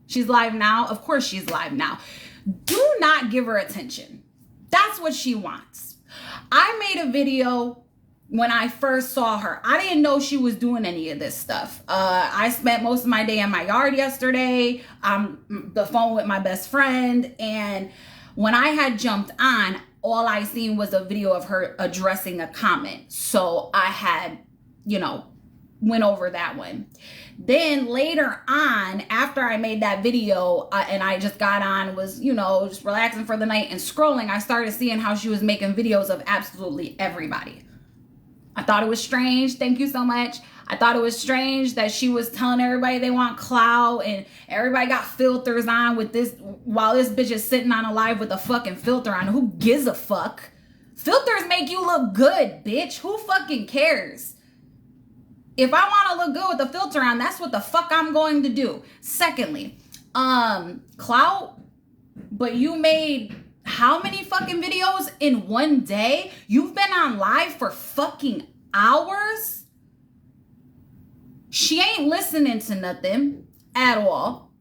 She's live now. Of course she's live now. Do not give her attention. That's what she wants. I made a video when I first saw her. I didn't know she was doing any of this stuff. I spent most of my day in my yard yesterday. I'm the phone with my best friend. And when I had jumped on, all I seen was a video of her addressing a comment. So I had, went over that one. Then later on, after I made that video and I just got on, was, just relaxing for the night and scrolling, I started seeing how she was making videos of absolutely everybody. I thought it was strange. Thank you so much. I thought it was strange that she was telling everybody they want clout and everybody got filters on with this while this bitch is sitting on a live with a fucking filter on. Who gives a fuck? Filters make you look good, bitch. Who fucking cares? If I want to look good with a filter on, that's what the fuck I'm going to do. Secondly, clout, but you made how many fucking videos in one day? You've been on live for fucking hours? She ain't listening to nothing at all.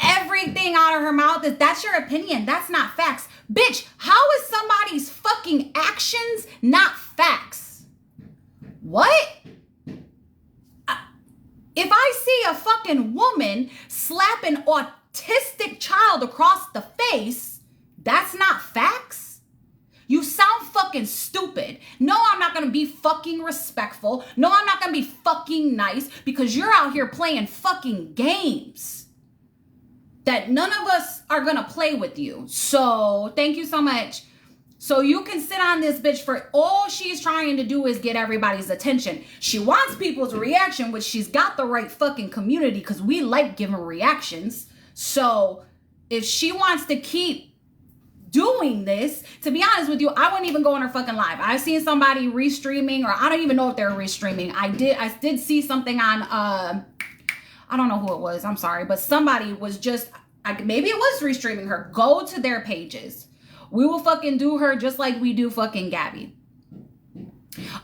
Everything out of her mouth is, that's your opinion. That's not facts. Bitch, how is somebody's fucking actions not facts? What? If I see a fucking woman slap an autistic child across the face, that's not facts? You sound fucking stupid. No, I'm not gonna be fucking respectful. No, I'm not gonna be fucking nice because you're out here playing fucking games that none of us are gonna play with you. So thank you so much. So you can sit on this bitch for all she's trying to do is get everybody's attention. She wants people's reaction, which she's got the right fucking community because we like giving reactions. So if she wants to keep doing this, to be honest with you, I wouldn't even go on her fucking live. I've seen somebody restreaming, or I don't even know if they're restreaming. I did see something on, I don't know who it was. I'm sorry. But somebody was just, maybe it was restreaming her. Go to their pages. We will fucking do her just like we do fucking Gabi.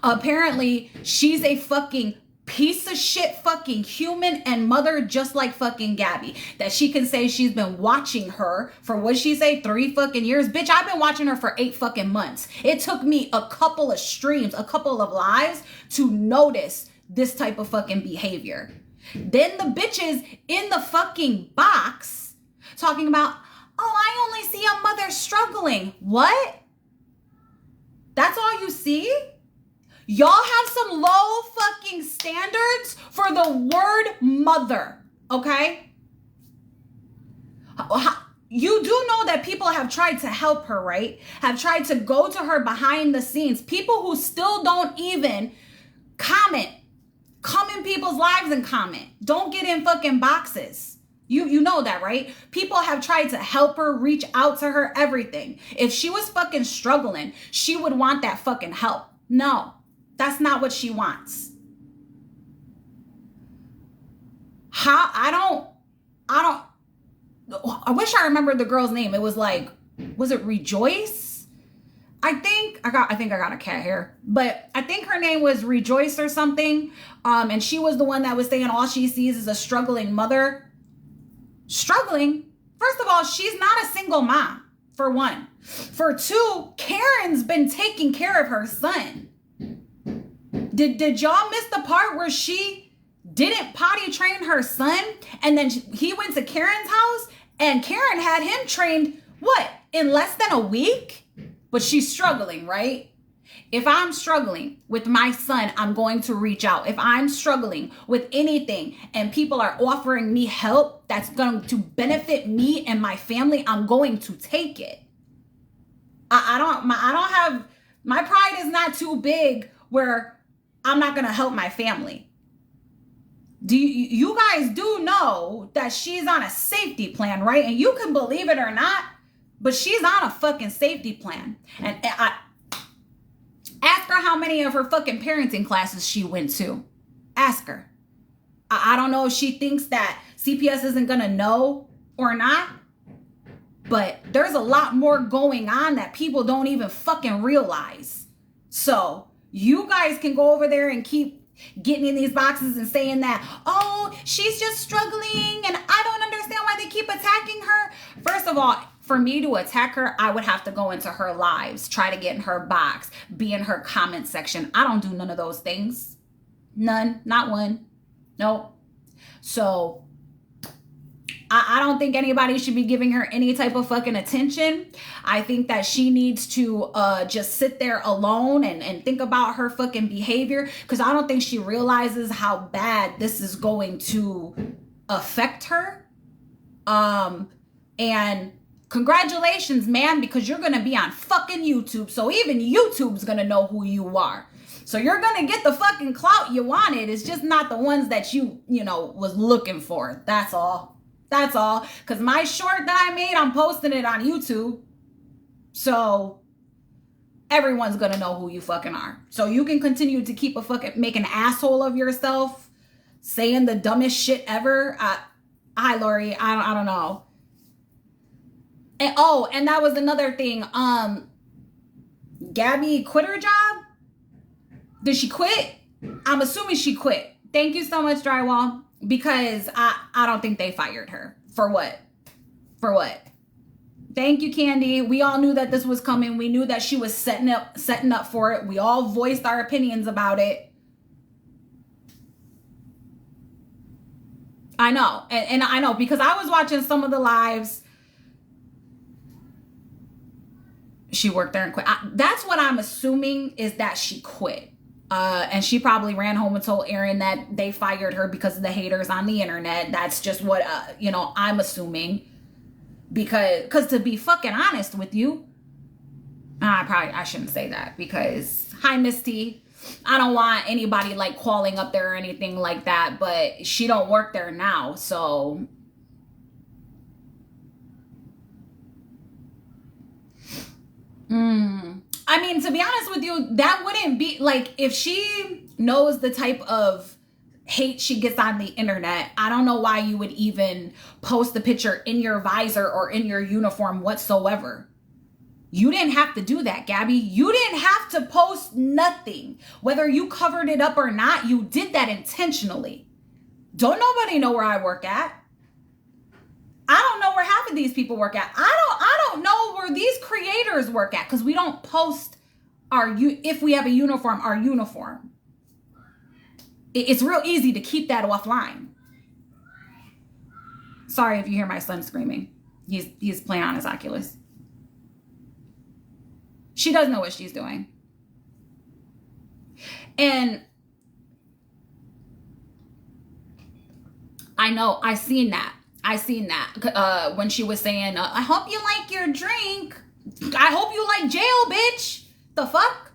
Apparently, she's a fucking piece of shit fucking human and mother just like fucking Gabi. That she can say she's been watching her for, what she say, 3 fucking years? Bitch, I've been watching her for 8 fucking months. It took me a couple of streams, a couple of lives to notice this type of fucking behavior. Then the bitches in the fucking box talking about, oh, I only see a mother struggling. What? That's all you see? Y'all have some low fucking standards for the word mother, okay? You do know that people have tried to help her, right? Have tried to go to her behind the scenes. People who still don't even comment. Come in people's lives and comment. Don't get in fucking boxes. You know that, right? People have tried to help her, reach out to her, everything. If she was fucking struggling, she would want that fucking help. No, that's not what she wants. I wish I remembered the girl's name. It was like, was it Rejoice? I think I got a cat here, but I think her name was Rejoice or something. And she was the one that was saying all she sees is a struggling mother. Struggling? First of all, she's not a single mom, for one. For two, Karen's been taking care of her son. Did y'all miss the part where she didn't potty train her son and then he went to Karen's house and Karen had him trained, what, in less than a week? But she's struggling, right? If I'm struggling with my son, I'm going to reach out. If I'm struggling with anything and people are offering me help that's going to benefit me and my family, I'm going to take it. My pride is not too big where I'm not going to help my family. You guys do know that she's on a safety plan, right? And you can believe it or not, but she's on a fucking safety plan. And ask her how many of her fucking parenting classes she went to. Ask her. I don't know if she thinks that CPS isn't going to know or not, but there's a lot more going on that people don't even fucking realize. So you guys can go over there and keep getting in these boxes and saying that, oh, she's just struggling and I don't understand why they keep attacking her. First of all, for me to attack her, I would have to go into her lives, try to get in her box, be in her comment section. I don't do none of those things. None, not one. Nope. So I don't think anybody should be giving her any type of fucking attention. I think that she needs to just sit there alone and think about her fucking behavior, because I don't think she realizes how bad this is going to affect her. And congratulations, man, because you're going to be on fucking YouTube. So even YouTube's going to know who you are. So you're going to get the fucking clout you wanted. It's just not the ones that you know, was looking for. That's all. That's all. Because my short that I made, I'm posting it on YouTube. So everyone's going to know who you fucking are. So you can continue to keep make an asshole of yourself, saying the dumbest shit ever. Hi, Lori. I don't know. And that was another thing. Gabi quit her job. Did she quit? I'm assuming she quit. Thank you so much, Drywall. Because I don't think they fired her. For what? For what? Thank you, Candy. We all knew that this was coming. We knew that she was setting up for it. We all voiced our opinions about it. I know. And I know, because I was watching some of the lives. She worked there and quit. That's what I'm assuming, is that she quit. And she probably ran home and told Aaron that they fired her because of the haters on the internet. That's just what, I'm assuming. Because to be fucking honest with you, I shouldn't say that, because, hi, Misty. I don't want anybody like calling up there or anything like that, but she don't work there now, so. I mean, to be honest with you, that wouldn't be like, if she knows the type of hate she gets on the internet, I don't know why you would even post the picture in your visor or in your uniform whatsoever. You didn't have to do that, Gabby. You didn't have to post nothing. Whether you covered it up or not, you did that intentionally. Don't nobody know where I work at. I don't know where half of these people work at. I don't know where these creators work at, because we don't post if we have a uniform, our uniform. It's real easy to keep that offline. Sorry if you hear my son screaming. He's playing on his Oculus. She does know what she's doing. And I know, I seen that when she was saying, I hope you like your drink. I hope you like jail, bitch. The fuck?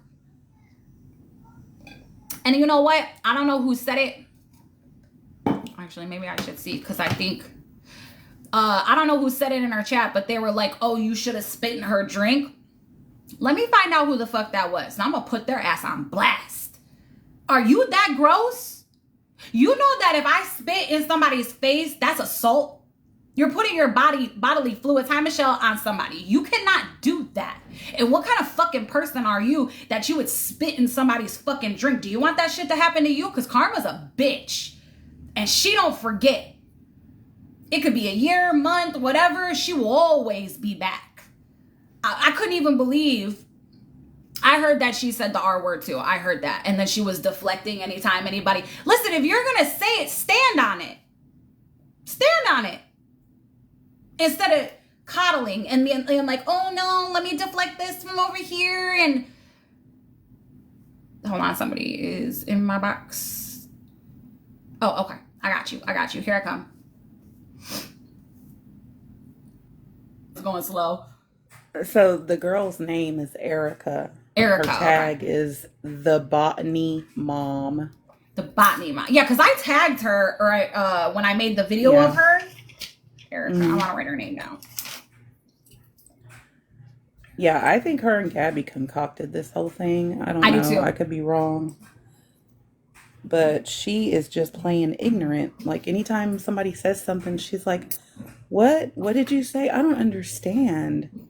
And you know what? I don't know who said it. Actually, maybe I should see, because I think, I don't know who said it in our chat, but they were like, oh, you should have spit in her drink. Let me find out who the fuck that was. And I'm going to put their ass on blast. Are you that gross? You know that if I spit in somebody's face, that's assault. You're putting your bodily fluids, hi Michelle, on somebody. You cannot do that. And what kind of fucking person are you that you would spit in somebody's fucking drink? Do you want that shit to happen to you? Because karma's a bitch. And she don't forget. It could be a year, month, whatever. She will always be back. I couldn't even believe. I heard that she said the R word too. I heard that. And then she was deflecting anytime anybody. Listen, if you're going to say it, stand on it. Stand on it. Instead of coddling and being like, oh no, let me deflect this from over here. And hold on, somebody is in my box. Oh, okay. I got you. Here I come. It's going slow. So the girl's name is Erica. Her tag is the botany mom. The botany mom. Yeah, because I tagged her when I made the video of her. Erica. I want to write her name down. Yeah, I think her and Gabby concocted this whole thing. I don't know. Do too. I could be wrong. But she is just plain ignorant. Like, anytime somebody says something, she's like, what? What did you say? I don't understand.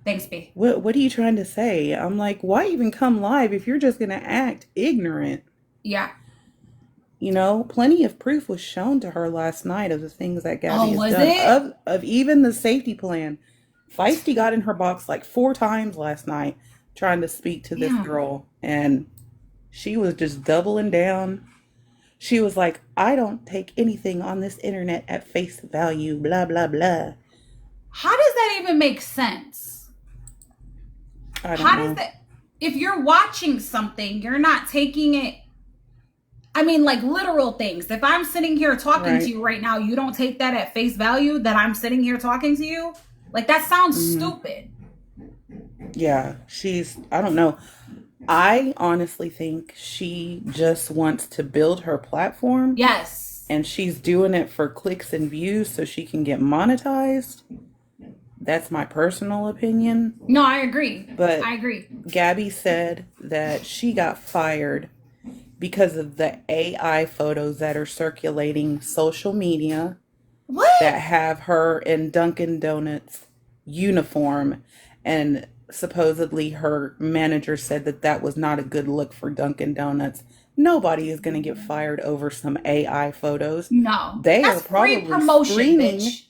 Thanks, B. What are you trying to say? I'm like, why even come live if you're just going to act ignorant? Yeah. You know, plenty of proof was shown to her last night of the things that Gabby has done. Of even the safety plan. Feisty got in her box like 4 times last night trying to speak to this girl. And she was just doubling down. She was like, I don't take anything on this internet at face value, blah, blah, blah. How does that even make sense? I don't know. Does that... If you're watching something, you're not taking it... I mean, like literal things. If I'm sitting here talking to you right now, you don't take that at face value that I'm sitting here talking to you? Like, that sounds stupid. Yeah, I don't know. I honestly think she just wants to build her platform. Yes. And she's doing it for clicks and views so she can get monetized. That's my personal opinion. No, I agree. But I agree. Gabi said that she got fired because of the AI photos that are circulating social media. What? That have her in Dunkin' Donuts uniform. And supposedly her manager said that was not a good look for Dunkin' Donuts. Nobody is going to get fired over some AI photos. No. That's free promotion, bitch.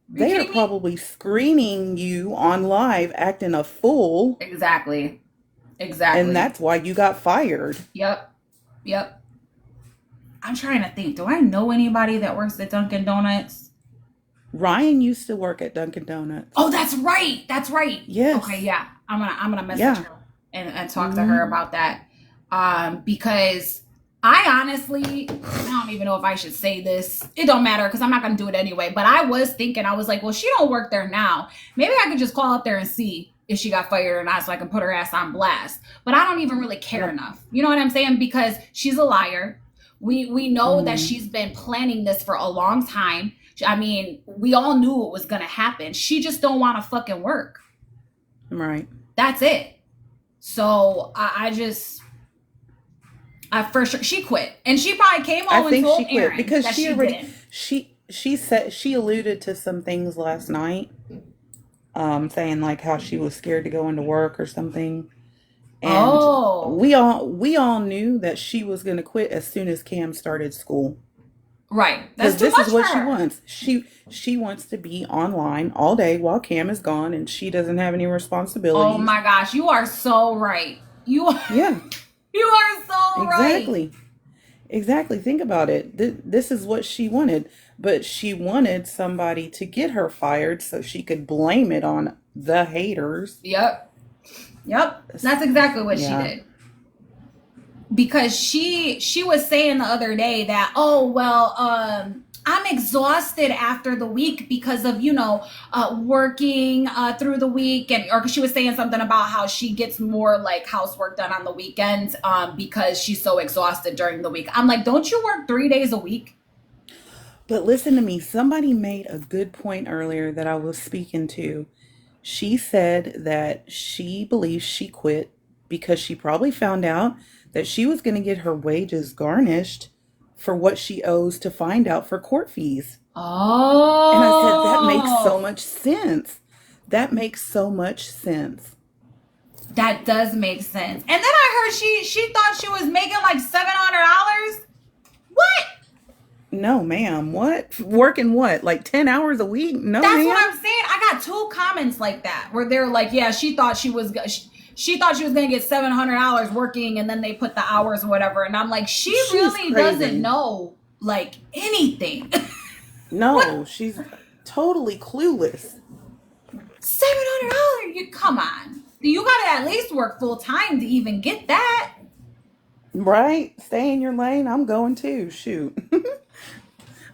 They are probably screening you on live acting a fool. Exactly. And that's why you got fired. Yep. I'm trying to think. Do I know anybody that works at Dunkin' Donuts? Ryan used to work at Dunkin' Donuts. Oh, that's right. Yes. Okay, yeah. I'm gonna message her and talk to her about that. Because I honestly, I don't even know if I should say this. It don't matter because I'm not gonna do it anyway. But I was thinking, I was like, well, she don't work there now. Maybe I could just call up there and see if she got fired or not so I can put her ass on blast. But I don't even really care enough. You know what I'm saying? Because she's a liar. We know that she's been planning this for a long time. I mean, we all knew it was going to happen. She just don't want to fucking work. Right. That's it. So I for sure, she quit. And she probably came home and told Aaron because that she already, she said, she alluded to some things last night, saying like how she was scared to go into work or something. And we all knew that she was going to quit as soon as Cam started school. Right. That's too much this is what for she her. wants. She wants to be online all day while Cam is gone and she doesn't have any responsibilities. Oh my gosh, you are so right. You are so right. Exactly. Think about it. This is what she wanted, but she wanted somebody to get her fired so she could blame it on the haters. Yep. That's exactly what she did. Because she was saying the other day that, I'm exhausted after the week because of, working through the week. Or she was saying something about how she gets more like housework done on the weekends because she's so exhausted during the week. I'm like, don't you work 3 days a week? But listen to me. Somebody made a good point earlier that I was speaking to. She said that she believes she quit because she probably found out that she was going to get her wages garnished for what she owes to find out for court fees. Oh. And I said, that makes so much sense. That makes so much sense. That does make sense. And then I heard she thought she was making like $700. What? No, ma'am. What? Working what? Like 10 hours a week? No, That's ma'am. what I'm saying. I got 2 comments like that where they're like, yeah, she thought she was going to get $700 working, and then they put the hours or whatever. And I'm like, she's really crazy. Doesn't know like anything. No, she's totally clueless. $700? Come on. You got to at least work full time to even get that. Right? Stay in your lane. I'm going too. Shoot.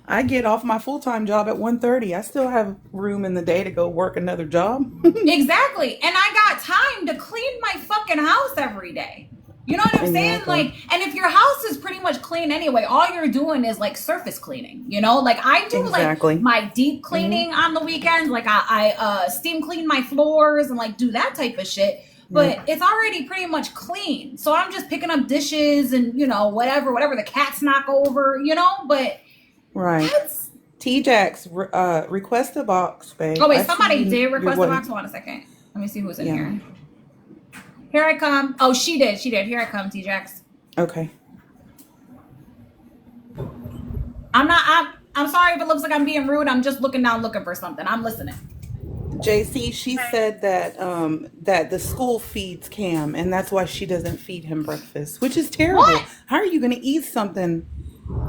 I get off my full-time job at 1:30. I still have room in the day to go work another job. Exactly. And I got time to clean my fucking house every day. You know what I'm saying? Like, and if your house is pretty much clean anyway, all you're doing is like surface cleaning, like I do like my deep cleaning on the weekends. Like I steam clean my floors and like do that type of shit. But it's already pretty much clean. So I'm just picking up dishes and, whatever the cats knock over, but right. T-Jax, request a box, babe. Oh, wait, somebody did request a box. Hold on a second. Let me see who's in here. Here I come. Oh, she did. Here I come, T-Jax. Okay. I'm sorry if it looks like I'm being rude. I'm just looking down looking for something. I'm listening. JC, she said that that the school feeds Cam, and that's why she doesn't feed him breakfast, which is terrible. What? How are you going to eat something?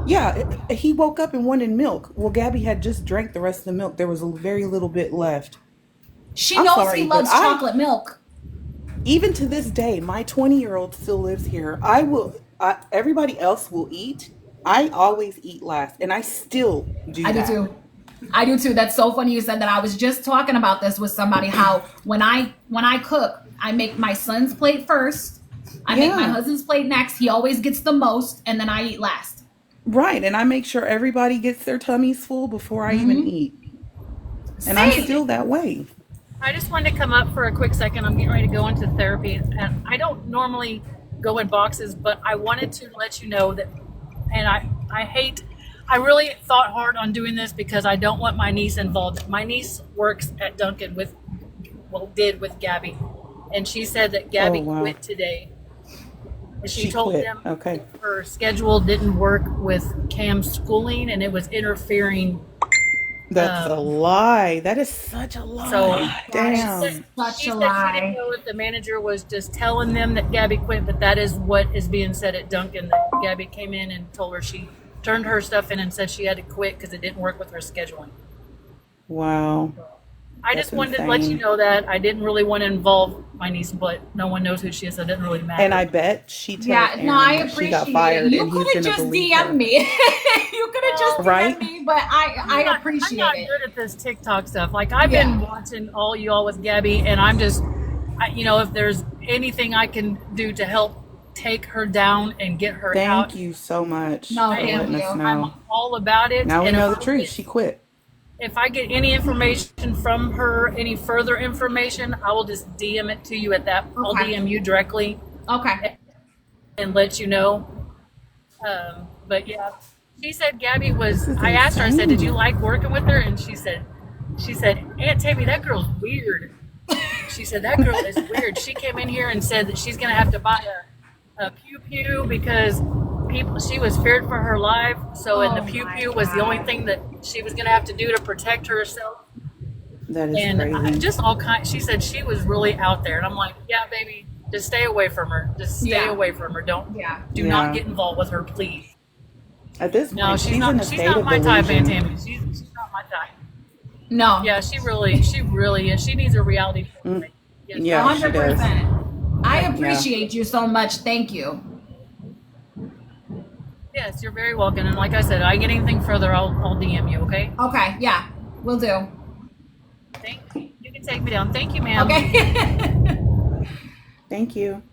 Yeah, he woke up and wanted milk. Well, Gabby had just drank the rest of the milk. There was a very little bit left. She knows he loves chocolate milk. Even to this day, my 20-year-old still lives here. Everybody else will eat. I always eat last, and I still do that. I do too. That's so funny you said that. I was just talking about this with somebody, how when I cook, I make my son's plate first. I make my husband's plate next. He always gets the most, and then I eat last. Right, and I make sure everybody gets their tummies full before I even eat. And I'm still that way. I just wanted to come up for a quick second. I'm getting ready to go into therapy, and I don't normally go in boxes, but I wanted to let you know that, and I really thought hard on doing this because I don't want my niece involved. My niece works at Dunkin' did with Gabi, and she said that Gabi quit today. And she told them her schedule didn't work with Cam's schooling, and it was interfering. That's a lie. That is such a lie. So, damn. She said she didn't know if the manager was just telling them that Gabi quit, but that is what is being said at Dunkin', that Gabi came in and told her she turned her stuff in and said she had to quit because it didn't work with her scheduling. Wow. I just wanted to let you know that. I didn't really want to involve my niece, but no one knows who she is, so it doesn't really matter. And I bet she told Aaron I appreciate she got fired. You could have just DM'd me. You could have just DM'd me, but I appreciate it. I'm not good at this TikTok stuff. Like, I've been watching all y'all with Gabi, and I'm just, if there's anything I can do to help take her down and get her out. Thank you so much. No, thank you. I'm all about it. Now we know the truth. She quit. If I get any information from her, any further information, I will just DM it to you at that. I'll DM you directly. Okay. And let you know. But yeah, she said Gabi was, I asked her, I said, did you like working with her? And she said, Aunt Tammy, that girl's weird. She said, that girl is weird. She came in here and said that she's going to have to buy a pew-pew because she was feared for her life. So, and the pew-pew was the only thing that she was going to have to do to protect herself. That is crazy. Just all kinds. She said she was really out there. And I'm like, yeah, baby, just stay away from her. Just stay away from her. Do not get involved with her, please. At this point, no, she's not my type, Aunt Tammy. She's not my type. No. Yeah, she really is. She needs a reality show. Yeah, 100%. She does. I appreciate you so much. Thank you. Yes, you're very welcome. And like I said, I get anything further, I'll DM you, okay? Okay, yeah, will do. Thank you. You can take me down. Thank you, ma'am. Okay. Thank you.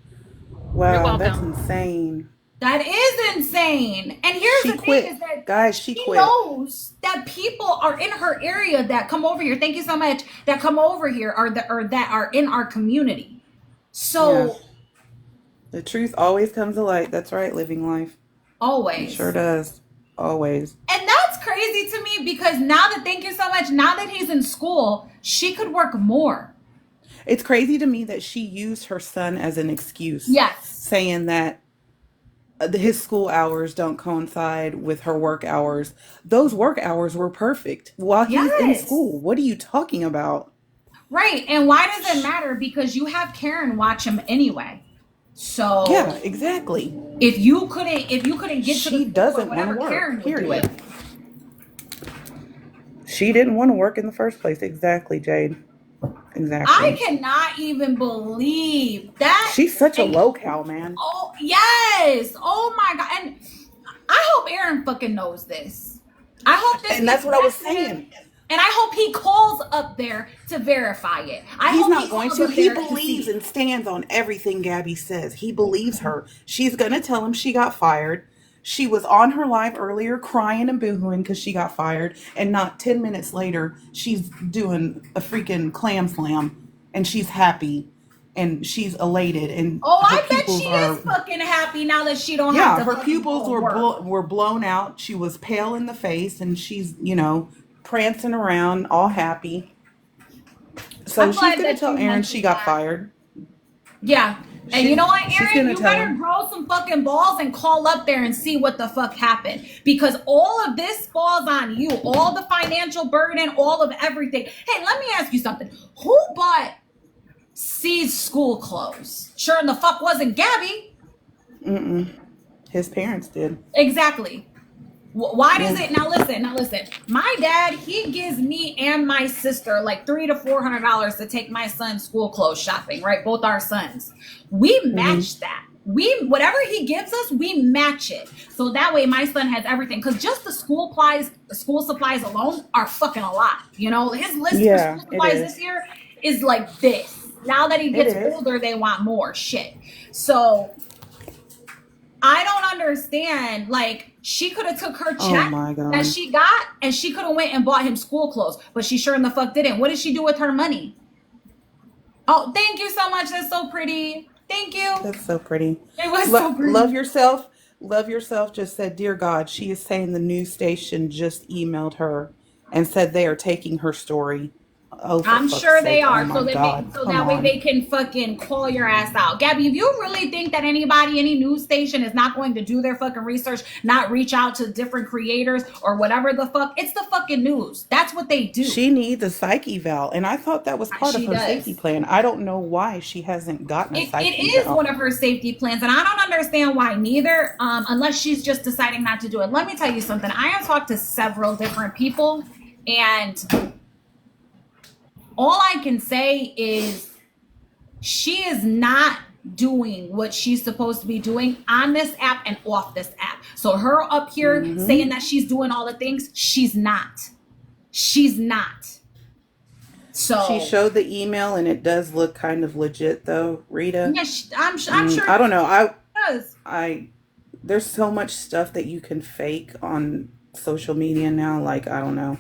Wow, that's insane. That is insane. And here's the thing is that guys, she quit. Knows that people are in her area that come over here. Thank you so much. That come over here or that are in our community. So the truth always comes to light. That's right, living life. Always. It sure does. Always. And that's crazy to me because thank you so much. Now that he's in school, she could work more. It's crazy to me that she used her son as an excuse. Yes. Saying that his school hours don't coincide with her work hours. Those work hours were perfect while he's in school. What are you talking about? Right. And why does it matter? Because you have Karen watch him anyway. So yeah, exactly. If you couldn't get she to doesn't want to work. Karen period. She didn't want to work in the first place. Exactly, Jade. Exactly. I cannot even believe that. She's such a low-cal, man. Oh yes. Oh my god. And I hope Aaron fucking knows this. I hope this. And that's what I was saying. And I hope he calls up there to verify it. He's not going to. He believes and stands on everything Gabi says. He believes her. She's going to tell him she got fired. She was on her live earlier crying and boohooing because she got fired. And not 10 minutes later, she's doing a freaking clam slam. And she's happy. And she's elated. And I bet she is fucking happy now that she don't have to. Yeah, her pupils were blown out. She was pale in the face. And she's, prancing around, all happy. So she's going to tell Aaron she got fired. Yeah. And you know what, She's Aaron? gonna You tell better him. grow some fucking balls and call up there and see what the fuck happened. Because all of this falls on you. All the financial burden, all of everything. Hey, let me ask you something. Who bought C's school clothes? Sure in the fuck wasn't Gabi. His parents did. Exactly. Why does it now? Listen. My dad, he gives me and my sister like $300 to $400 to take my son's school clothes shopping. Right, both our sons. We match that. Whatever he gives us, we match it. So that way, my son has everything. Because just the school supplies alone are fucking a lot. You know, his list for school supplies this year is like this. Now that he gets older, they want more shit. So I don't understand. Like, she could have took her check that she got and she could have went and bought him school clothes, but she sure in the fuck didn't. What did she do with her money? Oh, thank you so much. That's so pretty. Thank you. That's so pretty. It was so pretty. Love yourself. Love yourself just said, "Dear God," she is saying the news station just emailed her and said they are taking her story. Oh, I'm sure they are. Oh, so that way they can fucking call your ass out. Gabby, if you really think that any news station is not going to do their fucking research, not reach out to different creators or whatever the fuck, it's the fucking news. That's what they do. She needs a psych eval, and I thought that was part of her safety plan. I don't know why she hasn't gotten a psych eval. It is one of her safety plans, and I don't understand why neither, unless she's just deciding not to do it. Let me tell you something. I have talked to several different people, and all I can say is she is not doing what she's supposed to be doing on this app and off this app. So her up here saying that she's doing all the things, she's not. She's not. So she showed the email and it does look kind of legit though, Rita. Yeah, I'm sure. I don't know. Does. There's so much stuff that you can fake on social media now. Like, I don't know.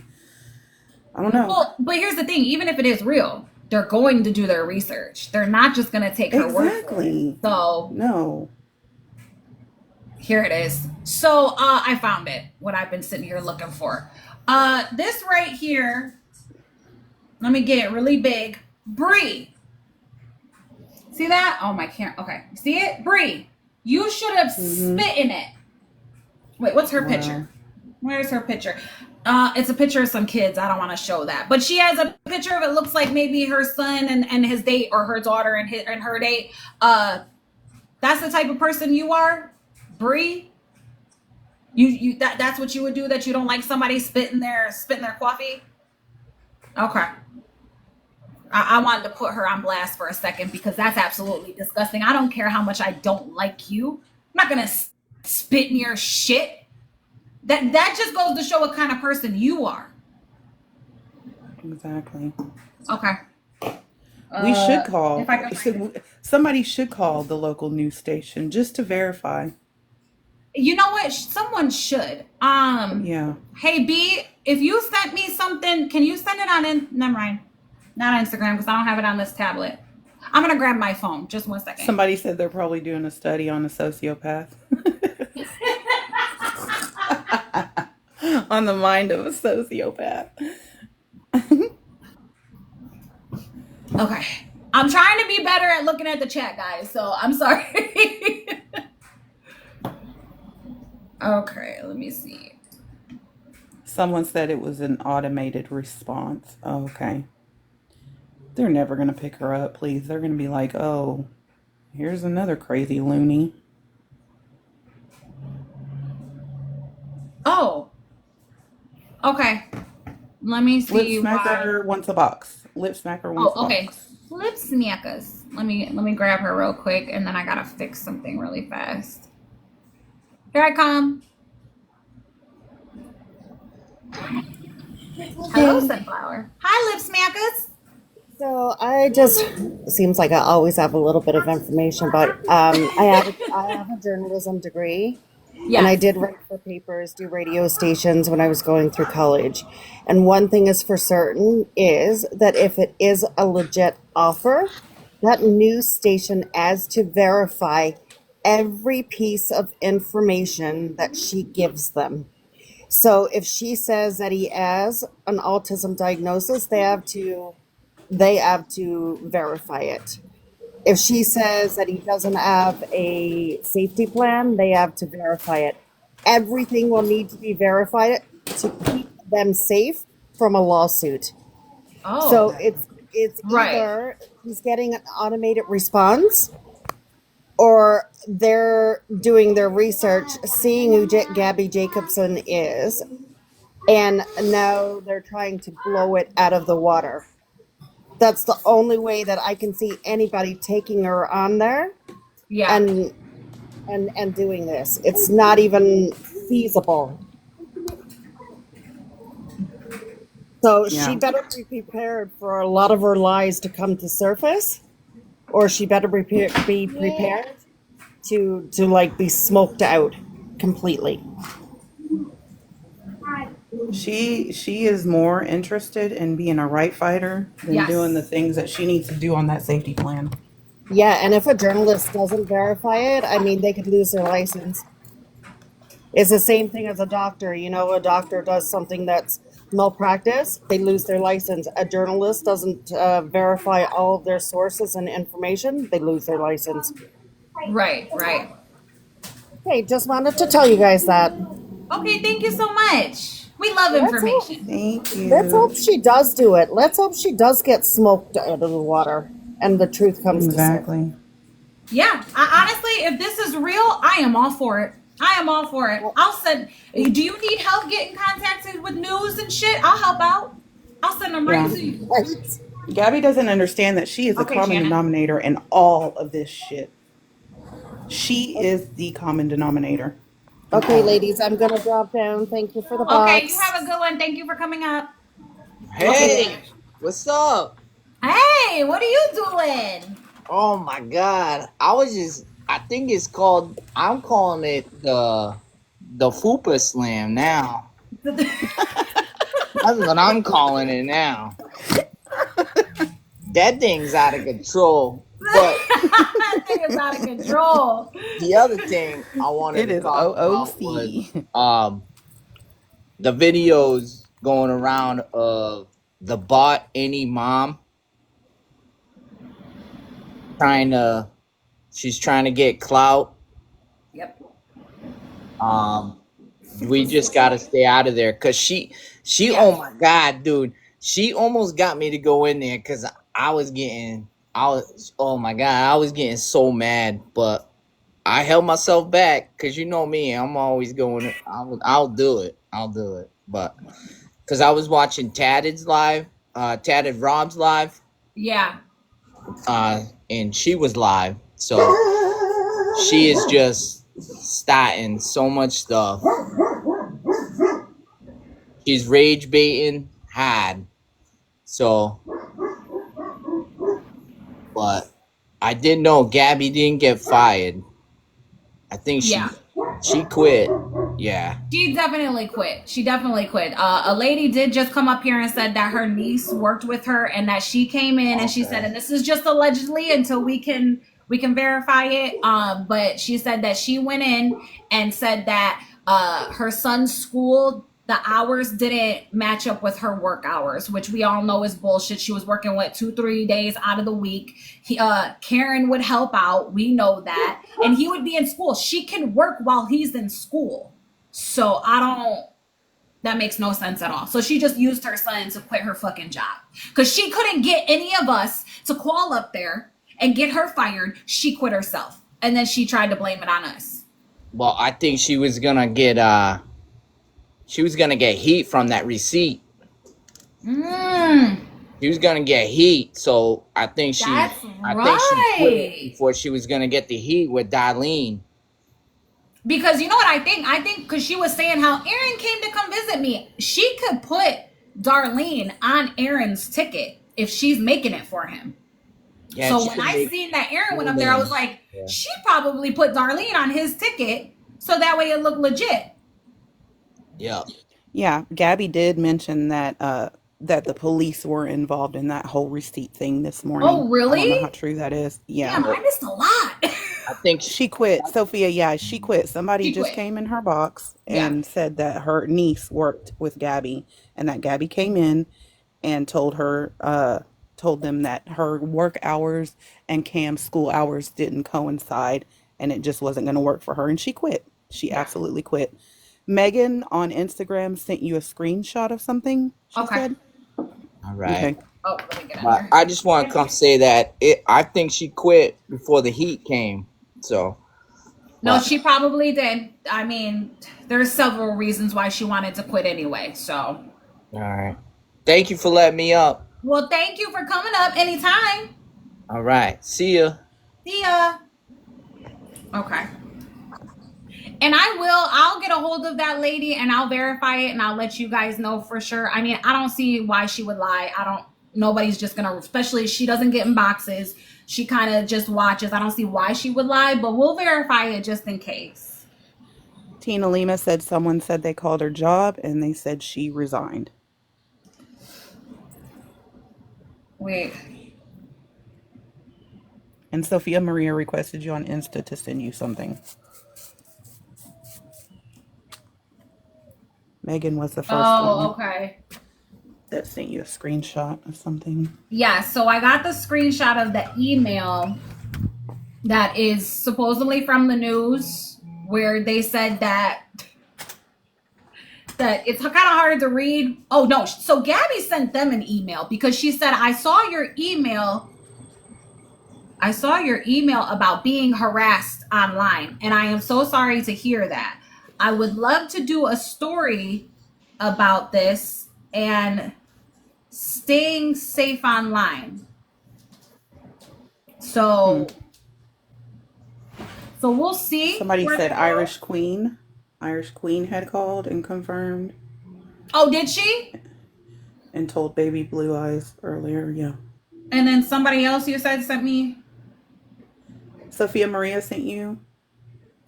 Well, but here's the thing. Even if it is real, they're going to do their research. They're not just going to take her word for it. So no. Here it is. So I found it. What I've been sitting here looking for. This right here. Let me get it really big. Bree. See that? Oh, my camera. Okay. See it? Bree. You should have spit in it. Wait, what's her picture? Where's her picture? It's a picture of some kids. I don't want to show that. But she has a picture of it looks like maybe her son and his date, or her daughter and her date. That's the type of person you are, Bree. That's what you would do, that you don't like somebody spitting their coffee? Okay. I wanted to put her on blast for a second because that's absolutely disgusting. I don't care how much I don't like you. I'm not going to spit in your shit. That just goes to show what kind of person you are. Exactly. Okay. We should call. Somebody should call the local news station just to verify. You know what? Someone should. Yeah. Hey, B, if you sent me something, can you send it on never mind. Not Instagram, because I don't have it on this tablet. I'm going to grab my phone. Just 1 second. Somebody said they're probably doing a study on a sociopath. On the mind of a sociopath. Okay. I'm trying to be better at looking at the chat, guys, so I'm sorry. Okay, let me see. Someone said it was an automated response. Oh, okay. They're never going to pick her up, please. They're going to be like, oh, here's another crazy loony. Oh. Okay. Let me see. Lip Smacker wants a box. Lip Smacker wants a box. Okay. Lip Smackers. Let me grab her real quick, and then I gotta fix something really fast. Here I come. Hello, Sunflower. Hi, Lip Smackers. So I seems like I always have a little bit of information, but I have a journalism degree. Yes. And I did write for papers, do radio stations when I was going through college. And one thing is for certain is that if it is a legit offer, that news station has to verify every piece of information that she gives them. So if she says that he has an autism diagnosis, they have to verify it. If she says that he doesn't have a safety plan, they have to verify it. Everything will need to be verified to keep them safe from a lawsuit. So Oh, it's right. either he's getting an automated response, or they're doing their research, seeing who Gabby Jacobson is, and now they're trying to blow it out of the water. That's the only way that I can see anybody taking her on there Yeah. and doing this. It's not even feasible. So she Yeah. better be prepared for a lot of her lies to come to surface, or she better be prepared to like be smoked out completely. She is more interested in being a right fighter than doing the Yes. things that she needs to do on that safety plan. Yeah, and if a journalist doesn't verify it, I mean, they could lose their license. It's the same thing as a doctor. You know, a doctor does something that's malpractice, they lose their license. A journalist doesn't verify all of their sources and information, they lose their license. Right, right. Hey, just wanted to tell you guys that. Okay, thank you so much. We love Let's hope, information. Thank let's you. hope she does do it. Let's hope she does get smoked out of the water and the truth comes to surface. Exactly. Yeah, honestly, if this is real, I am all for it. I am all for it. I'll send. Do you need help getting contacted with news and shit? I'll help out. I'll send them right Yeah. to you. Right. Gabby doesn't understand that she is the Okay, common Shannon. denominator in all of this shit. She is the common denominator. Okay, ladies, I'm gonna drop down. Thank you for the Okay, you box. have a good one. Thank you for coming up. Hey, what's up? Hey, what are you doing? Oh my God. I think it's called, I'm calling it the Fupa Slam now. That's what I'm calling it now. That thing's out of control. But That thing is out of control. the other thing I wanted It to is talk about was OOC. the videos going around of the bot any mom she's trying to get clout. Yep. We just gotta stay out of there because she Yeah. oh my God, dude, she almost got me to go in there because oh my God, I was getting so mad, but I held myself back because you know me, I'm always going. I'll do it, but because I was watching Tatted Rob's live, Yeah. and she was live, so she is just starting so much stuff. She's rage baiting hard. So, but I did know Gabby didn't get fired. I think she quit. Yeah. She definitely quit. She definitely quit. A lady did just come up here and said that her niece worked with her and that she came in and she said, and this is just allegedly until we can verify it. But she said that she went in and said that her son's school, the hours didn't match up with her work hours, which we all know is bullshit. She was working 2-3 days out of the week. Karen would help out. We know that. And he would be in school. She can work while he's in school. So that makes no sense at all. So she just used her son to quit her fucking job. Because she couldn't get any of us to call up there and get her fired. She quit herself. And then she tried to blame it on us. Well, I think she was gonna get heat from that receipt. She was gonna get heat, so I think she quit before she was gonna get the heat with Darlene. Because you know what I think? I think because she was saying how Aaron came to come visit me. She could put Darlene on Aaron's ticket if she's making it for him. Yeah, so when I seen that Aaron went up there, I was like, she probably put Darlene on his ticket so that way it looked legit. Yeah. Yeah, Gabby did mention that that the police were involved in that whole receipt thing this morning. Oh, really? I don't know how true that is. Yeah. Damn, I missed a lot. I think she quit. Sophia, yeah, she quit. Somebody just came in her box and said that her niece worked with Gabby and that Gabby came in and told her told them that her work hours and Cam's school hours didn't coincide and it just wasn't going to work for her. And she quit. She absolutely quit. Megan on Instagram sent you a screenshot of something, she said. All right. Okay. Oh, let me get But I just want to come say that I think she quit before the heat came. So. No, she probably did. I mean, there's several reasons why she wanted to quit anyway. So. All right. Thank you for letting me up. Well, thank you for coming up anytime. All right. See ya. See ya. Okay. And I'll get a hold of that lady and I'll verify it and I'll let you guys know for sure. I mean, I don't see why she would lie. Nobody's just gonna, especially if she doesn't get in boxes. She kind of just watches. I don't see why she would lie, but we'll verify it just in case. Tina Lima said someone said they called her job and they said she resigned. Wait. And Sophia Maria requested you on Insta to send you something. Megan was the first one. Oh, okay. That sent you a screenshot of something. Yeah, so I got the screenshot of the email that is supposedly from the news where they said that it's kind of hard to read. Oh, no. So Gabi sent them an email because she said, I saw your email about being harassed online, and I am so sorry to hear that. I would love to do a story about this and staying safe online. So we'll see. Somebody said Irish Queen. Irish Queen had called and confirmed. Oh, did she? And told Baby Blue Eyes earlier, yeah. And then somebody else you said sent me? Sophia Maria sent you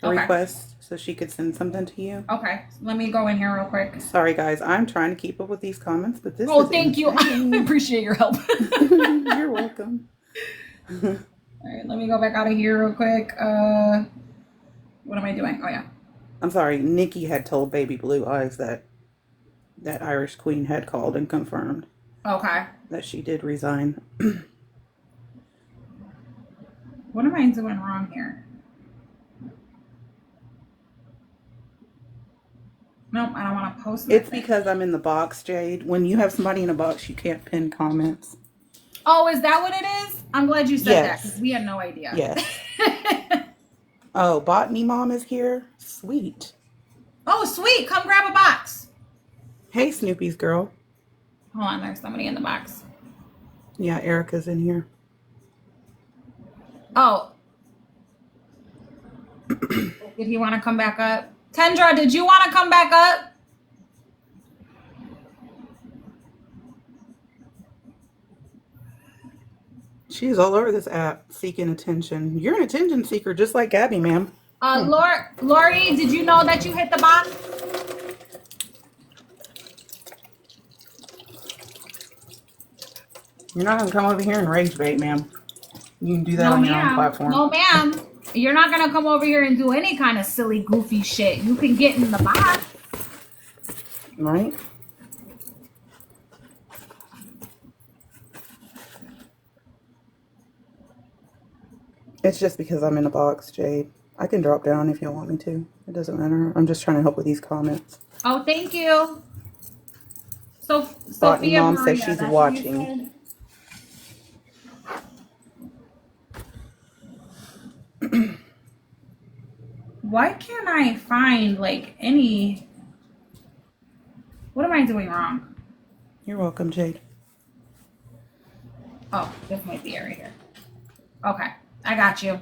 a request so she could send something to you. Okay, let me go in here real quick. Sorry, guys. I'm trying to keep up with these comments, but this is thank you. I appreciate your help. You're welcome. All right, let me go back out of here real quick. What am I doing? Oh, yeah. I'm sorry. Nikki had told Baby Blue Eyes that Irish Queen had called and confirmed. Okay. That she did resign. What am I doing wrong here? Nope, I don't want to post It's because I'm in the box, Jade. When you have somebody in a box, you can't pin comments. Oh, is that what it is? I'm glad you said that because we had no idea. Yes. Oh, Botany Mom is here? Sweet. Oh, sweet. Come grab a box. Hey, Snoopy's girl. Hold on, there's somebody in the box. Yeah, Erica's in here. Oh. Did he want to come back up? Tendra, did you want to come back up? She's all over this app seeking attention. You're an attention seeker, just like Gabi, ma'am. Lori, did you know that you hit the box? You're not going to come over here and rage bait, ma'am. You can do that on your own platform. No, ma'am. You're not going to come over here and do any kind of silly, goofy shit. You can get in the box. Right? It's just because I'm in a box, Jade. I can drop down if you want me to. It doesn't matter. I'm just trying to help with these comments. Oh, thank you. So, Botany Sophia Mom Maria, says she's watching. Why can't I find like any? What am I doing wrong? You're welcome, Jade. Oh, this might be it right here. Okay, I got you.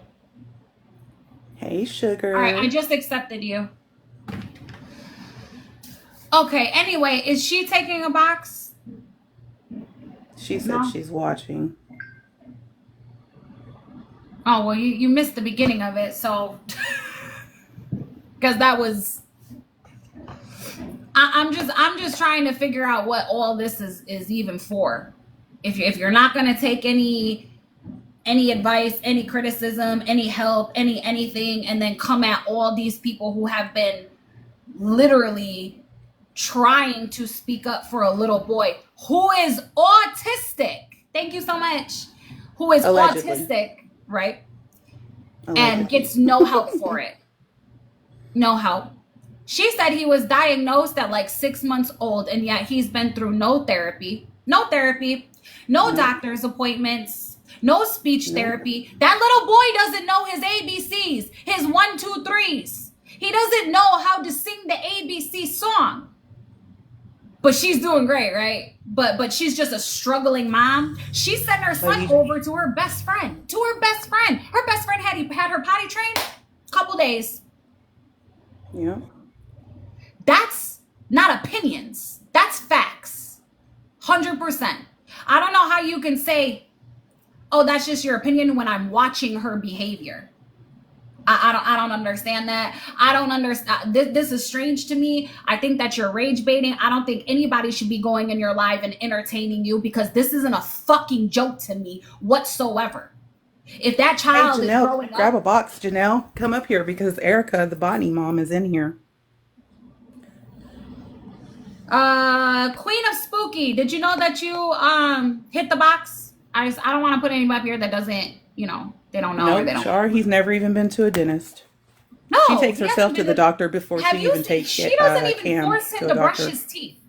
Hey, sugar. All right, I just accepted you. Okay, anyway, is she taking a box? She said she's watching. Oh, well, you missed the beginning of it, so... Because that was... I'm just trying to figure out what all this is even for. If you're not going to take any advice, any criticism, any help, anything, and then come at all these people who have been literally trying to speak up for a little boy who is autistic. Thank you so much, who is Allegedly. autistic, right? Allegedly. And gets no help for it. No help. She said he was diagnosed at like 6 months old, and yet he's been through no therapy, no doctor's appointments, no speech therapy. That little boy doesn't know his ABCs, his 1, 2, 3s. He doesn't know how to sing the ABC song. But she's doing great, right? But she's just a struggling mom. She sent her son over to her best friend. Her best friend had her potty trained a couple days. Yeah. That's not opinions. That's facts. 100%. I don't know how you can say, oh, that's just your opinion when I'm watching her behavior. I don't understand that. I don't understand. This is strange to me. I think that you're rage baiting. I don't think anybody should be going in your live and entertaining you, because this isn't a fucking joke to me whatsoever. If that child is growing up, grab a box, Janelle. Come up here, because Erica, the Bonnie mom, is in here. Queen of Spooky, did you know that you hit the box? I don't want to put anybody up here that doesn't, they don't know. No, Char, he's never even been to a dentist. No, she takes herself to the doctor before she even takes She doesn't even force him to brush his teeth.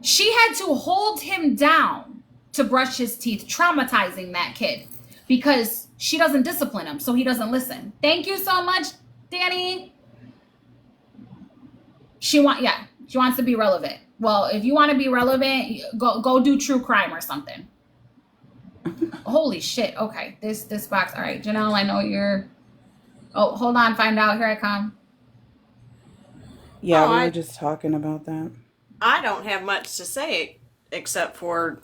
She had to hold him down to brush his teeth, traumatizing that kid because she doesn't discipline him, so he doesn't listen. Thank you so much, Danny. She wants to be relevant. Well, if you want to be relevant, go do true crime or something. Holy shit. Okay. This box. All right, Janelle, I know you're... Oh, hold on. Find out. Here I come. Yeah, we were just talking about that. I don't have much to say except for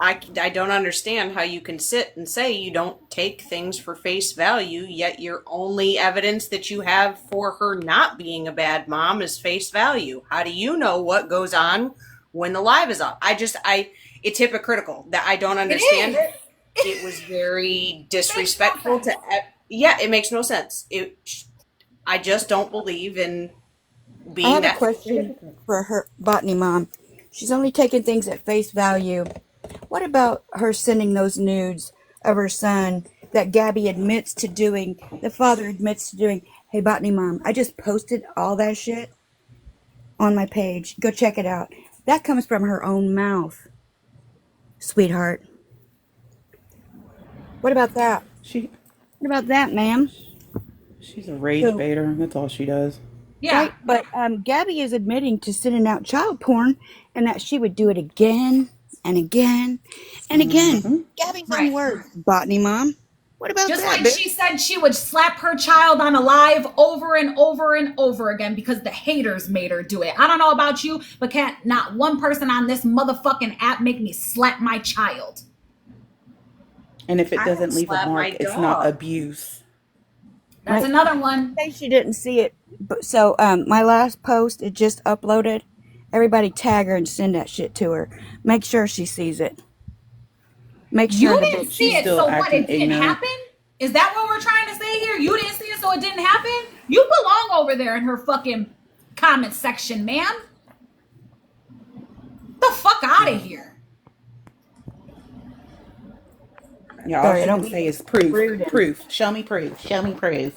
I don't understand how you can sit and say you don't take things for face value, yet your only evidence that you have for her not being a bad mom is face value. How do you know what goes on when the live is up? It's hypocritical. That I don't understand it. It was very disrespectful to. Yeah, it makes no sense. I just don't believe in being. I have a question for her botany mom. She's only taking things at face value. What about her sending those nudes of her son that Gabi admits to doing, the father admits to doing? Hey, botany mom, I just posted all that shit on my page. Go check it out. That comes from her own mouth, sweetheart. What about that? What about that, ma'am? She's a rage baiter. That's all she does. Yeah. Right? But Gabi is admitting to sending out child porn and that she would do it again and again and again. Mm-hmm. Gabi's own words. Botany mom. What about just that? Just like she said she would slap her child on a live over and over and over again because the haters made her do it. I don't know about you, but can't not one person on this motherfucking app make me slap my child. And if it doesn't leave a mark, it's not abuse. That's another one. I think she didn't see it. So my last post, it just uploaded. Everybody tag her and send that shit to her. Make sure she sees it. Make sure you didn't see it, so what? It didn't happen? Is that what we're trying to say here? You didn't see it, so it didn't happen? You belong over there in her fucking comment section, ma'am. The fuck out of here. Yeah, all she can say is proof. Proof. Show me proof. Show me proof.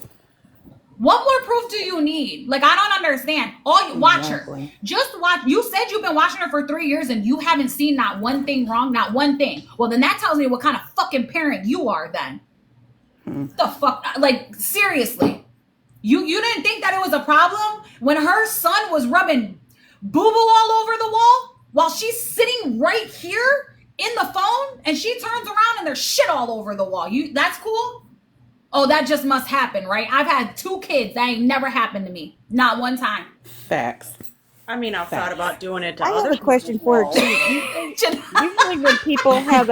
What more proof do you need? Like, I don't understand. Watch her. Just watch. You said you've been watching her for 3 years and you haven't seen not one thing wrong, not one thing. Well, then that tells me what kind of fucking parent you are then. The fuck? Like, seriously. You didn't think that it was a problem when her son was rubbing boo-boo all over the wall while she's sitting right here in the phone and she turns around and there's shit all over the wall. That's cool? Oh, that just must happen, right? I've had 2 kids. That ain't never happened to me. Not one time. Facts. I mean, I've thought about doing it to others. I have a question for her, too. Usually when people have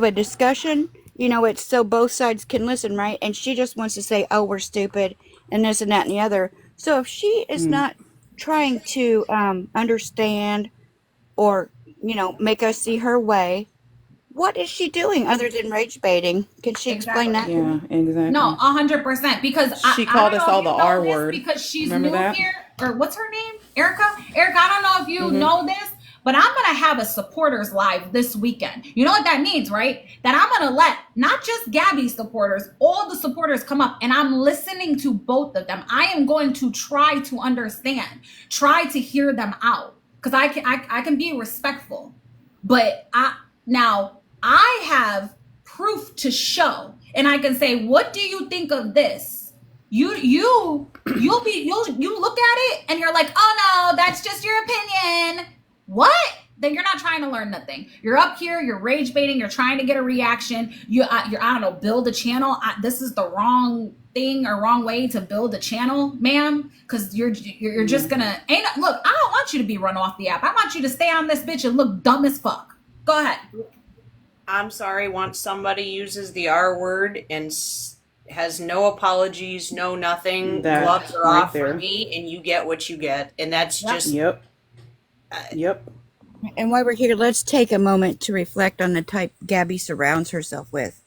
a discussion, it's so both sides can listen, right? And she just wants to say, oh, we're stupid, and this and that and the other. So if she is not trying to understand or, make us see her way, what is she doing other than rage baiting? Can she explain that? Yeah, exactly. No, 100%. Because she called us all the R word. Because she's Remember new that? here. Or what's her name? Erica? Erica, I don't know if you know this, but I'm going to have a supporters live this weekend. You know what that means, right? That I'm going to let not just Gabi's supporters, all the supporters come up, and I'm listening to both of them. I am going to try to understand, try to hear them out, because I can be respectful. But now I have proof to show, and I can say, what do you think of this? You look at it and you're like, oh no, that's just your opinion. What? Then you're not trying to learn nothing. You're up here, you're rage baiting, you're trying to get a reaction. You're I don't know, build a channel. This is the wrong thing or wrong way to build a channel, ma'am, because you're just gonna look. I don't want you to be run off the app. I want you to stay on this bitch and look dumb as fuck. Go ahead. I'm sorry. Once somebody uses the R word and has no apologies, no nothing, gloves are off for me, and you get what you get, and that's just yep. And while we're here, let's take a moment to reflect on the type Gabi surrounds herself with.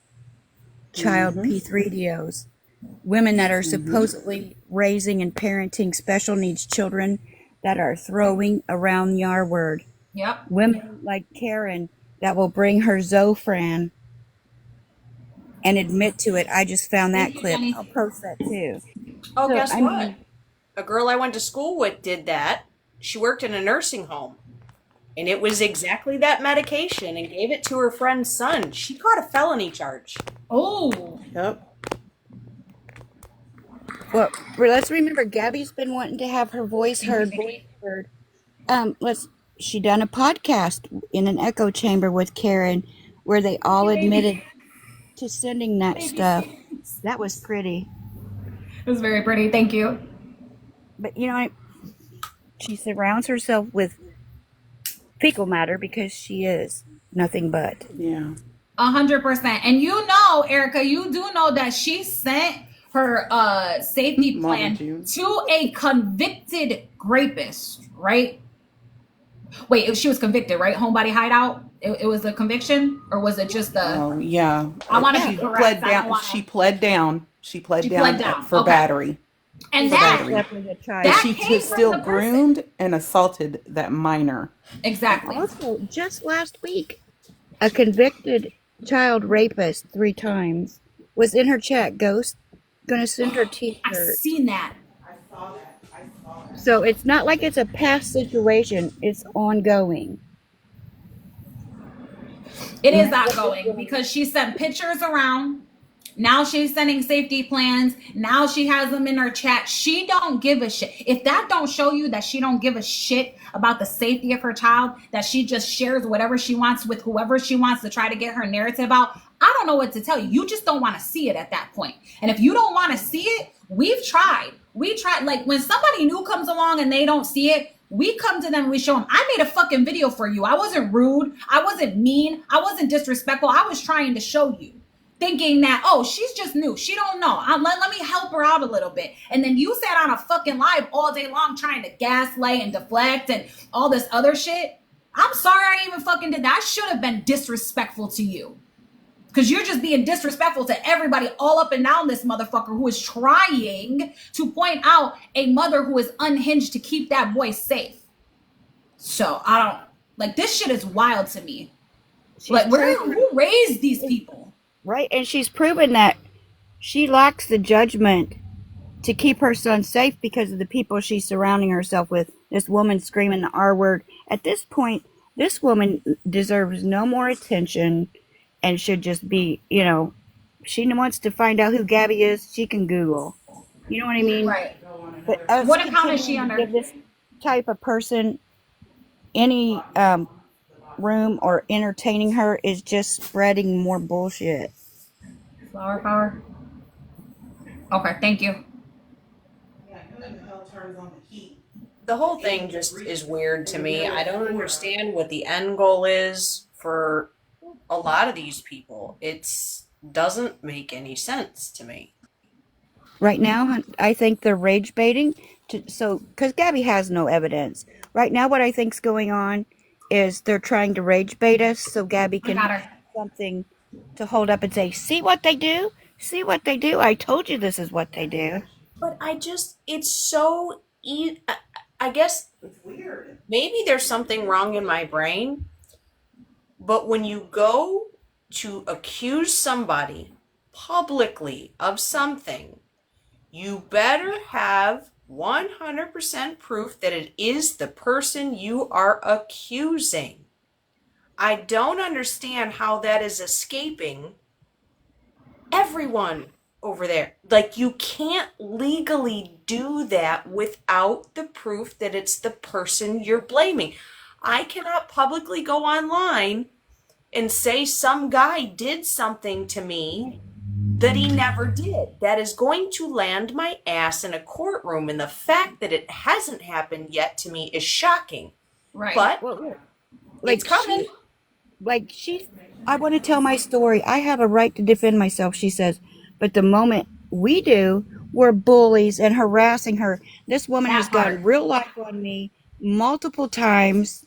Child P3DOs. Women that are supposedly raising and parenting special needs children that are throwing around the R word. Yep. Women like Karen that will bring her Zofran and admit to it. I just found that clip. I'll post that too. Oh, so, guess what? A girl I went to school with did that. She worked in a nursing home. And it was exactly that medication, and gave it to her friend's son. She caught a felony charge. Oh. Yep. Well, let's remember, Gabi's been wanting to have her voice heard. She done a podcast in an echo chamber with Karen where they all admitted to sending that stuff. That was pretty. It was very pretty. Thank you. But you know, she surrounds herself with fecal matter because she is nothing but. Yeah. 100%. And you know, Erica, you do know that she sent her safety plan to a convicted rapist, right? Wait, she was convicted, right? Homebody hideout? It was a conviction? Or was it just a... Oh, yeah. I want to be correct. She pled down. She pled down for battery. And that she still groomed and assaulted that minor. Exactly. Also, just last week, a convicted child rapist 3 times was in her chat. Ghost gonna send her t-shirt. I've seen that. I saw that. So it's not like it's a past situation. It's ongoing. It is ongoing because she sent pictures around. Now she's sending safety plans. Now she has them in her chat. She don't give a shit. If that don't show you that she don't give a shit about the safety of her child, that she just shares whatever she wants with whoever she wants to try to get her narrative out, I don't know what to tell you. You just don't want to see it at that point. And if you don't want to see it, we've tried. We tried. Like when somebody new comes along and they don't see it, we come to them and we show them, I made a fucking video for you. I wasn't rude. I wasn't mean. I wasn't disrespectful. I was trying to show you. Thinking that, oh, she's just new. She don't know. Let me help her out a little bit. And then you sat on a fucking live all day long trying to gaslight and deflect and all this other shit. I'm sorry I even fucking did that. I should have been disrespectful to you. Because you're just being disrespectful to everybody all up and down this motherfucker who is trying to point out a mother who is unhinged to keep that boy safe. So, I don't... Like, this shit is wild to me. Like, who raised these people? Right, and she's proven that she lacks the judgment to keep her son safe because of the people she's surrounding herself with. This woman screaming the R word. At this point, this woman deserves no more attention and should just be, you know, she wants to find out who Gabi is, she can Google. You know what I mean? Right. But what account is she under? Give this type of person any room or entertaining her is just spreading more bullshit. Flower power. Okay, thank you. The whole thing just is weird to me. I don't understand what the end goal is for a lot of these people. It doesn't make any sense to me. Right now, I think they're rage baiting. Because Gabi has no evidence. Right now, what I think's going on is they're trying to rage bait us so Gabi can have something to hold up and say, see what they do? See what they do? I told you this is what they do. But it's so I guess maybe there's something wrong in my brain, but when you go to accuse somebody publicly of something, you better have 100% proof that it is the person you are accusing. I don't understand how that is escaping everyone over there. Like, you can't legally do that without the proof that it's the person you're blaming. I cannot publicly go online and say some guy did something to me that he never did. That is going to land my ass in a courtroom, and the fact that it hasn't happened yet to me is shocking. Right. But it's coming. I want to tell my story. I have a right to defend myself, she says. But the moment we do, we're bullies and harassing her. This woman has gotten real life on me multiple times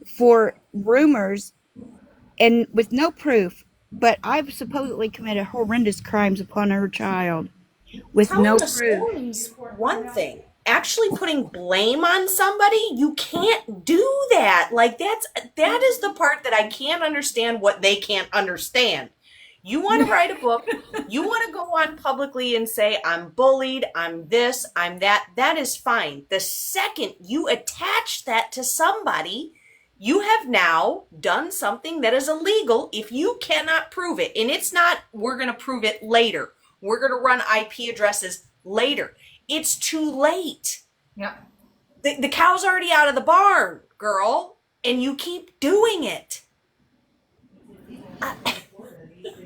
for rumors and with no proof. But I've supposedly committed horrendous crimes upon her child with Telling no the proof. story's one thing. Actually putting blame on somebody, you can't do that. Like, that is the part that I can't understand what they can't understand. You want to write a book, you want to go on publicly and say, I'm bullied, I'm this, I'm that. That is fine. The second you attach that to somebody, you have now done something that is illegal if you cannot prove it. And it's not, we're going to prove it later. We're going to run IP addresses later. It's too late. Yeah. The cow's already out of the barn, girl, and you keep doing it.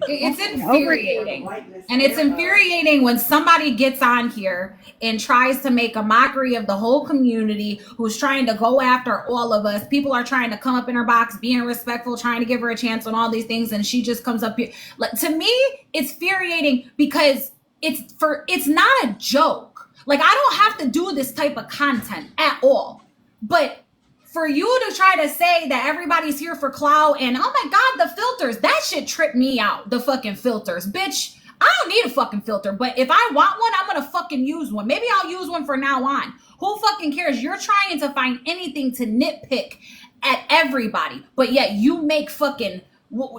It's infuriating. And it's infuriating when somebody gets on here and tries to make a mockery of the whole community, who's trying to go after all of us. People are trying to come up in her box, being respectful, trying to give her a chance on all these things, and she just comes up here. Like, to me, it's infuriating because it's not a joke. Like, I don't have to do this type of content at all. But for you to try to say that everybody's here for clout and, oh my God, the filters, that shit tripped me out. The fucking filters. Bitch, I don't need a fucking filter. But if I want one, I'm going to fucking use one. Maybe I'll use one from now on. Who fucking cares? You're trying to find anything to nitpick at everybody. But yet you make fucking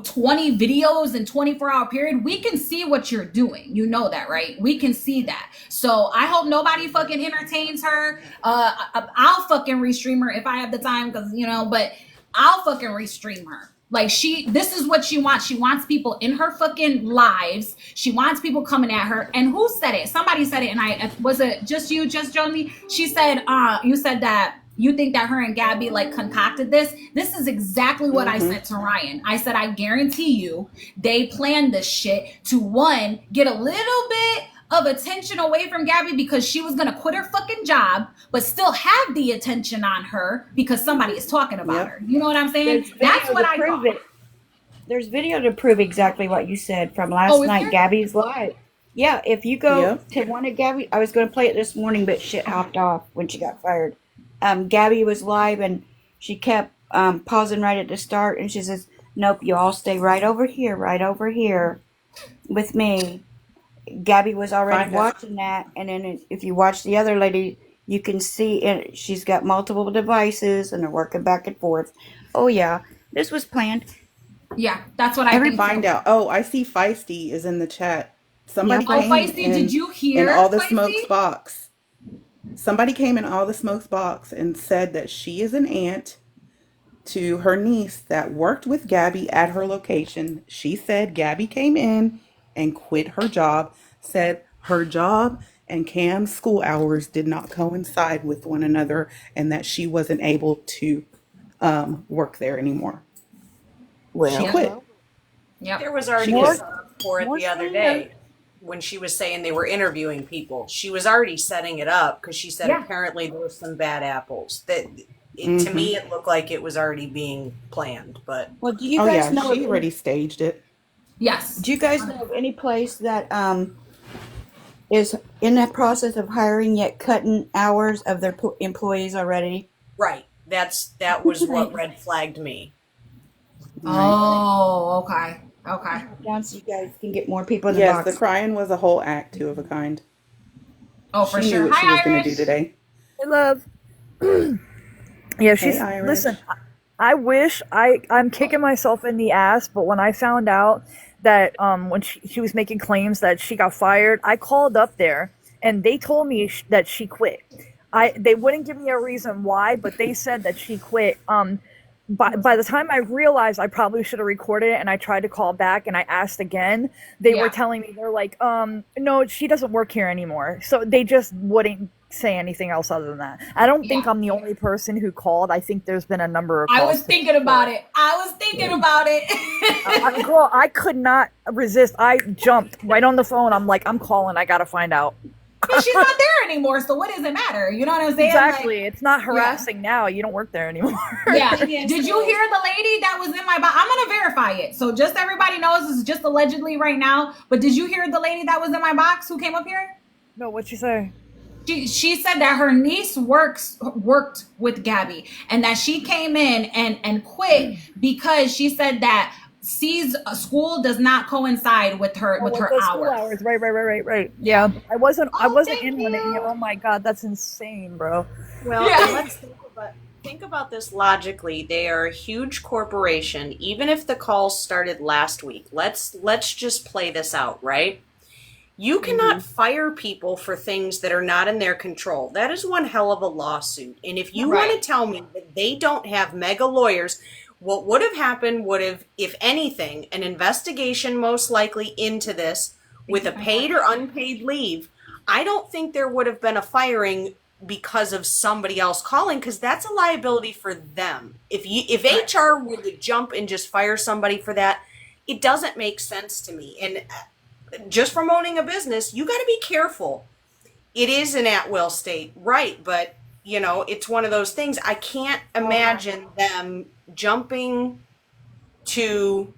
20 videos in 24-hour period. We can see what you're doing. You know that, right? We can see that. So I hope nobody fucking entertains her. I'll fucking restream her if I have the time, because, but I'll fucking restream her. Like, this is what she wants. She wants people in her fucking lives. She wants people coming at her. And who said it? Somebody said it. And was it just you, just Johnny? She said, you said that you think that her and Gabi concocted this. This is exactly what I said to Ryan. I said, I guarantee you they planned this shit to, one, get a little bit of attention away from Gabi because she was going to quit her fucking job, but still have the attention on her because somebody is talking about her. You know what I'm saying? That's what I thought. There's video to prove exactly what you said from last night, Gabi's live. Yeah, if you go to one of Gabi, I was going to play it this morning, but shit hopped off when she got fired. Gabi was live and she kept pausing right at the start, and she says, nope, you all stay right over here with me. Gabi was already watching that, and then if you watch the other lady, you can see she's got multiple devices and they're working back and forth. Oh yeah, this was planned. Yeah, that's what I think. Find out. Oh, I see Feisty is in the chat. Somebody came Feisty, did you hear? In all the smokes box. Somebody came in all the smokes box and said that she is an aunt to her niece that worked with Gabi at her location. She said Gabi came in and quit her job, said her job and Cam's school hours did not coincide with one another, and that she wasn't able to work there anymore. Well, she quit. Yep. There was already a setup for it the other day. When she was saying they were interviewing people, she was already setting it up because she said apparently there were some bad apples. That to me, it looked like it was already being planned. But do you guys know? She already staged it. Yes. Do you guys know of any place that is in that process of hiring yet cutting hours of their employees already? Right. That was what red flagged me. Oh, okay. Okay. Down so you guys can get more people in the box. Yes, the crying was a whole act, two of a kind. Oh, for she sure. Knew what she was going to do today. Hey, love. Yeah, Hey, she's Irish. listen. I wish I'm kicking myself in the ass, but when I found out that when she was making claims that she got fired, I called up there and they told me that she quit. They wouldn't give me a reason why, but they said that she quit. By the time I realized I probably should have recorded it and I tried to call back and I asked again, they were telling me, they're like, no, she doesn't work here anymore. So they just wouldn't say anything else other than that. I don't think I'm the only person who called. I think there's been a number of calls. I was thinking about it. Girl, I could not resist. I jumped right on the phone. I'm like, I'm calling. I got to find out. She's not there anymore, so what does it matter? You know what I'm saying? Exactly. Like, it's not harassing now. You don't work there anymore. Yeah. Did you hear the lady that was in my box? I'm going to verify it. So just everybody knows this is just allegedly right now. But did you hear the lady that was in my box who came up here? No, what'd she say? She said that her niece worked with Gabi and that she came in and quit because she said that C's school does not coincide with her hours. Right. Yeah, I wasn't in one. Oh my God, that's insane, bro. Well, let's think about this logically. They are a huge corporation. Even if the calls started last week, let's just play this out, right? You cannot fire people for things that are not in their control. That is one hell of a lawsuit. And if you want to tell me that they don't have mega lawyers, what would have happened would have, if anything, an investigation most likely into this with a paid or unpaid leave. I don't think there would have been a firing because of somebody else calling, because that's a liability for them. If HR were to jump and just fire somebody for that, it doesn't make sense to me. And just from owning a business, you got to be careful. It is an at-will state, right? But, you know, it's one of those things. I can't imagine them jumping to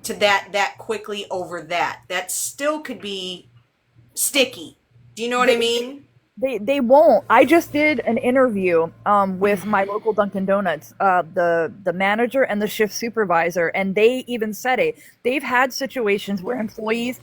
that quickly over that. That still could be sticky. Do you know what I mean? They won't. I just did an interview with my local Dunkin' Donuts, the manager and the shift supervisor, and they even said it. They've had situations where employees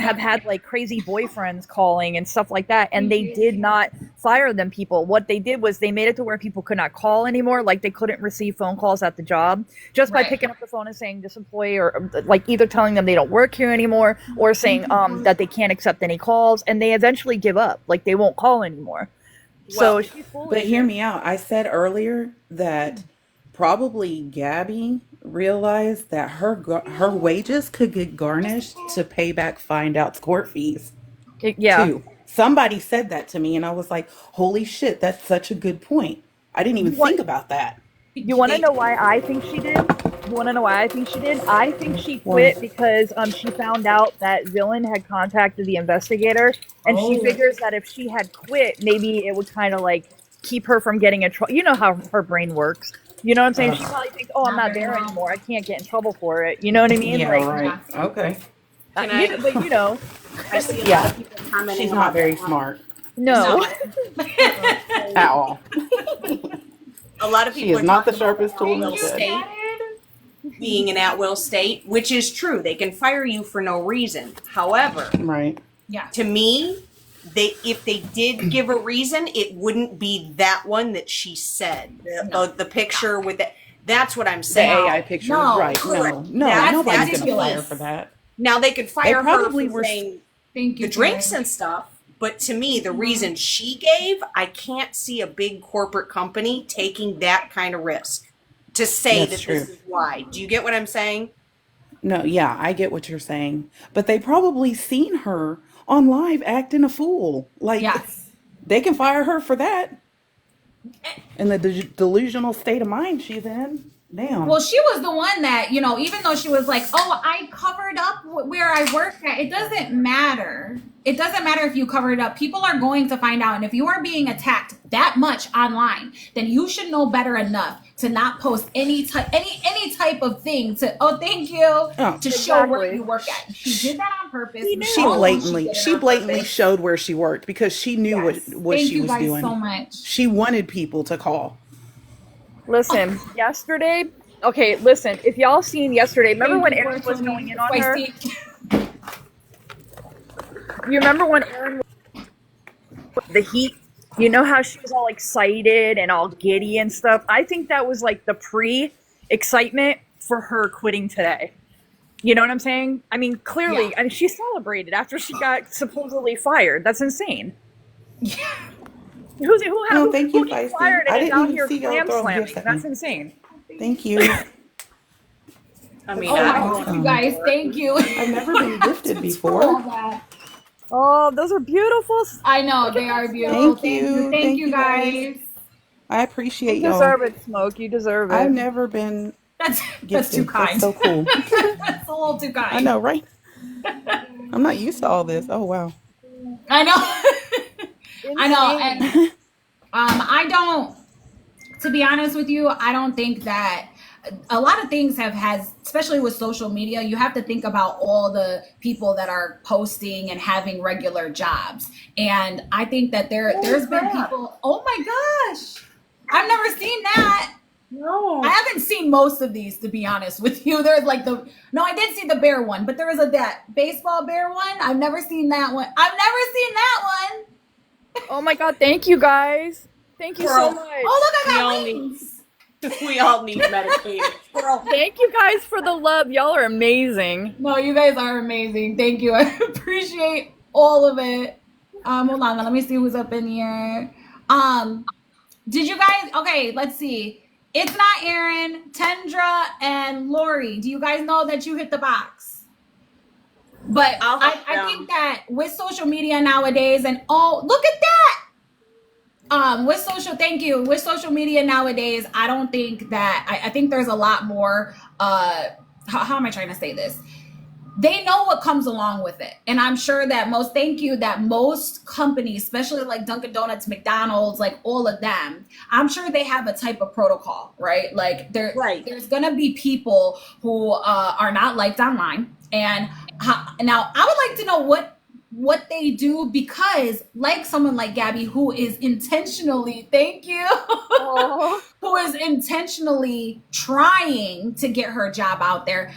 have had like crazy boyfriends calling and stuff like that, and they did not fire them people. What they did was they made it to where people could not call anymore, like they couldn't receive phone calls at the job just by picking up the phone and saying this employee, or like either telling them they don't work here anymore or saying that they can't accept any calls, and they eventually give up, like they won't call anymore. So she's foolish. But hear me out. I said earlier that probably Gabi realized that her wages could get garnished to pay back fined out court fees. Too. Somebody said that to me, and I was like, "Holy shit, that's such a good point. I didn't even think about that." You want to know why I think she did? I think she quit because she found out that Villain had contacted the investigator, and she figures that if she had quit, maybe it would kind of like keep her from getting in trouble. You know how her brain works. You know what I'm saying? She probably thinks, "Oh, I'm not there anymore. I can't get in trouble for it." You know what I mean? Yeah, like, right. Okay. But you know, I see a lot of people commenting. She's not very smart. No. At all. A lot of people She is not the sharpest tool in the shed. Being an at-will state, which is true. They can fire you for no reason. However, to me, if they did give a reason, it wouldn't be that one that she said. The picture with that. That's what I'm saying. The AI picture was right. No, nobody's going to fire for that. Now, they could fire her for saying the drinks and stuff, but to me, the reason she gave, I can't see a big corporate company taking that kind of risk to say this is why. Do you get what I'm saying? No, yeah, I get what you're saying. But they probably seen her on live acting a fool. Like, they can fire her for that. In the delusional state of mind she's in. Damn. Well, she was the one that, you know, even though she was like, "Oh, I covered up where I work at," it doesn't matter. It doesn't matter if you cover it up. People are going to find out. And if you are being attacked that much online, then you should know better enough to not post any type of thing to, to show where you work at. She did that on purpose. She blatantly showed where she worked because she knew what she was doing. So much. She wanted people to call. Listen, yesterday, if y'all seen yesterday, remember when Aaron was going in on her? You remember when Aaron, the heat You know how she was all excited and all giddy and stuff? I think that was like the pre-excitement for her quitting today. You know what I'm saying? I mean, clearly, I mean, she celebrated after she got supposedly fired. That's insane. Yeah. Who thank you, gets Feisty. fired I and is didn't out even here see y'all clam throw them here. slamming? That's insane. Thank you. I mean, Oh my I, God, you guys, thank you. I've never been gifted before. Oh, those are beautiful. I know, they are beautiful. Thank you guys. I appreciate You y'all. deserve it, Smoke. You deserve it. I've never been That's gifted. too kind. That's so cool. That's a little too kind. I know, right? I'm not used to all this. Oh, wow. I know. I know. And I don't, to be honest with you, I don't think that a lot of things has, especially with social media, you have to think about all the people that are posting and having regular jobs. And I think that there's been people, oh my gosh, I've never seen that. no. I haven't seen most of these, to be honest with you. There's like I did see the bear one, but there was that baseball bear one. I've never seen that one. Oh my God, thank you guys. Thank you so much. Oh, look, I We got all wings. We all need medicated. Thank you guys for the love. Y'all are amazing. No, you guys are amazing. Thank you. I appreciate all of it. Hold on, let me see who's up in here. Did you guys? Okay, let's see. It's not Aaron, Tendra, and Lori. Do you guys know that you hit the box? But I think that with social media nowadays, and oh, look at that. With social media nowadays, I don't think that I think there's a lot more how am I trying to say this? They know what comes along with it. And I'm sure that most companies, especially like Dunkin' Donuts, McDonald's, like all of them, I'm sure they have a type of protocol, right? Like there's going to be people who are not liked online. And now I would like to know what they do, because like someone like Gabi, who is intentionally, thank you, who is intentionally trying to get her job out there.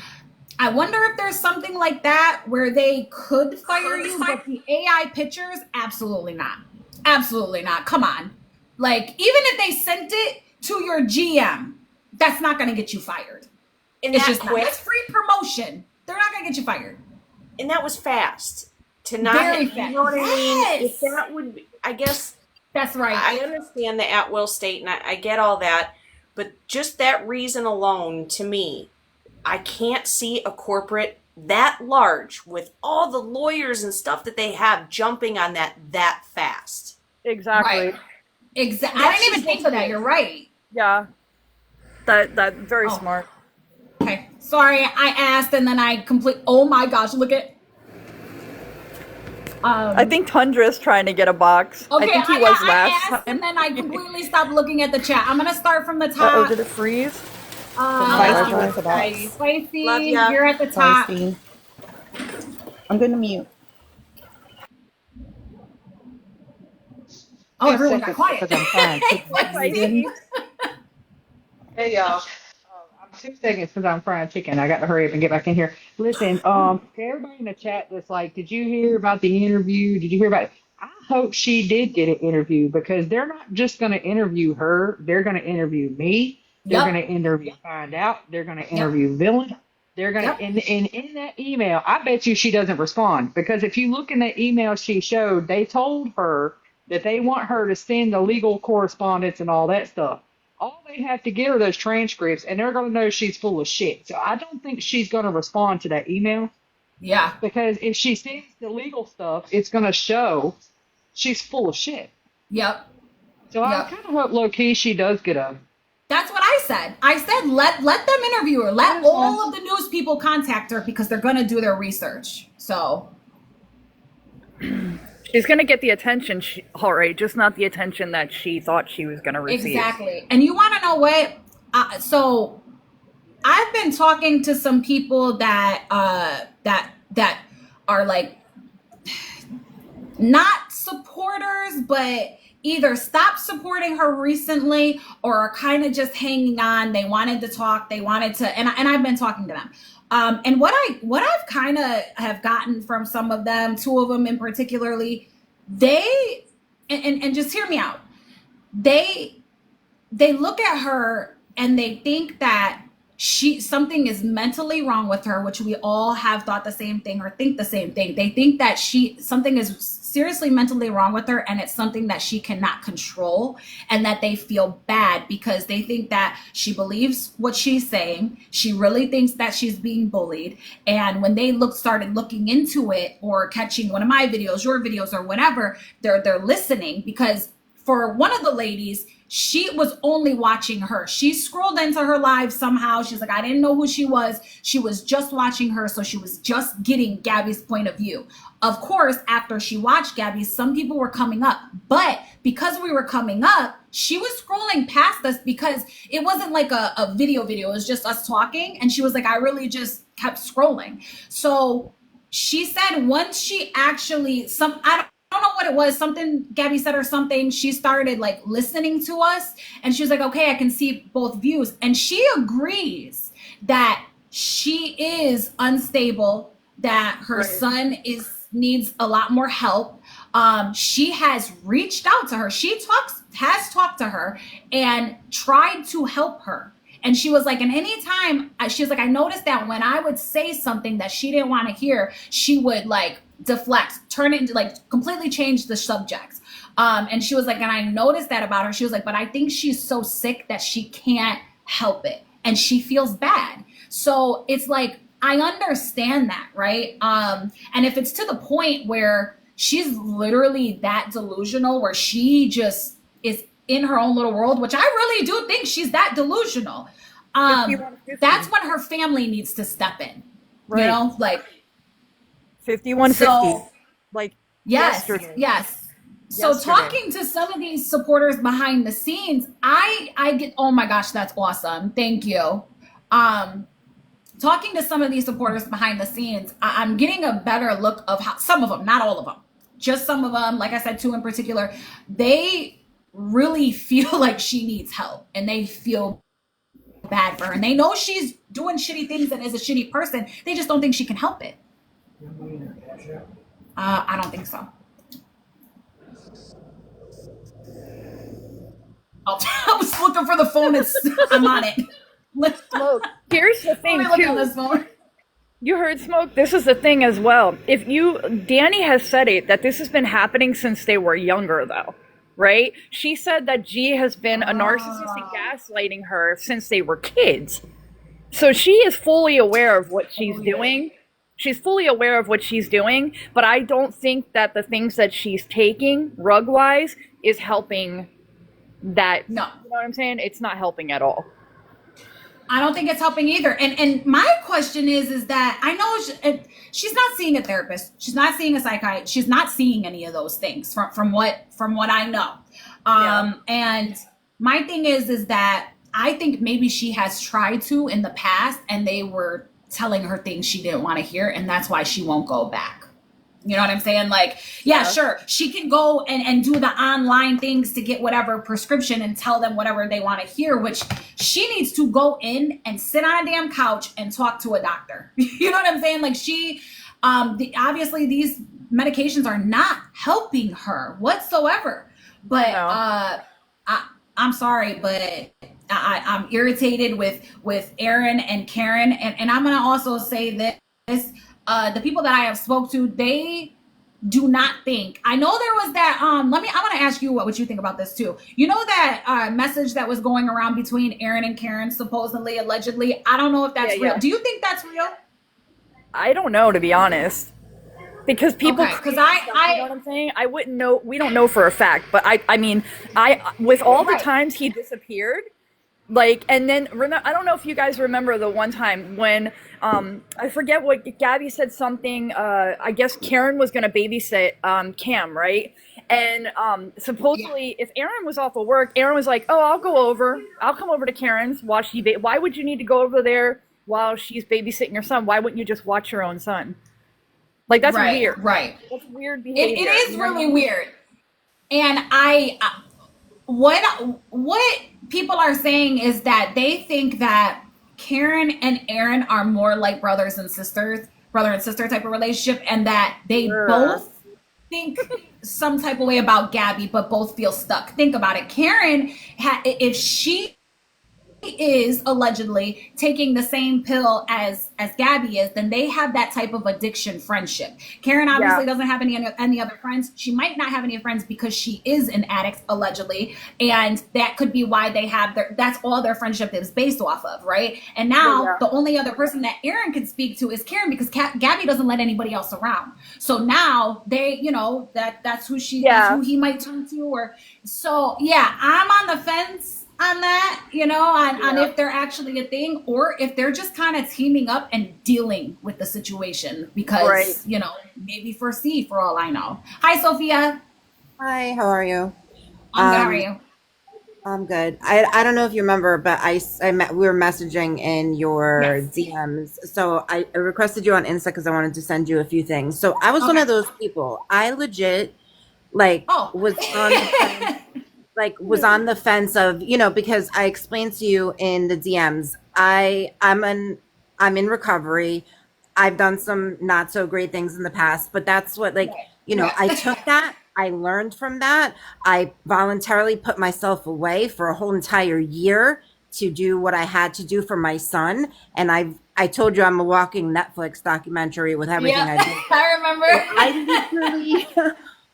I wonder if there's something like that where they could fire you, but the AI pictures, absolutely not. Absolutely not. Come on. Like, even if they sent it to your GM, that's not going to get you fired. And it's that just quick. Not. It's free promotion. They're not going to get you fired. And that was fast. To not, Very fast. You know what I mean? Yes. If that would, I guess. That's right. I understand the at-will state, and I get all that, but just that reason alone, to me, I can't see a corporate that large with all the lawyers and stuff that they have jumping on that fast. Exactly. Right. Exactly. I didn't even think of that. You're right. Yeah. That very smart. Okay. Sorry, I asked and then I oh my gosh, look at. I think Tundra's trying to get a box. Okay, I think he was I last asked, time. and then I completely stopped looking at the chat. I'm gonna start from the top. Did it freeze? Spicy, Love ya. you're at the top. Feisty. I'm going to mute. Oh, everyone got quiet. Hey y'all. I'm 6 seconds because I'm frying chicken. I got to hurry up and get back in here. Listen, to everybody in the chat that's like, did you hear about the interview? Did you hear about it? I hope she did get an interview, because they're not just going to interview her. They're going to interview me. They're going to interview Find Out. They're going to interview Villain. They're going to, and in that email, I bet you she doesn't respond, because if you look in the email she showed, they told her that they want her to send the legal correspondence and all that stuff. All they have to get are those transcripts, and they're going to know she's full of shit. So I don't think she's going to respond to that email. Yeah. Because if she sends the legal stuff, it's going to show she's full of shit. Yep. So I kind of hope low-key she does get a... That's what I said. I said let them interview her. Let all of the news people contact her, because they're going to do their research. So... She's going to get the attention, all right, just not the attention that she thought she was going to receive. Exactly. And you want to know what? So I've been talking to some people that that are like not supporters, but either stopped supporting her recently or are kind of just hanging on. They wanted to talk. They wanted to, and I've been talking to them. And what I've kind of have gotten from some of them, two of them in particularly, they and just hear me out. They look at her and they think that something is mentally wrong with her, which we all have thought the same thing or think the same thing. They think that something is seriously mentally wrong with her, and it's something that she cannot control, and that they feel bad because they think that she believes what she's saying. She really thinks that she's being bullied. And when they started looking into it, or catching one of my videos, your videos, or whatever, they're listening, because for one of the ladies, she was only watching her. She scrolled into her live somehow. She's like, I didn't know who she was. She was just watching her. So she was just getting Gabi's point of view. Of course, after she watched Gabi, some people were coming up. But because we were coming up, she was scrolling past us because it wasn't like a video. It was just us talking. And she was like, I really just kept scrolling. So she said once she actually, I don't know what it was, something Gabi said or something, she started like listening to us, and she was like, okay, I can see both views. And she agrees that she is unstable, that her son needs a lot more help. She has reached out to her. She has talked to her and tried to help her. And she was like, and anytime, she was like, I noticed that when I would say something that she didn't want to hear, she would like deflect, turn it into like completely change the subject. And she was like, and I noticed that about her. She was like, but I think she's so sick that she can't help it. And she feels bad. So it's like, I understand that, right? And if it's to the point where she's literally that delusional, where she just is in her own little world, which I really do think she's that delusional, that's when her family needs to step in. Right. You know, like 5150. So, like yesterday. Yes. So talking to some of these supporters behind the scenes, I get, oh my gosh, that's awesome. Thank you. Talking to some of these supporters behind the scenes, I'm getting a better look of how some of them, not all of them, just some of them, like I said, two in particular, they really feel like she needs help, and they feel bad for her, and they know she's doing shitty things and is a shitty person. They just don't think she can help it. I don't think so. Oh, I was looking for the phone. I'm on it. Smoke. Here's the thing too. You heard Smoke. This is the thing as well. Danny has said it, that this has been happening since they were younger, though. Right? She said that G has been a narcissist and gaslighting her since they were kids. So she is fully aware of what she's doing. She's fully aware of what she's doing, but I don't think that the things that she's taking, rug-wise, is helping that. No. You know what I'm saying? It's not helping at all. I don't think it's helping either. And my question is that I know she's not seeing a therapist. She's not seeing a psychiatrist. She's not seeing any of those things from what I know. And my thing is that I think maybe she has tried to in the past, and they were telling her things she didn't want to hear, and that's why she won't go back. You know what I'm saying? Like, yeah, sure, she can go and do the online things to get whatever prescription and tell them whatever they want to hear, which she needs to go in and sit on a damn couch and talk to a doctor. You know what I'm saying? Like, she, obviously these medications are not helping her whatsoever. But I'm sorry, but I'm irritated with Aaron and Karen. And I'm going to also say this. The people that I have spoke to, they do not think. I know there was that. I want to ask you what you think about this too. You know that message that was going around between Aaron and Karen, supposedly, allegedly. I don't know if that's real. Yeah. Do you think that's real? I don't know, to be honest, because people. Because you know what I'm saying. I wouldn't know. We don't know for a fact, but I mean, with all the times he disappeared. Like, and then I don't know if you guys remember the one time when I forget what Gabi said something. I guess Karen was going to babysit Cam, right? And supposedly, if Aaron was off of work, Aaron was like, "Oh, I'll come over to Karen's while she. Why would you need to go over there while she's babysitting your son? Why wouldn't you just watch your own son? Like, that's weird, right? That's weird behavior. It is really weird, and what people are saying is that they think that Karen and Aaron are more like brother and sister type of relationship, and that they both think some type of way about Gabi, but both feel stuck. Think about it. Karen, if she is allegedly taking the same pill as Gabi is, then they have that type of addiction friendship. Karen obviously doesn't have any other friends. She might not have any friends because she is an addict allegedly, and that could be why they have that's all their friendship is based off of, right? And now the only other person that Aaron can speak to is Karen because Gabi doesn't let anybody else around. So now they, that's who that's who he might turn to, or so. Yeah, I'm on the fence on that, on if they're actually a thing or if they're just kind of teaming up and dealing with the situation because, maybe for all I know. Hi, Sophia. Hi, how are you? I'm good. How are you? I'm good. I don't know if you remember, but we were messaging in your DMs. So I requested you on Insta because I wanted to send you a few things. So I was one of those people. I legit was on the fence. Was on the fence of, because I explained to you in the DMs, I'm in recovery. I've done some not so great things in the past, but that's what I took that. I learned from that. I voluntarily put myself away for a whole entire year to do what I had to do for my son. And I told you I'm a walking Netflix documentary with everything I do. I remember. I literally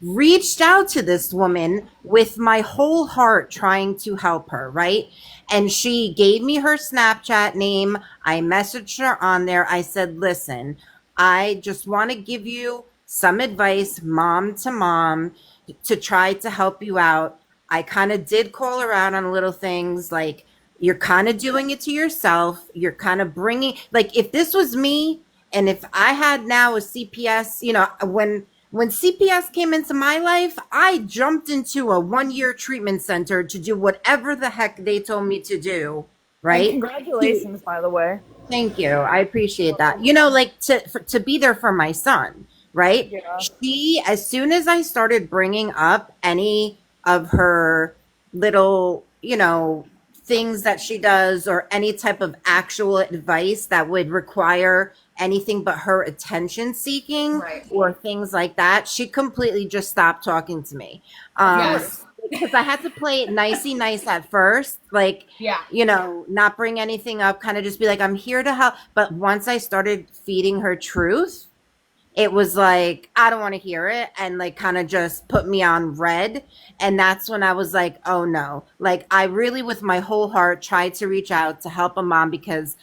reached out to this woman with my whole heart trying to help her, right? And she gave me her Snapchat name. I messaged her on there. I said, listen, I just want to give you some advice, mom to mom, to try to help you out. I kind of did call her out on little things like you're kind of doing it to yourself. You're kind of bringing, if this was me and if I had now a CPS, when CPS came into my life, I jumped into a 1-year treatment center to do whatever the heck they told me to do, right? And congratulations, by the way. Thank you. I appreciate that. To be there for my son, right? Yeah. She, as soon as I started bringing up any of her little, things that she does or any type of actual advice that would require anything but her attention seeking or things like that, she completely just stopped talking to me. Because I had to play it nicey nice at first, not bring anything up, kind of just be like, I'm here to help. But once I started feeding her truth, it was like, I don't want to hear it. And kind of just put me on red. And that's when I was like, oh no, I really, with my whole heart, tried to reach out to help a mom because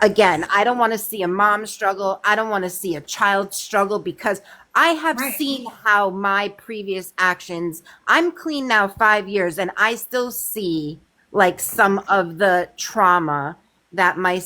again, I don't want to see a mom struggle. I don't want to see a child struggle because I have seen how my previous actions, I'm clean now 5 years and I still see some of the trauma that my,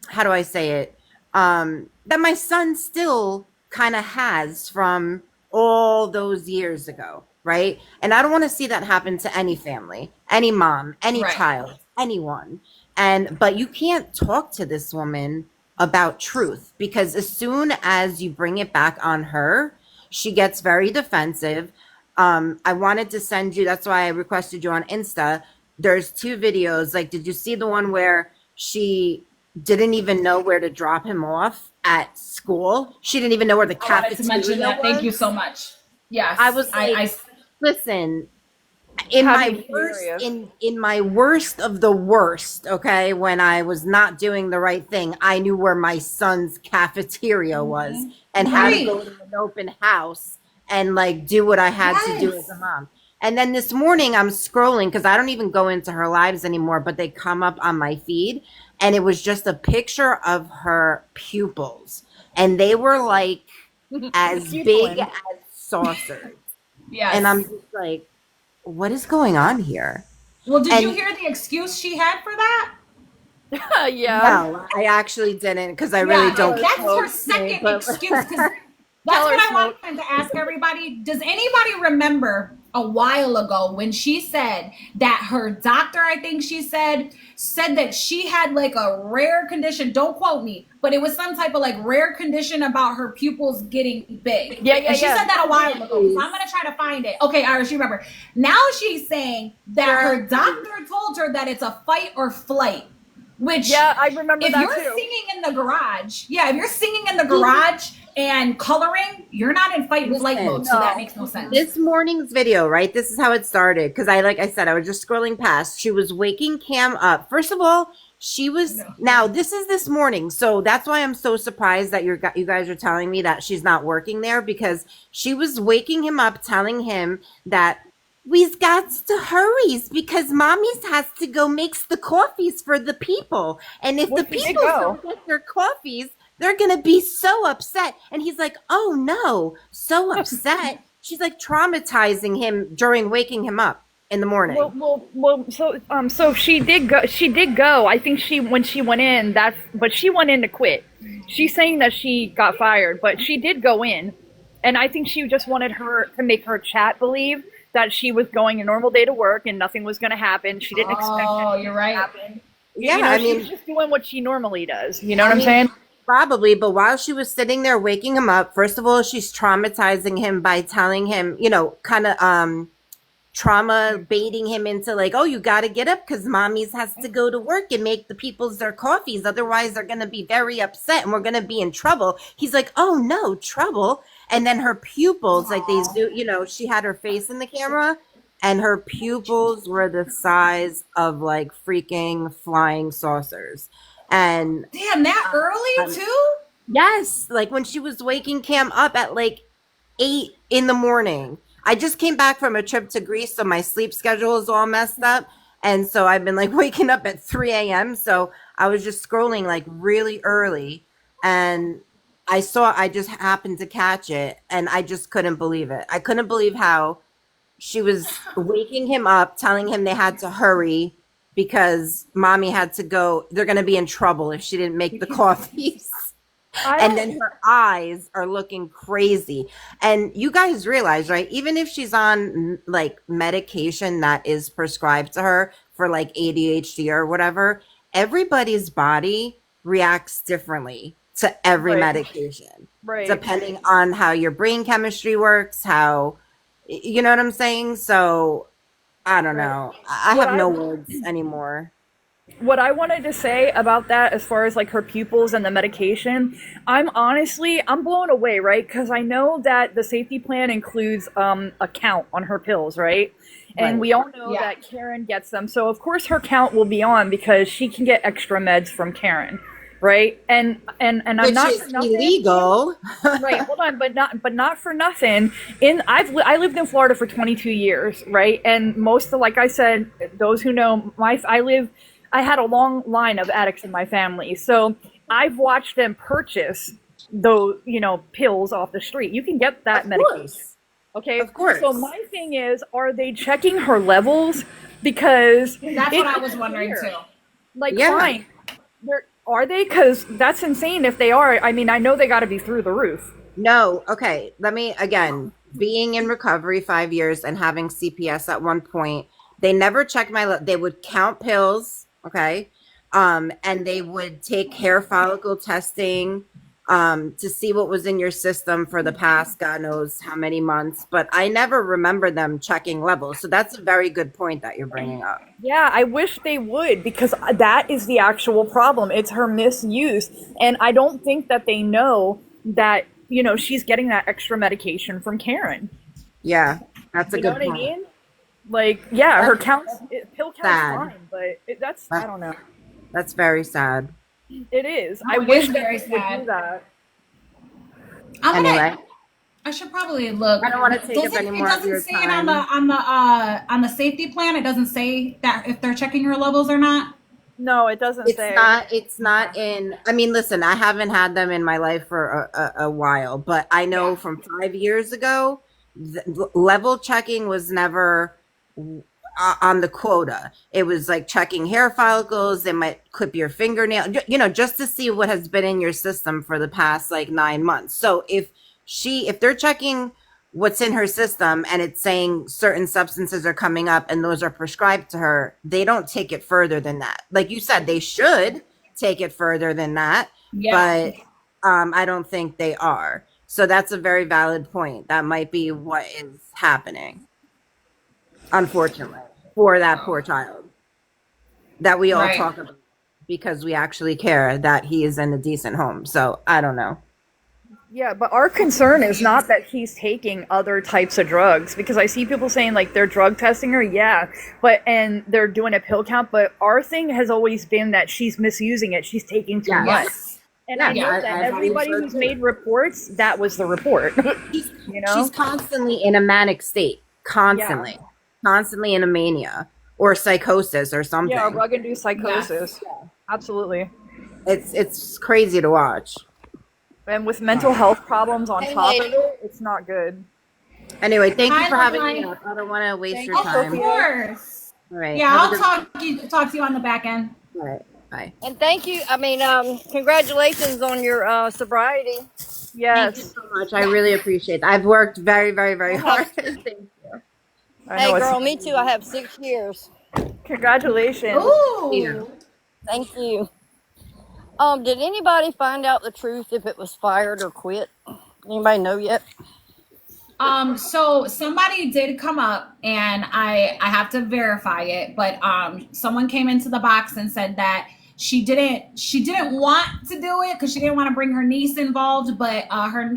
how do I say it? That my son still kind of has from all those years ago. Right. And I don't want to see that happen to any family, any mom, any child, anyone. But you can't talk to this woman about truth because as soon as you bring it back on her, she gets very defensive. I wanted to send you, that's why I requested you on Insta. There's 2 videos. Did you see the one where she didn't even know where to drop him off at school? She didn't even know where the cafeteria was. I wanted to mention that. Thank you so much. Yes. I was listen, in my worst of the worst, okay, when I was not doing the right thing, I knew where my son's cafeteria was and how to go to an open house and do what I had to do as a mom. And then this morning I'm scrolling because I don't even go into her lives anymore, but they come up on my feed and it was just a picture of her pupils and they were as big as saucers. Yes. And I'm just like, what is going on here? Well, did you hear the excuse she had for that? No, I actually didn't because I really don't. That's her second excuse. That's what I wanted to ask everybody. Does anybody remember a while ago when she said that her doctor, I think she said that she had a rare condition, don't quote me, but it was some type of rare condition about her pupils getting big. And she said that a while ago. So I'm going to try to find it. Okay, Iris, you remember. Now she's saying that her doctor told her that it's a fight or flight. Which, I remember if that you're too. Singing in the garage, if you're singing in the garage and coloring, you're not in fight and flight mode, so that makes no sense. This morning's video, right? This is how it started. Because like I said, I was just scrolling past. She was waking Cam up. First of all, she was, now this is this morning. So that's why I'm so surprised that you guys are telling me that she's not working there, because she was waking him up, telling him that we've got to hurry because mommy's has to go makes the coffees for the people. And if the people don't get their coffees, they're going to be so upset. And he's like, oh no, so upset. She's like traumatizing him during waking him up in the morning. So she did go. She did go. I think when she went in, but she went in to quit. She's saying that she got fired, but she did go in. And I think she just wanted her to make her chat believe that she was going a normal day to work and nothing was going to happen. She didn't expect anything to happen. Yeah, she's just doing what she normally does. You know what I'm saying? Probably, but while she was sitting there waking him up, first of all, she's traumatizing him by telling him, kind of trauma baiting him into like, oh, you got to get up because mommy's has to go to work and make the people's their coffees. Otherwise, they're going to be very upset and we're going to be in trouble. He's like, oh, no, trouble. And then her pupils, like they do, she had her face in the camera and her pupils were the size of like freaking flying saucers. And damn, that early too? Yes. Like when she was waking Cam up at like 8 in the morning. I just came back from a trip to Greece, so my sleep schedule is all messed up. And so I've been like waking up at 3 a.m. So I was just scrolling like really early and I just happened to catch it and I just couldn't believe it. I couldn't believe how she was waking him up, telling him they had to hurry because mommy had to go. They're going to be in trouble if she didn't make the coffees. And then her eyes are looking crazy. And you guys realize, right? Even if she's on like medication that is prescribed to her for like ADHD or whatever, everybody's body reacts differently to every medication. Right. Depending on how your brain chemistry works, you know what I'm saying? So I don't know. I have no words anymore. What I wanted to say about that, as far as like her pupils and the medication, I'm blown away, right? Because I know that the safety plan includes a count on her pills, right? And we all know that Karen gets them. So of course her count will be on because she can get extra meds from Karen, right? And I'm not for nothing, illegal. Right, hold on, but not for nothing. I lived in Florida for 22 years, right? And most of, like I said, those who know I had a long line of addicts in my family. So I've watched them purchase those, pills off the street. You can get that medication. Okay. Of course. So my thing is, are they checking her levels? Because that's what I was wondering too. Like, fine. Are they? Because that's insane if they are. I mean, I know they got to be through the roof. No. Okay. Let me, again, being in recovery 5 years and having CPS at one point, they never checked they would count pills. Okay. And they would take hair follicle testing to see what was in your system for the past God knows how many months. But I never remember them checking levels. So that's a very good point that you're bringing up. Yeah, I wish they would, because that is the actual problem. It's her misuse. And I don't think that they know that, she's getting that extra medication from Karen. Yeah, that's a good point. You know what I mean? Like, yeah, her pill count's fine, but I don't know. That's very sad. It is. No, I wish they would do that. Anyway, I should probably look. I don't want to take up any more of your time. It doesn't say it on the safety plan. It doesn't say that if they're checking her levels or not. No, it doesn't say. It's not in. I mean, listen, I haven't had them in my life for a while, but I know from 5 years ago, level checking was never on the quota. It was like checking hair follicles. They might clip your fingernail, just to see what has been in your system for the past like 9 months. So if they're checking what's in her system and it's saying certain substances are coming up and those are prescribed to her, they don't take it further than that. Like you said, they should take it further than that, but I don't think they are. So that's a very valid point. That might be what is happening, unfortunately, for that poor child that we all talk about because we actually care that he is in a decent home. So I don't know. Yeah, but our concern is not that he's taking other types of drugs, because I see people saying like they're drug testing her, and they're doing a pill count, but our thing has always been that she's misusing it, she's taking too much. And I know that everybody who's made reports, that was the report. She's constantly in a manic state, constantly in a mania or psychosis or something. Yeah, drug-induced psychosis. Yeah, absolutely. It's crazy to watch. And with mental health problems on top of it, it's not good. Anyway, thank you for having me up. I don't want to waste your time. Of course. All right. Yeah, I'll talk to you on the back end. All right. Bye. And thank you. I mean, congratulations on your sobriety. Yes. Thank you so much. I really appreciate that. I've worked very, very, very hard. Thank you. Hey, girl, me too. I have 6 years. Congratulations. Ooh. Thank you. Did anybody find out the truth if it was fired or quit? Anybody know yet? So somebody did come up, and I have to verify it, but someone came into the box and said that she didn't want to do it because she didn't want to bring her niece involved, but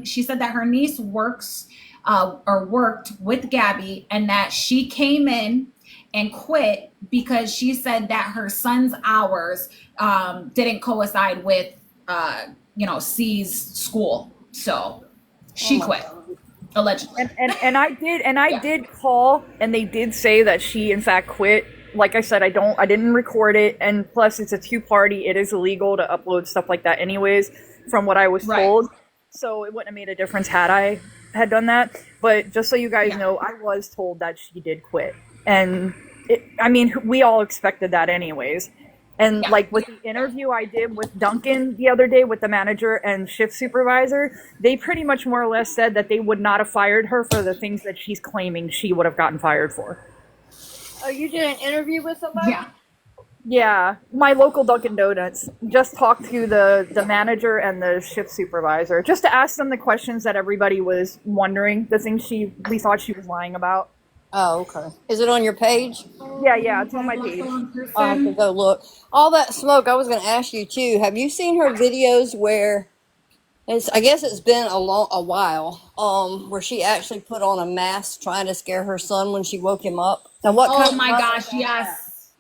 she said that her niece worked with Gabi, and that she came in and quit because she said that her son's hours didn't coincide with C's school, so she quit. Allegedly. And I did call, and they did say that she in fact quit. Like I said, I didn't record it, and plus it's a 2-party. It is illegal to upload stuff like that anyways, from what I was told. So it wouldn't have made a difference had I had done that. But just so you guys know, I was told that she did quit. And we all expected that anyways. And like with the interview I did with Duncan the other day with the manager and shift supervisor, they pretty much more or less said that they would not have fired her for the things that she's claiming she would have gotten fired for. Oh, you did an interview with somebody? Yeah, my local Dunkin' Donuts. Just talked to the manager and the shift supervisor just to ask them the questions that everybody was wondering, the things we thought she was lying about. Oh, okay. Is it on your page? Yeah, it's on my page. I'll have to go look. All that smoke, I was going to ask you too. Have you seen her videos where I guess it's been a while, where she actually put on a mask trying to scare her son when she woke him up? Now, oh my gosh, yes.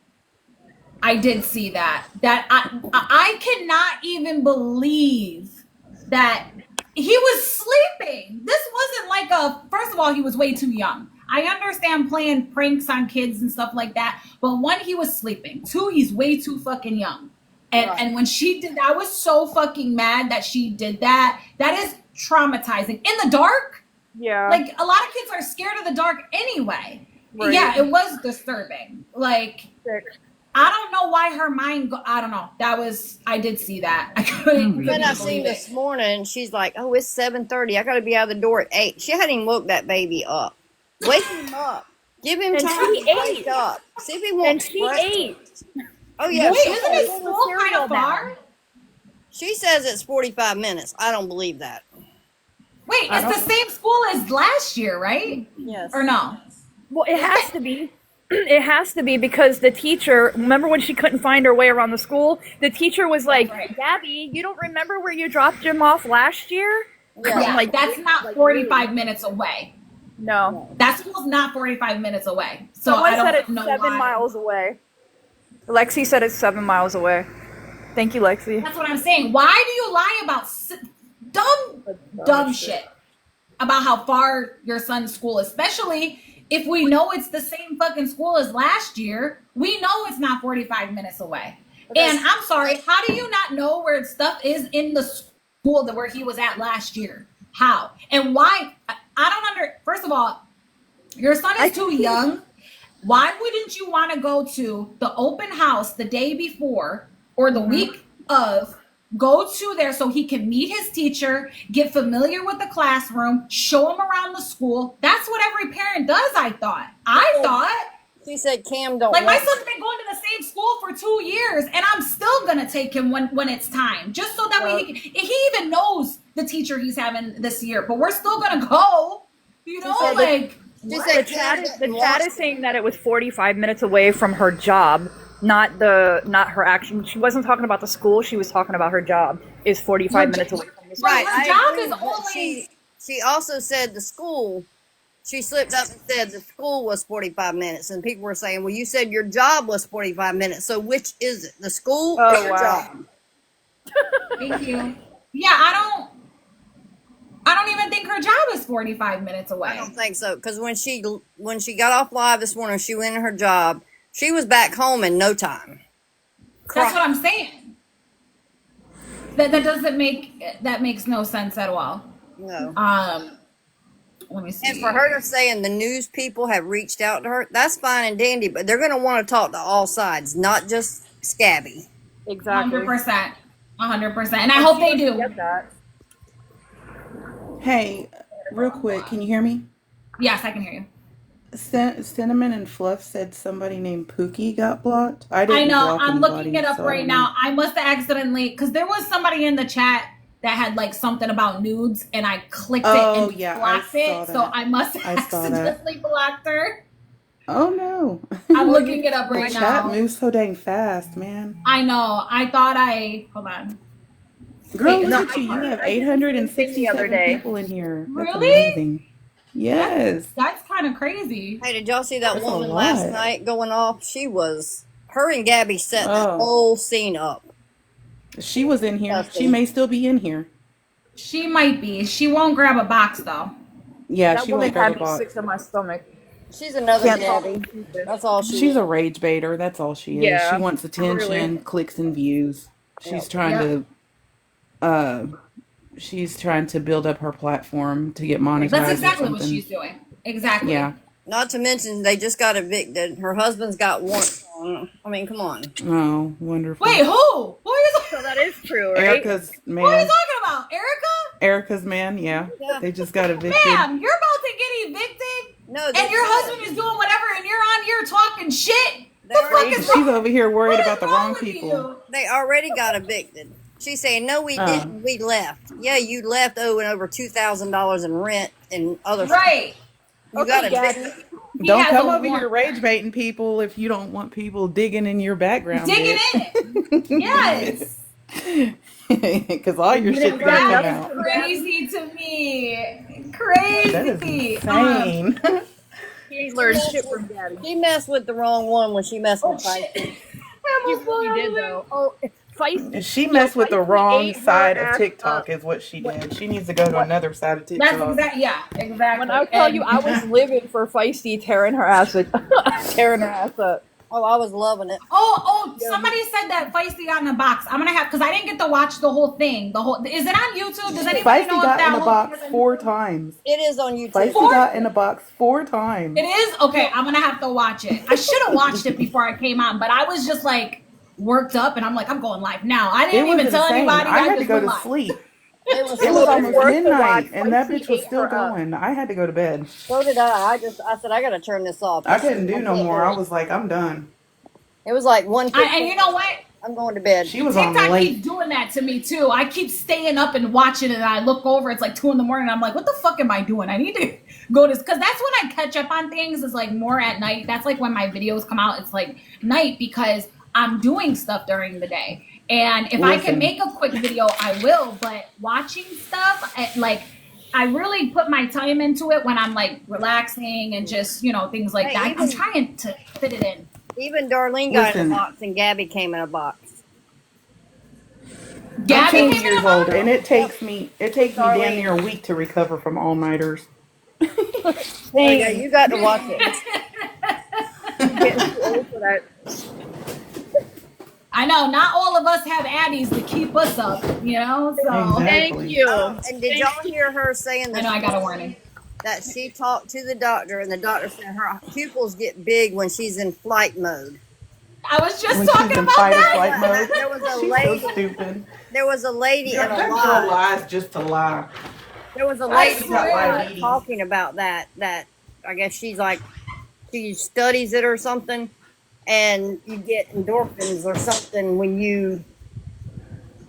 I did see that. That I cannot even believe that he was sleeping. This wasn't like first of all, he was way too young. I understand playing pranks on kids and stuff like that, but one, he was sleeping. Two, he's way too fucking young. And when she did that, I was so fucking mad that she did that. That is traumatizing. In the dark? Yeah. Like, a lot of kids are scared of the dark anyway. Right. Yeah, it was disturbing. Like, I don't know why her mind, I don't know. I did see that. I couldn't Then I seen this morning, she's like, oh, it's 7:30. I got to be out of the door at 8. She hadn't even woke that baby up. Wake him up. Give him time to wake up. See if he wants. And she ate. Oh yeah. Wait, isn't his school kind of far? She says it's 45 minutes. I don't believe that. Wait, it's the same school as last year, right? Yes. Or no? Well, it has to be. It has to be because the teacher, remember when she couldn't find her way around the school? The teacher was like, Gabi, you don't remember where you dropped him off last year? Yeah, like that's not 45 minutes away. No. That school's not 45 minutes away. So Someone I don't said it's know 7 miles away. Lexi said it's 7 miles away. Thank you, Lexi. That's what I'm saying. Why do you lie about dumb shit about how far your son's school is? Especially if we know it's the same fucking school as last year. We know it's not 45 minutes away. And I'm sorry, how do you not know where stuff is in the school where he was at last year? How? And why? I don't first of all, your son is too young. Why wouldn't you want to go to the open house the day before or the week of, go to there so he can meet his teacher, get familiar with the classroom, show him around the school? That's what every parent does, I thought. She said Cam don't like, my son's been going to the same school for 2 years, and I'm still going to take him when it's time, just so that way he even knows the teacher he's having this year, but we're still going to go, the chat is saying that it was 45 minutes away from her job, not her action. She wasn't talking about the school. She was talking about her job is 45 minutes away from Right. Her job is always. She also said the school. She slipped up and said the school was 45 minutes, and people were saying, "Well, you said your job was 45 minutes. So which is it, the school or your job?" Thank you. Yeah, I don't even think her job is 45 minutes away. I don't think so, because when she got off live this morning, she went in her job. She was back home in no time. That's what I'm saying. That makes no sense at all. No. Let me see. And for her to saying the news people have reached out to her, that's fine and dandy, but they're going to want to talk to all sides, not just Scabby. Exactly. 100%. 100%. And I hope they do. Hey, real quick, can you hear me? Yes, I can hear you. Cinnamon and Fluff said somebody named Pookie got blocked. I know. I'm looking it up right now. I must have accidentally, because there was somebody in the chat that had like something about nudes, and I clicked it and blocked it. So I must have accidentally blocked her. Oh no! I'm looking it up right now. Chat moves so dang fast, man. I know. I thought hold on. Girl, look at you. You have 867 people in here. That's really? Amazing. Yes. That's kind of crazy. Hey, did y'all see that woman last night going off? Her and Gabi set the whole scene up. She was in here. She may still be in here. She might be. She won't grab a box though. Yeah, she won't grab a box. Sick to my stomach. She's another Gabi. That's all she is. She's a rage baiter. That's all she is. Yeah, she wants attention, clicks, and views. She's trying to build up her platform to get monetized. That's exactly what she's doing. Exactly. Yeah. Not to mention they just got evicted. Her husband's got warrants on. I mean, come on. Oh, wonderful. Wait, who? So that is true, right? Erica's man. What are you talking about? Erica? Erica's man, yeah. They just got evicted. Ma'am, you're about to get evicted? No, and your husband is doing whatever and you're on here talking shit? The fuck is She's over here worried about the wrong people. They already got evicted. She's saying, no, we didn't. We left. Yeah, you left owing over $2,000 in rent and other stuff. Right. You got evicted. Don't come over here rage baiting people if you don't want people digging in your background. Digging in. Yes. Because all your shit's gonna come out. Crazy to me. Crazy. That is insane. He learned shit from Daddy. She messed with the wrong one when she messed with Feisty. He did though. Oh, Feisty. She messed with the wrong side of TikTok is what she did. She needs to go to another side of TikTok. That's exactly. When I tell you I was living for Feisty tearing her ass up. Oh, I was loving it. Somebody said that Feisty got in a box. I'm gonna have, because I didn't get to watch the whole thing. Is it on YouTube? Does anybody Feisty know if got that in a box 4 times. It is on YouTube. Feisty got in a box 4 times. It is? Okay, I'm gonna have to watch it. I should have watched it before I came on, but I was just like worked up and I'm like, I'm going live now. I didn't even tell anybody. I had to go to sleep. It was almost midnight, and that bitch was still going. I had to go to bed. So did I. I said, I gotta turn this off. I couldn't do no more. I was like, I'm done. It was like 1:15. And you know what? I'm going to bed. She was on TikTok late. keeps doing that to me too. I keep staying up and watching it, and I look over. It's like 2 a.m. I'm like, what the fuck am I doing? I need to go to, because that's when I catch up on things. Is like more at night. That's like when my videos come out. It's like night because I'm doing stuff during the day. And if I can make a quick video, I will. But watching stuff, I really put my time into it when I'm like relaxing and just, things like that. I'm trying to fit it in. Even Darlene got in a box and Gabi came in a box. I'm 10 years old, and it takes me damn near a week to recover from all-nighters. Yeah, you got to watch it. I'm getting too old for that. I know, not all of us have addies to keep us up, So Exactly. Thank you. And did y'all hear her saying that? I know, I got a warning. That she talked to the doctor, and the doctor said her pupils get big when she's in flight mode. I was just When talking she's in about fight or that. flight mode. There was a She's lady. so stupid. There was a lady in a That girl live. lies just to lie. There was a lady swear. talking about that. That I guess she studies it or something, and you get endorphins or something when you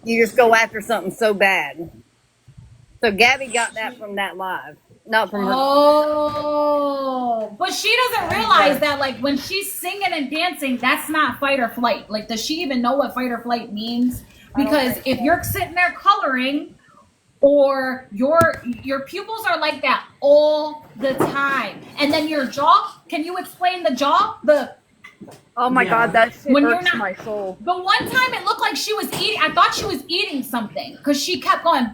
just go after something so bad. So Gabi got that from that live, not from her. Oh, but she doesn't realize that, like, when she's singing and dancing, that's not fight or flight. Like, does she even know what fight or flight means? Because if you're sitting there coloring or your pupils are like that all the time. And then your jaw, can you explain the jaw? Oh my God, that shit when hurts my soul. The one time it looked like she was eating, I thought she was eating something because she kept going.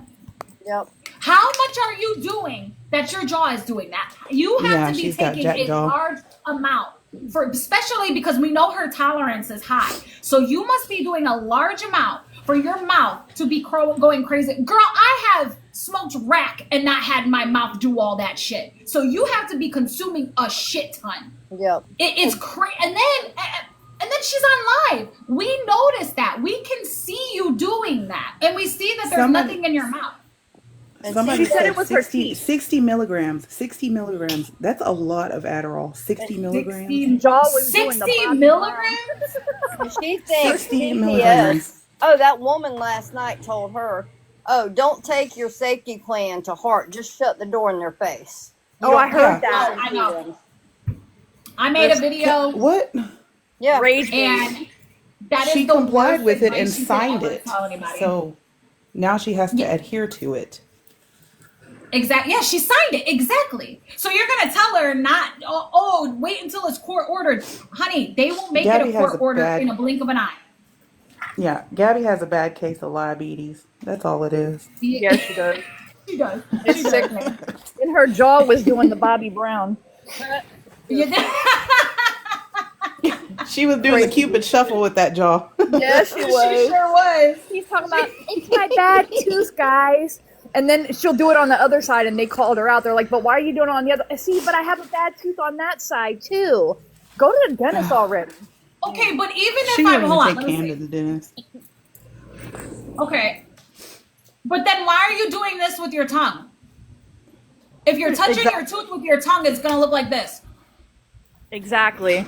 Yep. How much are you doing that your jaw is doing that? You have to be taking a large amount, especially because we know her tolerance is high. So you must be doing a large amount for your mouth to be going crazy. Girl, I have smoked rack and not had my mouth do all that shit. So you have to be consuming a shit ton. Yep. It's crazy. And then she's on live. We noticed that. We can see you doing that. And we see that there's nothing in your mouth. Somebody said it was 60 milligrams. 60 milligrams. That's a lot of Adderall. 60 milligrams. 60 milligrams? She thinks 60 milligrams. Oh, that woman last night told her, oh, don't take your safety plan to heart. Just shut the door in their face. I heard that. I know. I made a video. What? Yeah. And that she is the complied with it advice and she could signed ever it. tell anybody. So now she has to adhere to it. Exactly. Yeah, she signed it. Exactly. So you're going to tell her not, wait until it's court ordered. Honey, they will make it a court order in a blink of an eye. Yeah, Gabi has a bad case of diabetes. That's all it is. Yeah, she does. She does. It's sickening. And her jaw was doing the Bobby Brown. She was doing the Cupid shuffle with that jaw. Yes, she was. She sure was. She's talking about, it's my bad tooth, guys. And then she'll do it on the other side, and they called her out. They're like, but why are you doing it on the other? See, but I have a bad tooth on that side, too. Go to the dentist already. Okay, but even if she I'm, hold on, take Cam to the dentist. Okay. But then why are you doing this with your tongue? If you're touching your tooth with your tongue, it's going to look like this. Exactly.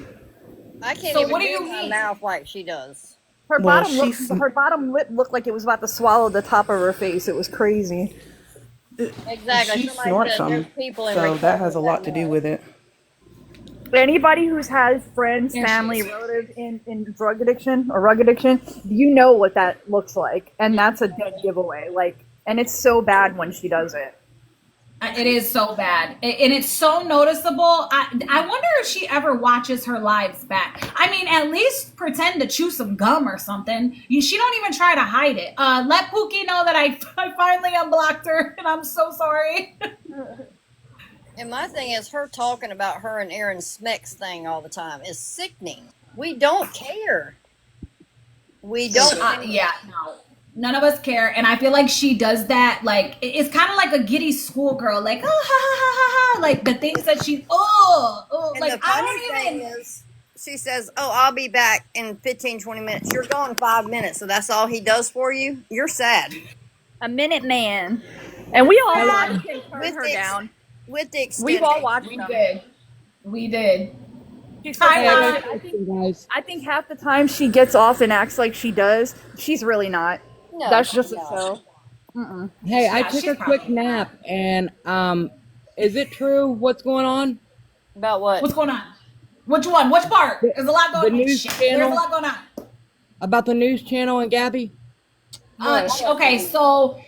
I can't So even what do do you my mean? mouth like she does. Her bottom lip looked like it was about to swallow the top of her face. It was crazy. Exactly. She Somebody snorts said there's them, people in so recovery that has a lot to do with it. Anybody who's had friends, family, relatives in drug addiction or rug addiction, you know what that looks like, and that's a dead giveaway. And it's so bad when she does it. It is so bad, and it's so noticeable. I wonder if she ever watches her lives back. I mean, at least pretend to chew some gum or something. She don't even try to hide it. Let Pookie know that I finally unblocked her, and I'm so sorry. And my thing is, her talking about her and Aaron Smeck's thing all the time is sickening. We don't care. We don't. No. None of us care, and I feel like she does that. Like it's kind of like a giddy schoolgirl, like oh ha ha ha ha ha, like the things that she And like the funny thing is, she says, "Oh, I'll be back in 15-20 minutes." You're gone 5 minutes, so that's all he does for you. You're sad. A minute man, and we all watched him turn her down. With the extension. We've all watched him. We did. I think half the time she gets off and acts like she does, she's really not. No, that's just a show. Hey, I took a quick nap, and is it true? What's going on? About what? What's going on? Which one? Which part? There's a lot going on. The news channel. There's a lot going on. About the news channel and Gabi? Okay, so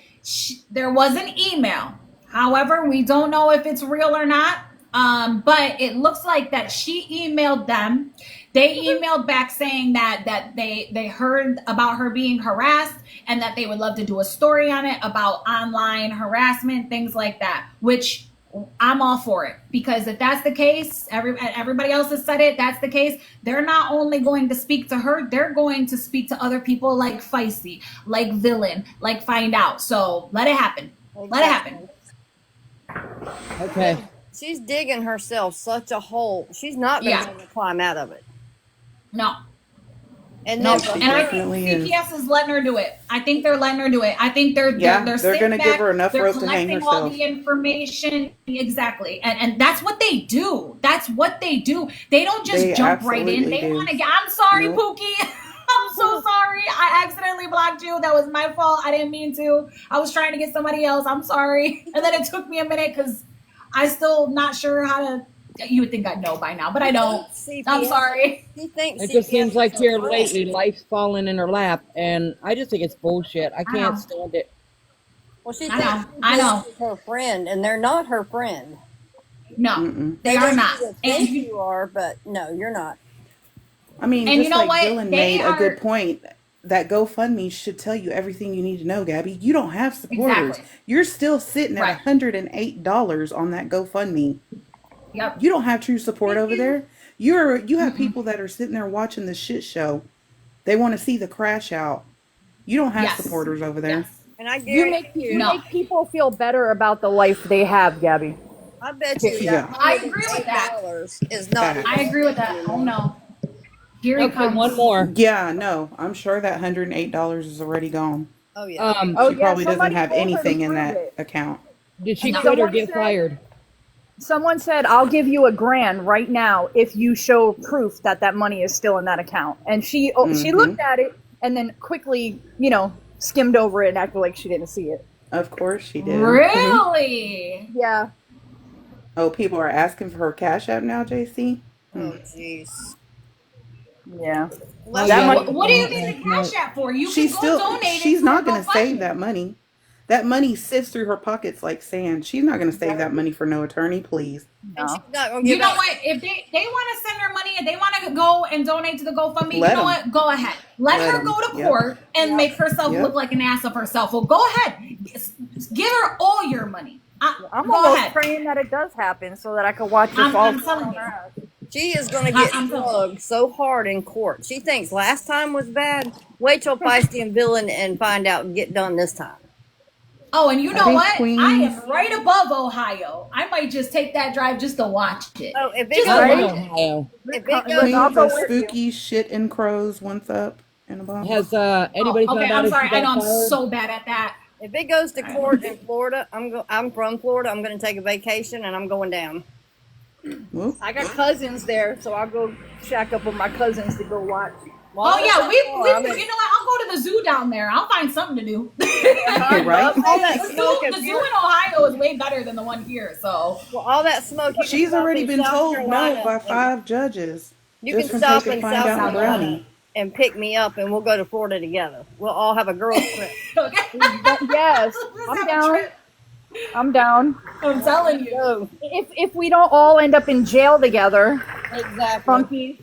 there was an email. However, we don't know if it's real or not. But it looks like that she emailed them. They emailed back saying that they heard about her being harassed and that they would love to do a story on it about online harassment, things like that, which I'm all for it. Because if that's the case, everybody else has said it, that's the case, they're not only going to speak to her, they're going to speak to other people like Feisty, like Villain, like Find Out. So let it happen. Exactly. Let it happen. Okay. She's digging herself such a hole. She's not going to climb out of it. No. And I think CPS is letting her do it. I think they're letting her do it. I think they're going to give her enough rope to hang herself. All the information exactly, and that's what they do. That's what they do. They don't just jump right in. They want to get. I'm sorry, Pookie. I'm so sorry. I accidentally blocked you. That was my fault. I didn't mean to. I was trying to get somebody else. I'm sorry. And then it took me a minute because I still not sure how to. You would think I'd know by now, but I don't. I'm sorry. It just seems like here lately, life's falling in her lap, and I just think it's bullshit. I can't stand it. Well, she I thinks know. I know. she's her friend, and they're not her friend. No, they are not. And you are, but no, you're not. I mean, and just you know like what? Dylan They made a good are point. That GoFundMe should tell you everything you need to know, Gabby. You don't have supporters. exactly You're still sitting at right. $108 on that GoFundMe. Yep. You don't have true support over there. You have Mm-mm. people that are sitting there watching the shit show. They want to see the crash out. You don't have Yes. supporters over there. Yes. And I You make guarantee you No. make people feel better about the life they have, Gabby. I bet you that Yeah. I agree with that. $108 is not Facts. I agree with that. Oh anymore. no. Here he Okay, comes. one more. Yeah, no, I'm sure that $108 is already gone. Oh yeah. Oh She yeah, probably doesn't somebody have told her to anything in prove that it. account. Did she No. quit or Someone get said fired? someone said I'll give you $1,000 right now if you show proof that that money is still in that account. And she looked at it and then quickly, skimmed over it and acted like she didn't see it. Of course she did. Really? Yeah. Oh, people are asking for her Cash App now, JC? Oh jeez. Yeah. Well, That yeah. money- What do you need the Cash App for? You She's can go still donate it she's to not her going to GoFundMe. save that money. That money sifts through her pockets like sand. She's not going to save that money for no attorney, please. And she's not gonna You give know out. what? If they want to send her money and they want to go and donate to the GoFundMe, Let you know 'em. what? Go ahead. Let Let her 'em. go to Yep. court and make herself Yep. look like an ass of herself. Well, go ahead. Give her all your money. I'm Go almost ahead. praying that it does happen so that I can watch this I'm all telling you. She is going to get I'm telling drugged so hard in court. She thinks last time was bad. Wait till Feisty and Villain and find out and get done this time. Oh, and you I know think what? Queens- I am right above Ohio. I might just take that drive just to watch it. Oh, if it Just goes, to I'm in watch it. Ohio. if it Look, goes, Queens I'll go of with you. spooky shit and crows once up and above. Has anybody Oh, found okay, out I'm if sorry. she I got know I'm fired? so bad at that. if it goes to court in Florida, I'm from Florida. I'm going to take a vacation and I'm going down. Whoop. I got cousins there, so I'll go shack up with my cousins to go watch. Well, Oh yeah, we I'm in- you know what? I'll go to the zoo down there. I'll find something to do. Right? all that The smoke. zoo in Ohio is way better than the one here. So Well, all that smoke. You can She's stop already in been South told Carolina no by and- 5 judges. You just can from stop taking in Find South Out and Carolina Brownie. and pick me up, and we'll go to Florida together. We'll all have a girls trip. Yes, Let's I'm have a down. trip. I'm down. I'm telling you. So If we don't all end up in jail together, exactly. funky.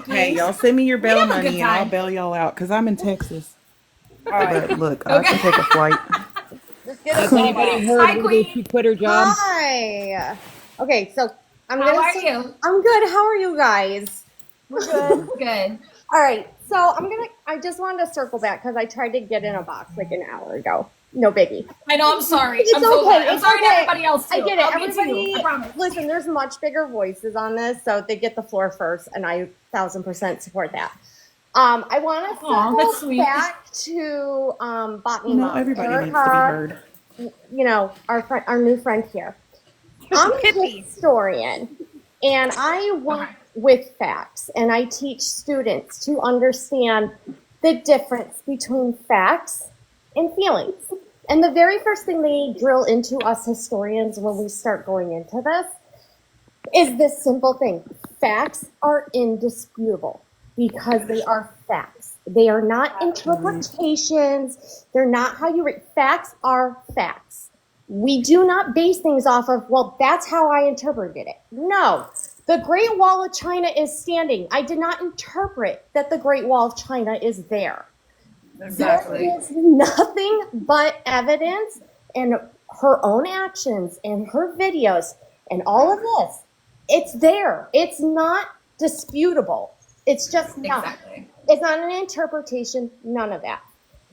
Hey, y'all send me your bail have a good money and I'll time. bail y'all out because I'm in Texas. All right. But look, I can take a flight. Just get Has us anybody heard Hi, whether Queen. she quit her job? Hi. Okay, so I'm How gonna. are say- you? I'm good. How are you guys? Good. All right. So I just wanted to circle back because I tried to get in a box like an hour ago. No biggie. I know. I'm sorry. It's I'm so okay. glad. I'm It's sorry to okay. everybody else too. I get it. I'll get to Everybody, you. I promise. listen. There's much bigger voices on this, so they get the floor first, and I 1000% support that. I want to Aw, that's circle sweet. back to Botany You know, Mom, everybody needs to be Erica, heard. you know, our new friend here. I'm a historian, and I work with facts, and I teach students to understand the difference between facts and feelings. And the very first thing they drill into us historians when we start going into this is this simple thing. Facts are indisputable because they are facts. They are not interpretations. They're not how you read. Facts are facts. We do not base things off of, well, that's how I interpreted it. No. The Great Wall of China is standing. I did not interpret that the Great Wall of China is there. Exactly. There is nothing but evidence and her own actions and her videos and all of this. It's there. It's not disputable. It's just not. Exactly. It's not an interpretation, none of that.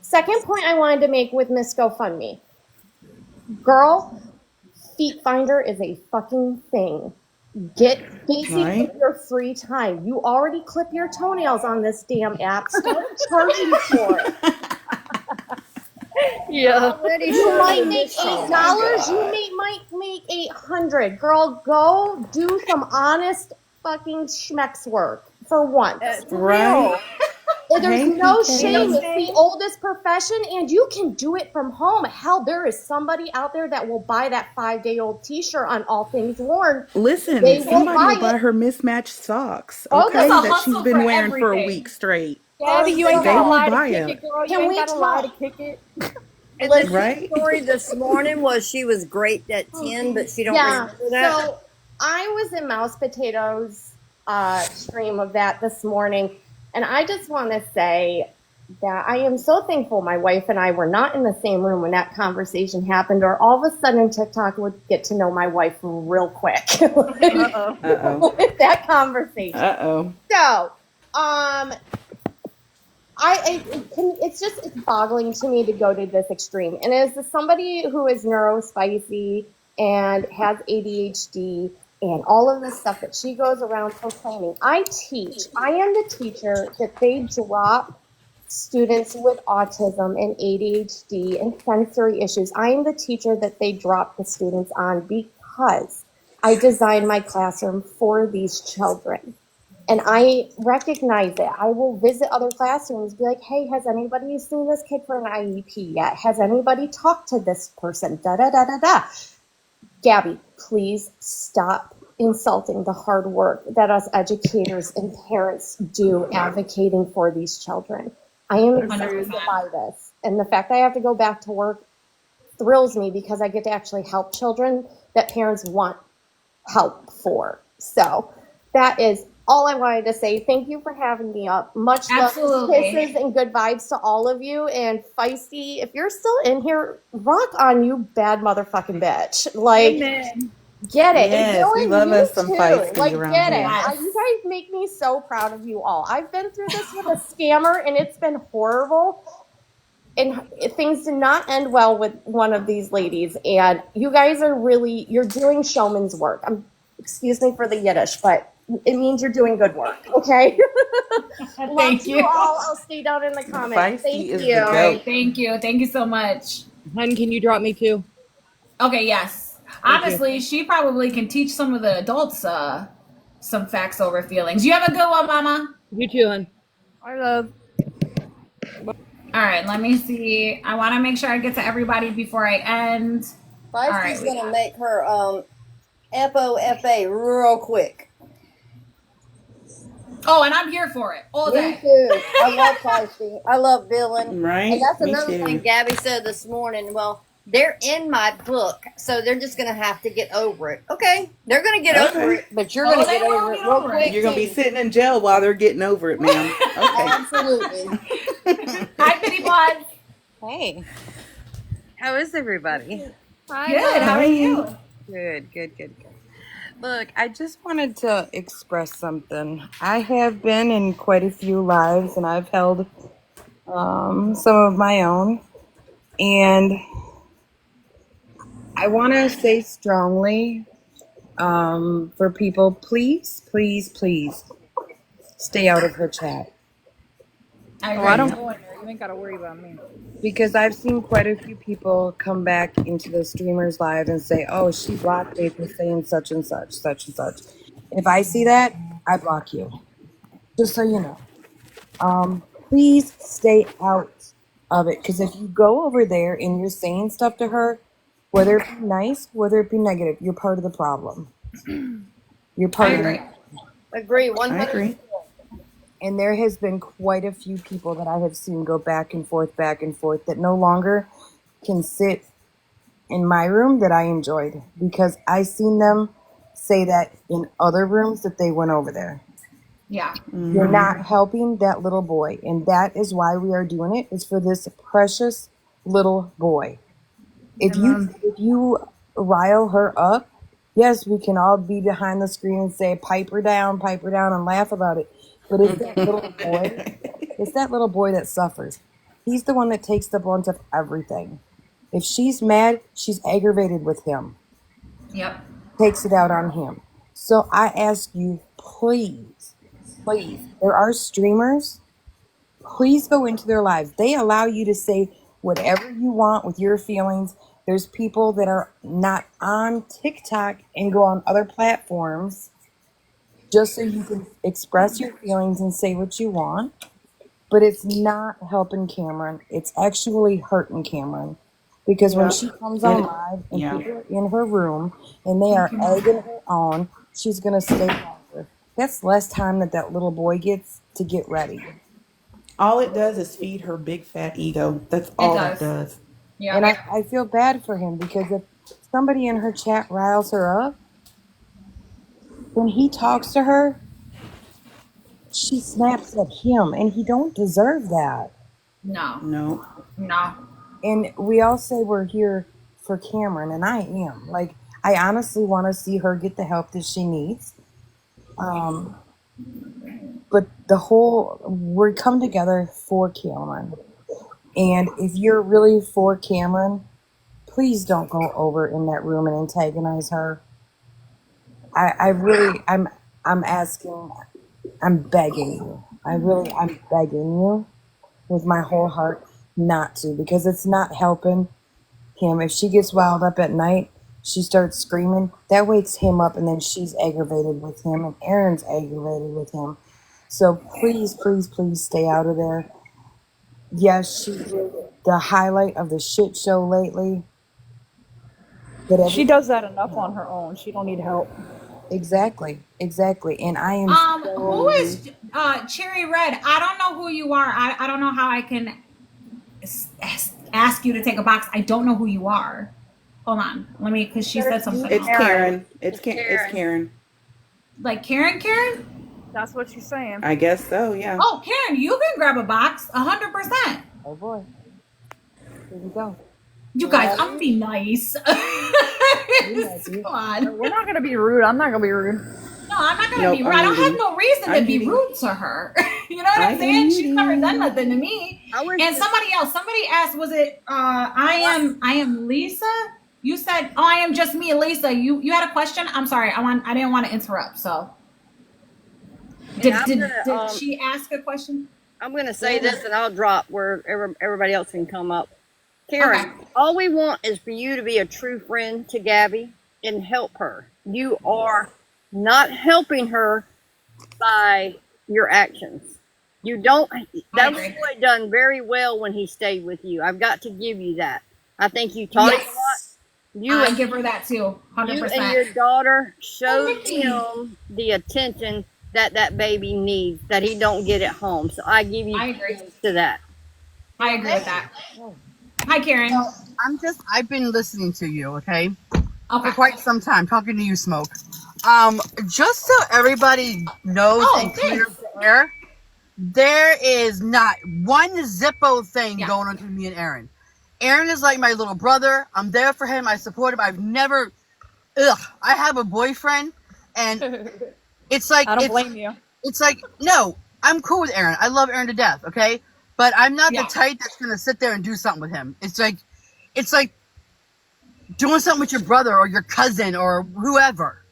Second point I wanted to make with Miss GoFundMe. Girl, Feet Finder is a fucking thing. Get basic Right. in your free time. You already clip your toenails on this damn app. Start charging for it. Yeah. You might make $8. You might make 800. Girl, go do some honest fucking schmex work for once. Right? There's Hey, no PK. shame. It's the oldest profession, and you can do it from home. Hell, there is somebody out there that will buy that 5-day-old T-shirt on All Things Worn. Listen, They will somebody will buy buy it. her mismatched socks, Oh, okay, that's a that she's hustle been for wearing for a everything. week straight. Gabby, you ain't They gotta will lie buy to kick it. it, girl. You Can ain't we gotta lie to talk? kick it. And Let's, the story this morning was she was great at 10, but she don't remember that. So I was in Mouse Potatoes stream of that this morning, and I just want to say that I am so thankful my wife and I were not in the same room when that conversation happened, or all of a sudden TikTok would get to know my wife real quick with that conversation. So, it's boggling to me to go to this extreme. And as somebody who is neurospicy and has ADHD and all of the stuff that she goes around proclaiming, I am the teacher that they drop students with autism and ADHD and sensory issues. I am the teacher that they drop the students on because I designed my classroom for these children. And I recognize it. I will visit other classrooms, be like, hey, has anybody seen this kid for an IEP yet? Has anybody talked to this person? Da da da da da. Gabi, please stop insulting the hard work that us educators and parents do advocating for these children. I am excited by this. And the fact that I have to go back to work thrills me because I get to actually help children that parents want help for. So that is all I wanted to say. Thank you for having me up. Much love, kisses, and good vibes to all of you. And Feisty, if you're still in here, rock on, you bad motherfucking bitch. Like, get it. Yes, we love us some Feisty like, around get here. it. You guys make me so proud of you all. I've been through this with a scammer, and it's been horrible. And things did not end well with one of these ladies. And you guys are you're doing showman's work. Excuse me for the Yiddish, but it means you're doing good work, okay? Thank you all. I'll stay down in the comments. Feisty Thank is you. the goat. Thank you. Thank you so much. Hun, can you drop me too? Okay, yes. Honestly, she probably can teach some of the adults some facts over feelings. You have a good one, Mama. You too, hun. I love. All right, let me see. I want to make sure I get to everybody before I end. Feisty's going to make her FOFA real quick. Oh, and I'm here for it all day. Me too. I love Feisty. I love Dylan. Right. And that's Me another too. thing Gabi said this morning. Well, they're in my book, so they're just going to have to get over it. Okay, they're going to get over it, but you're going to get over it real quick. You're going to be sitting in jail while they're getting over it, ma'am. Okay. Absolutely. Hi, Pitty Pod. Hey. How is everybody? Hi. Good. How are you? Good. Look, I just wanted to express something. I have been in quite a few lives, and I've held some of my own. And I want to say strongly for people, please stay out of her chat. I don't go in there. You ain't got to worry about me. Because I've seen quite a few people come back into the streamers live and say, oh, she blocked me for saying such and such. If I see that, I block you. Just so you know. Please stay out of it. Because if you go over there and you're saying stuff to her, whether it be nice, whether it be negative, you're part of the problem. You're part of the problem. Agree. 100%. I agree. And there has been quite a few people that I have seen go back and forth that no longer can sit in my room that I enjoyed because I seen them say that in other rooms that they went over there. Yeah. Mm-hmm. You're not helping that little boy. And that is why we are doing it, is for this precious little boy. If you rile her up, yes, we can all be behind the screen and say, pipe her down, and laugh about it. But it's that little boy that suffers. He's the one that takes the brunt of everything. If she's mad, she's aggravated with him. Yep. Takes it out on him. So I ask you, please, there are streamers. Please go into their lives. They allow you to say whatever you want with your feelings. There's people that are not on TikTok and go on other platforms just so you can express your feelings and say what you want. But it's not helping Cameron. It's actually hurting Cameron. Because when she comes on live and people are in her room and they are egging her on, she's going to stay longer. That's less time that little boy gets to get ready. All it does is feed her big fat ego. That's all it does. Yeah. And I feel bad for him because if somebody in her chat riles her up, when he talks to her, she snaps at him, and he don't deserve that. No. And we all say we're here for Cameron, and I am. Like, I honestly want to see her get the help that she needs. But we come together for Cameron. And if you're really for Cameron, please don't go over in that room and antagonize her. I'm asking, I'm begging you. I'm begging you with my whole heart not to, because it's not helping him. If she gets wound up at night, she starts screaming, that wakes him up, and then she's aggravated with him, and Aaron's aggravated with him. So please, please, please stay out of there. Yes, she did the highlight of the shit show lately. But she does that enough on her own. She don't need help. Exactly. And I am who is Cherry Red? I don't know who you are. I don't know how I can ask you to take a box. I don't know who you are. Hold on. Let me, because she said something. It's Karen. It's Karen. Like Karen? That's what she's saying. I guess so, yeah. Oh, Karen, you can grab a box, 100%. Oh boy. Here we go. You guys, I'm gonna be nice. Come on. We're not gonna be rude. I'm not gonna be rude. No, I'm not gonna be rude. I don't have no reason to be rude to her. You know what I'm saying? She's never done nothing to me. And somebody asked, was it I am Lisa? You said, oh, I am just me, Lisa. You had a question? I'm sorry. I didn't want to interrupt. So did she ask a question? I'm going to say this, and I'll drop where everybody else can come up. Karen, all we want is for you to be a true friend to Gabi and help her. You are not helping her by your actions. You don't. That was boy done very well when he stayed with you. I've got to give you that. I think you taught him a lot. I give her that too, 100%. You and your daughter showed him the attention that baby needs that he don't get at home. So I give you to that. I agree with that. Hi, Karen. I've been listening to you, okay? For quite some time, talking to you, Smoke. Just so everybody knows and clears the air, there is not one Zippo thing going on between me and Aaron. Aaron is like my little brother. I'm there for him. I support him. I've never, I have a boyfriend, and it's like, I don't blame you. It's like, no, I'm cool with Aaron. I love Aaron to death, okay? But I'm not the type that's going to sit there and do something with him. It's like doing something with your brother or your cousin or whoever,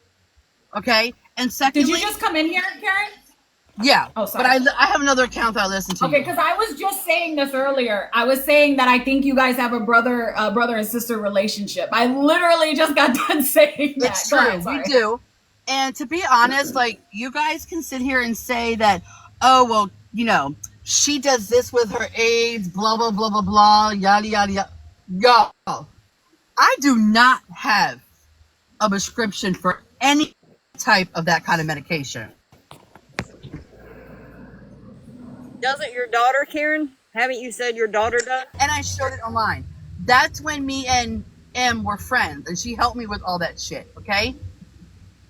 okay? And secondly... Did you just come in here, Karen? Yeah. Oh, sorry. But I have another account that I listen to. Okay, because I was just saying this earlier. I was saying that I think you guys have a brother and sister relationship. I literally just got done saying that. It's true. We do. And to be honest, like, you guys can sit here and say that, oh, well, you know, she does this with her AIDS, blah, blah, blah, blah, blah, yada, yada, yada. Y'all, I do not have a prescription for any type of that kind of medication. Doesn't your daughter, Karen? Haven't you said your daughter does? And I showed it online. That's when me and Em were friends, and she helped me with all that shit, okay?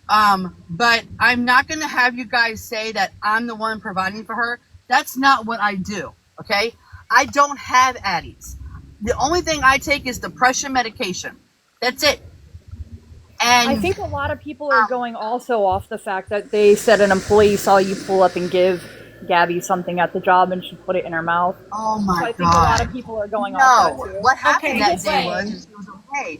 But I'm not going to have you guys say that I'm the one providing for her. That's not what I do, okay? I don't have Addies. The only thing I take is depression medication. That's it. And I think a lot of people are going also off the fact that they said an employee saw you pull up and give Gabi something at the job and she put it in her mouth. Oh my God. So I think a lot of people are going off that too. What happened that day was it was okay.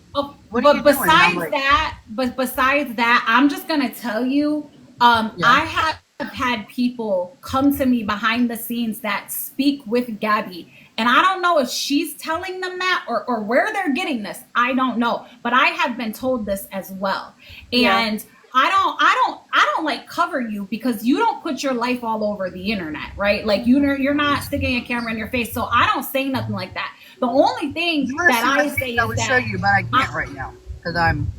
But besides that, I'm just gonna tell you, I have had people come to me behind the scenes that speak with Gabi. And I don't know if she's telling them that or where they're getting this. I don't know. But I have been told this as well. And I don't like cover you because you don't put your life all over the internet, right? Like you're not sticking a camera in your face. So I don't say nothing like that. The only thing that I say is that I would show you, but I can't right now because I'm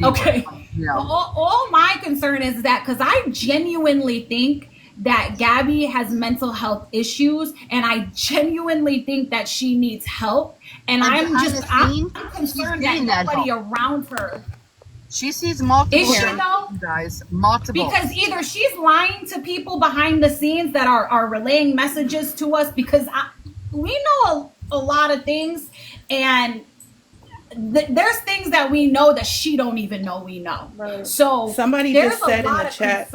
okay. You know. All my concern is that because I genuinely think that Gabi has mental health issues, and I genuinely think that she needs help. And I'm concerned that nobody around her. She sees multiple. Is she though? You guys, multiple. Because either she's lying to people behind the scenes that are relaying messages to us, because we know a lot of things, and there's things that we know that she don't even know we know. Right. So somebody just said in the chat.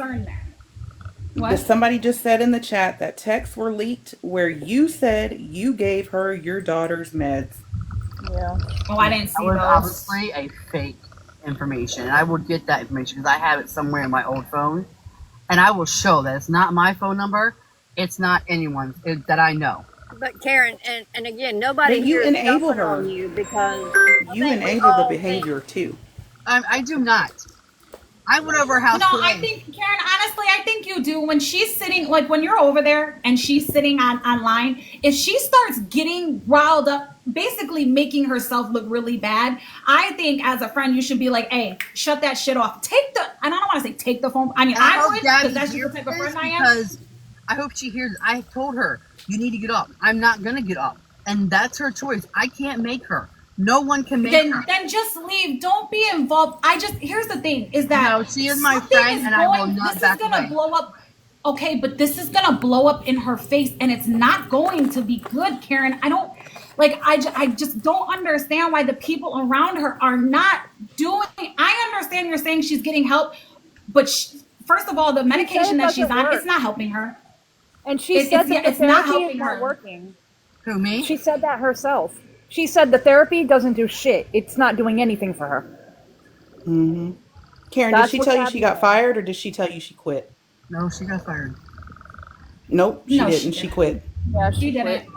What? Somebody just said in the chat that texts were leaked where you said you gave her your daughter's meds. Yeah. Oh, I didn't see that was those. Obviously a fake information. I will get that information because I have it somewhere in my old phone, and I will show that it's not my phone number. It's not anyone's that I know. But Karen, and again, nobody you here enable is her on you because you enable the behavior too. I do not. I went over her house. No, I think, Karen, honestly, I think you do. When she's sitting, like when you're over there and she's sitting online, if she starts getting riled up, basically making herself look really bad, I think as a friend, you should be like, hey, shut that shit off. I don't want to say take the phone. I mean, I would, because that's just the type of friend I am. Because I hope she hears. I told her, you need to get up. I'm not going to get up. And that's her choice. I can't make her. No one can make her. Then just leave. Don't be involved. Here's the thing, is that no, she is my friend, and I will not back away. This is gonna blow up. Okay, but this is gonna blow up in her face, and it's not going to be good, Karen. I just don't understand why the people around her are not doing. I understand you're saying she's getting help, but first of all, the medication that she's on, it's not helping her. And she said that the therapy is not working. Who, me? She said that herself. She said the therapy doesn't do shit. It's not doing anything for her. Mm-hmm. Karen, did she tell you she got fired, or did she tell you she quit? No, she got fired. Nope, she didn't. She quit. Yeah, she didn't.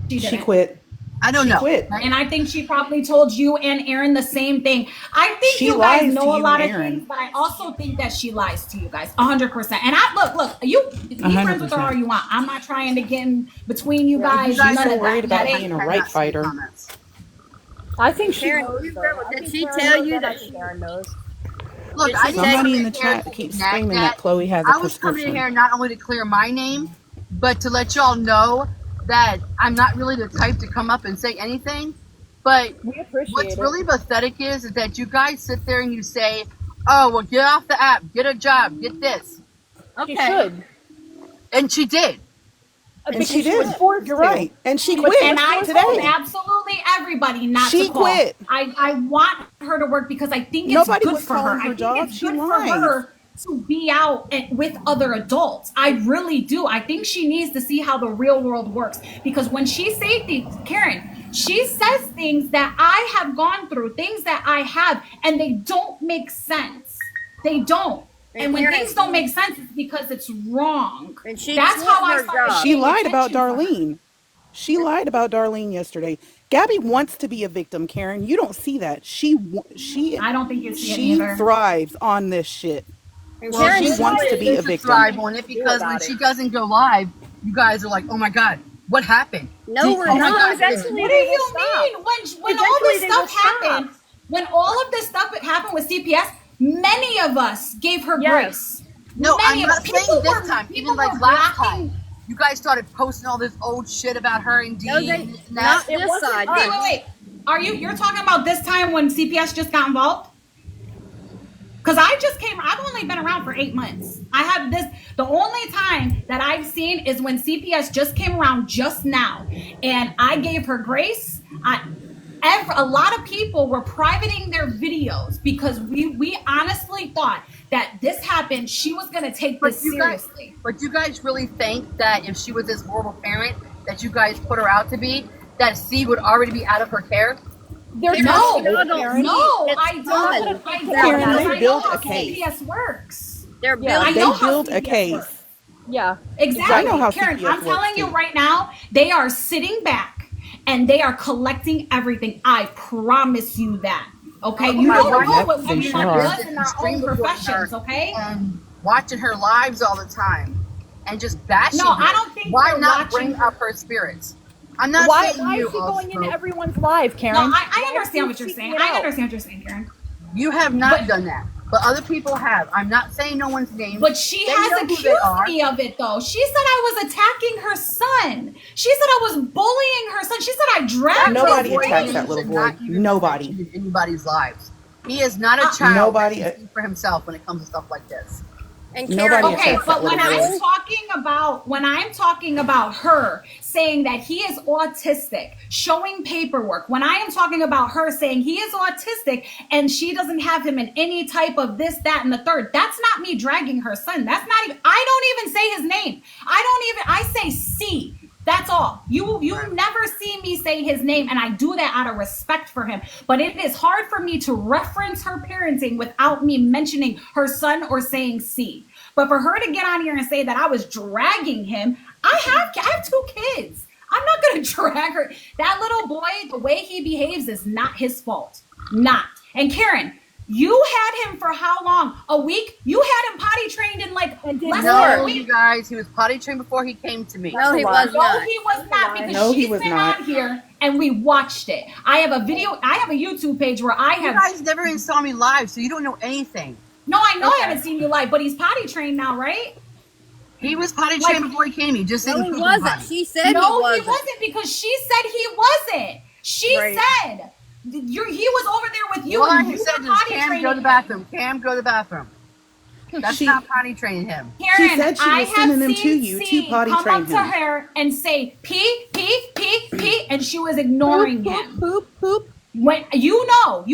She quit. I don't know. Quit. And I think she probably told you and Aaron the same thing. I think you guys know a lot of things, but I also think that she lies to you guys 100%. And look, you be friends with her all you want. I'm not trying to get in between you guys. She's so worried about being a right fighter. I think she Karen, knows. Did she tell you that Karen knows? Look, somebody in the chat keeps screaming that Chloe has a prescription. I was coming in here not only to clear my name, but to let y'all know that I'm not really the type to come up and say anything. But what's really pathetic is that you guys sit there and you say, oh, well, get off the app, get a job, get this. Okay. She should. And she did. And she did. You're right. And she quit. And I told absolutely everybody not to call. She quit. I want her to work because I think it's good for her. I think it's good for her to be out with other adults. I really do. I think she needs to see how the real world works, because when she says things, Karen, she says things that I have gone through, things that I have, and they don't make sense. They don't. And when things don't make sense, it's because it's wrong. And that's how I started. She lied about Darlene. She lied about Darlene yesterday. Gabi wants to be a victim, Karen. You don't see that. I don't think you see it either. She thrives on this shit. Well, she wants to be a victim. Thrive on it because when she doesn't go live, you guys are like, "Oh my god, what happened?" No, we're not. What do you mean? When all this stuff happened, when all of this stuff happened with CPS, many of us gave her grace. No, I'm not saying this time. Even like last time, you guys started posting all this old shit about her and Dean. Not this side. Wait. You're talking about this time when CPS just got involved? Because I've only been around for 8 months. The only time that I've seen is when CPS just came around just now. And I gave her grace. A lot of people were privating their videos because we honestly thought that this happened. She was going to take this seriously. But you guys really think that if she was this horrible parent that you guys put her out to be, that C would already be out of her care? No, I don't. Karen, they build a case. CPS works. They build a case. Yeah, exactly. I know how Karen, CPS I'm telling you right now, they are sitting back and they are collecting everything. I promise you that. Okay, you don't know what everyone does in our own professions. Okay, and watching her lives all the time and just bashing. No, her. I don't think. Why not bring up her spirits? I'm not why saying is she going into everyone's live, Karen? No, I understand what you're saying. I understand what you're saying, Karen. You have not done that. but other people have. I'm not saying no one's name. But she has accused me of it, though. She said I was attacking her son. She said I was bullying her son. She said I dragged Nobody his attacks that little boy. Nobody. In anybody's lives. He is not a child that can speak for himself when it comes to stuff like this. And Karen, okay, but when I'm talking about her saying that he is autistic, showing paperwork, when I am talking about her saying he is autistic and she doesn't have him in any type of this, that, and the third, that's not me dragging her son. That's not even, I don't even say his name. I say C. That's all. You never see me say his name, and I do that out of respect for him. But it is hard for me to reference her parenting without me mentioning her son or saying C. But for her to get on here and say that I was dragging him, I have 2 kids. I'm not going to drag her. That little boy, the way he behaves is not his fault. Not. And Karen, you had him for how long? A week? You had him potty trained in like less than a week. You guys, he was potty trained before he came to me. No, he was not. No, he was not, because she's been on here and we watched it. I have a video. I have a YouTube page where I have. You guys never even saw me live, so you don't know anything. No, I know I haven't seen you live, but he's potty trained now, right? He was potty trained before he came. He just no, didn't. He wasn't. She said no, he wasn't. Because she said he wasn't. She said. He was over there with you. All and he you said were is, potty Cam, training go to the bathroom. Cam, go to the bathroom. That's not potty training him. Karen, she said she was sending them to you to potty train him. Come up to her and say, pee, pee, pee, pee, and she was ignoring him. Poop, poop. When you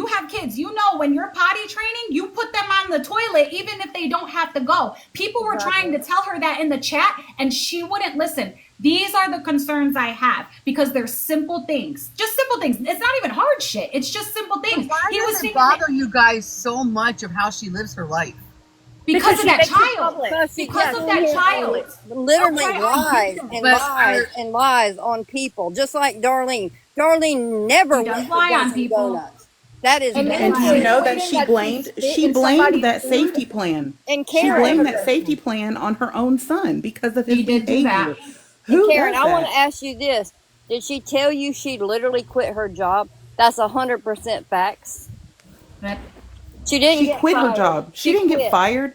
have kids, when you're potty training, you put them on the toilet even if they don't have to go. People were trying to tell her that in the chat and she wouldn't listen. These are the concerns I have because they're simple things. Just simple things. It's not even hard shit. It's just simple things. Why does it bother you guys so much of how she lives her life? Because of that child. Because of that child. Literally lies and lies and lies on people. Just like Darlene. Darlene never went lie on Dunkin' people. Donuts. That is and do you know that she blamed that safety plan. And she Karen, blamed that safety plan on her own son because of his behavior. And Karen, I want to ask you this. Did she tell you she literally quit her job? That's 100% facts. She didn't. She quit her job. She didn't get fired,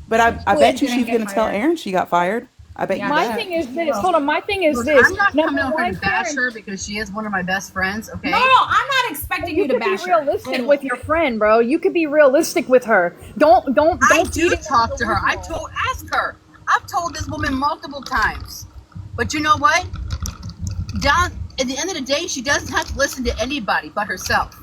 but I bet you she's going to tell Aaron she got fired. I bet you my that. thing is this. Hold on. My thing is this. I'm not coming over and bash her because she is one of my best friends. Okay. No, I'm not expecting you to bash her. You could be realistic with your friend, bro. You could be realistic with her. Don't. I do talk to her. Ask her. I've told this woman multiple times, but you know what? At the end of the day, she doesn't have to listen to anybody but herself.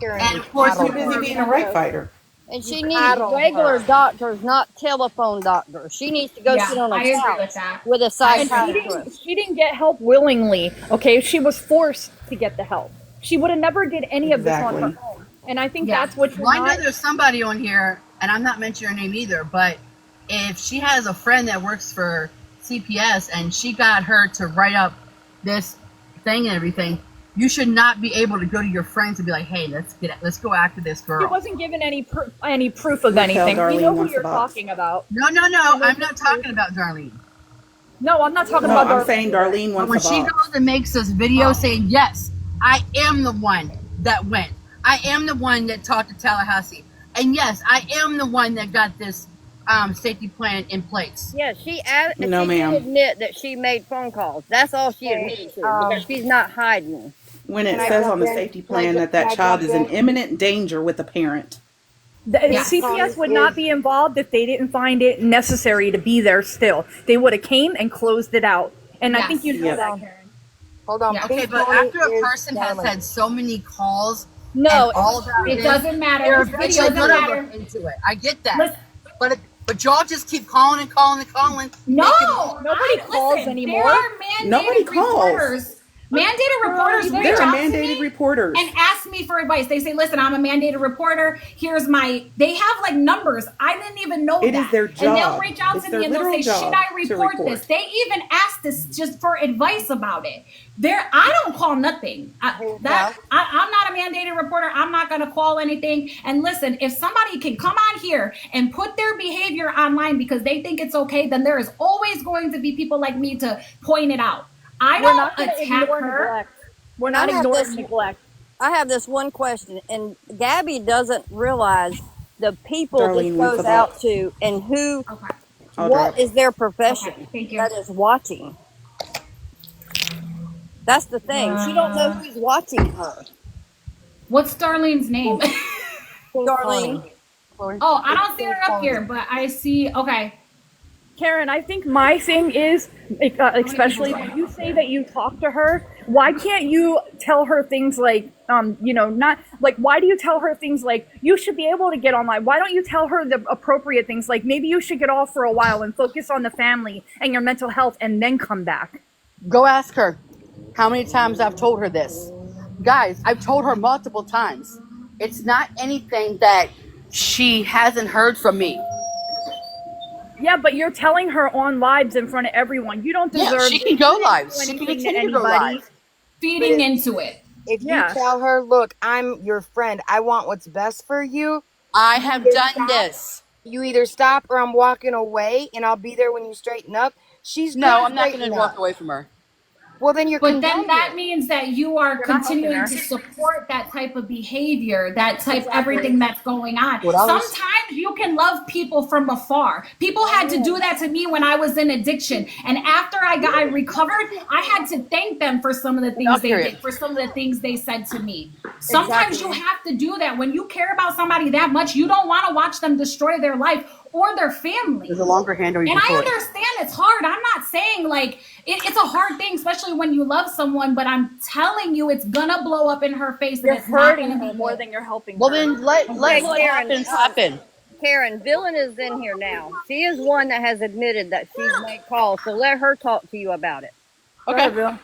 And of course, too busy being a right fighter. And she needs regular doctors, not telephone doctors. She needs to go sit on a couch with a psychiatrist. She didn't get help willingly, okay? She was forced to get the help. She would have never did any of this on her own. And I think that's what I know there's somebody on here, and I'm not mentioning her name either, but if she has a friend that works for CPS and she got her to write up this thing and everything, you should not be able to go to your friends and be like, "Hey, let's go after this girl." She wasn't given any proof of anything. We know who you're talking about. No. I'm not talking about Darlene. No, I'm not talking about Darlene. I'm saying Darlene wants when she goes and makes this video saying, "Yes, I am the one that went. I am the one that talked to Tallahassee, and yes, I am the one that got this safety plan in place." Yeah, she did admit that she made phone calls. That's all she admitted to because she's not hiding. When it says on the safety plan that child is in imminent danger with a parent. CPS would not be involved if they didn't find it necessary to be there still. They would have came and closed it out. And I think you know that, Karen. Hold on. Okay, but after a person has had so many calls, no, all about it doesn't matter. It doesn't matter. Into it. I get that. But y'all just keep calling and calling and calling. No, nobody calls anymore. There are nobody calls. Mandated reporters there are mandated reporters and ask me for advice. They say, "Listen, I'm a mandated reporter. Here's my." They have like numbers. I didn't even know it that. Is their job. And they'll reach out to me and they'll say, "Should I report this?" They even asked us just for advice about it. I don't call nothing. I'm not a mandated reporter. I'm not going to call anything. And listen, if somebody can come on here and put their behavior online because they think it's okay, then there is always going to be people like me to point it out. I don't attack her. We're not ignoring neglect. I have this one question, and Gabi doesn't realize the people this Darlene wants goes the ball. out to and who, Okay. I'll what drop. is their Okay. profession Thank you. that is watching. That's the thing. She don't know who's watching her. What's Darlene's name? Darlene. Oh, I don't see her up here, but I see. Okay. Karen, I think my thing is, especially when you say that you talk to her, why can't you tell her things like, not like, why do you tell her things like, you should be able to get online? Why don't you tell her the appropriate things like, maybe you should get off for a while and focus on the family and your mental health and then come back? Go ask her how many times I've told her this. Guys, I've told her multiple times. It's not anything that she hasn't heard from me. Yeah, but you're telling her on lives in front of everyone. You don't deserve. Yeah, she can go live. She can continue to go live. Feeding into it. If you tell her, look, I'm your friend, I want what's best for you. I have done this. You either stop or I'm walking away and I'll be there when you straighten up. No, I'm not going to walk away from her. Well, then you're But then that means that you are continuing to support that type of behavior, that type everything that's going on. Sometimes you can love people from afar. People had to do that to me when I was in addiction. And after I recovered, I had to thank them for some of the things they did, for some of the things they said to me. Sometimes you have to do that. When you care about somebody that much, you don't want to watch them destroy their life or their family. There's a longer handle you and can I pull it. understand it's hard. I'm not saying like it's a hard thing, especially when you love someone, but I'm telling you it's gonna blow up in her face. You're and it's not hurting gonna her be more good. than you're helping Well, her. then let what happens happen. Karen, Villain is in here now. She is one that has admitted that she's made calls, so let her talk to you about it. Okay.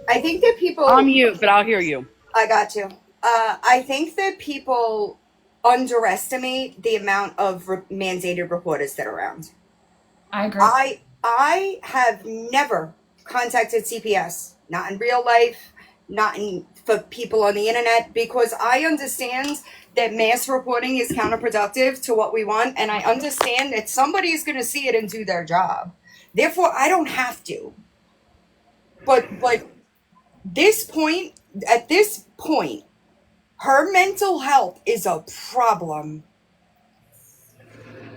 I think that people. I'm mute, but I'll hear you. I got you. I think that people underestimate the amount of mandated reporters that are around. I agree. I have never contacted CPS, not in real life, not for people on the internet, because I understand that mass reporting is counterproductive to what we want, and I understand that somebody is going to see it and do their job. Therefore, I don't have to. But at this point, her mental health is a problem.